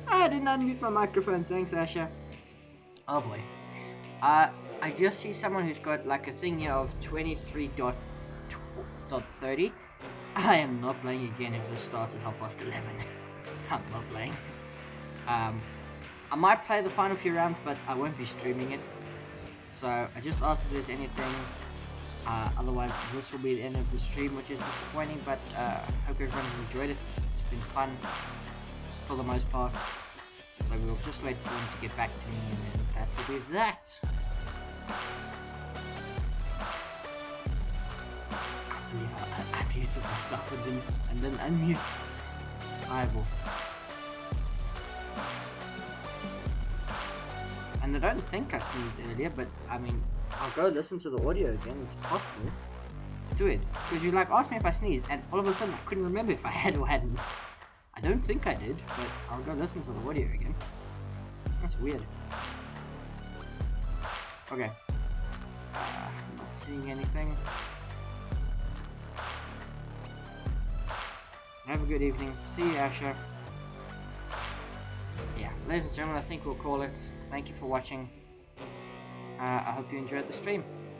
Speaker 1: I didn't unmute my microphone. Thanks, Asha. Oh boy. I just see someone who's got like a thing here of 23.30. I am not playing again if this starts at 11:30. I'm not playing. I might play the final few rounds, but I won't be streaming it. So I just asked if there's anything. Otherwise, this will be the end of the stream, which is disappointing, but hope everyone's enjoyed it. It's been fun for the most part. So we'll just wait for him to get back to me, and then that will be that. I can't believe I muted myself and then unmute. Eyeball. And I don't think I sneezed earlier, but I mean, I'll go listen to the audio again. It's possible. It's weird because you like asked me if I sneezed, and all of a sudden I couldn't remember if I had or hadn't. I don't think I did, but I'll go listen to the audio again. That's weird. Okay. I'm not seeing anything. Have a good evening. See you, Asher. Yeah, ladies and gentlemen, I think we'll call it. Thank you for watching. I hope you enjoyed the stream.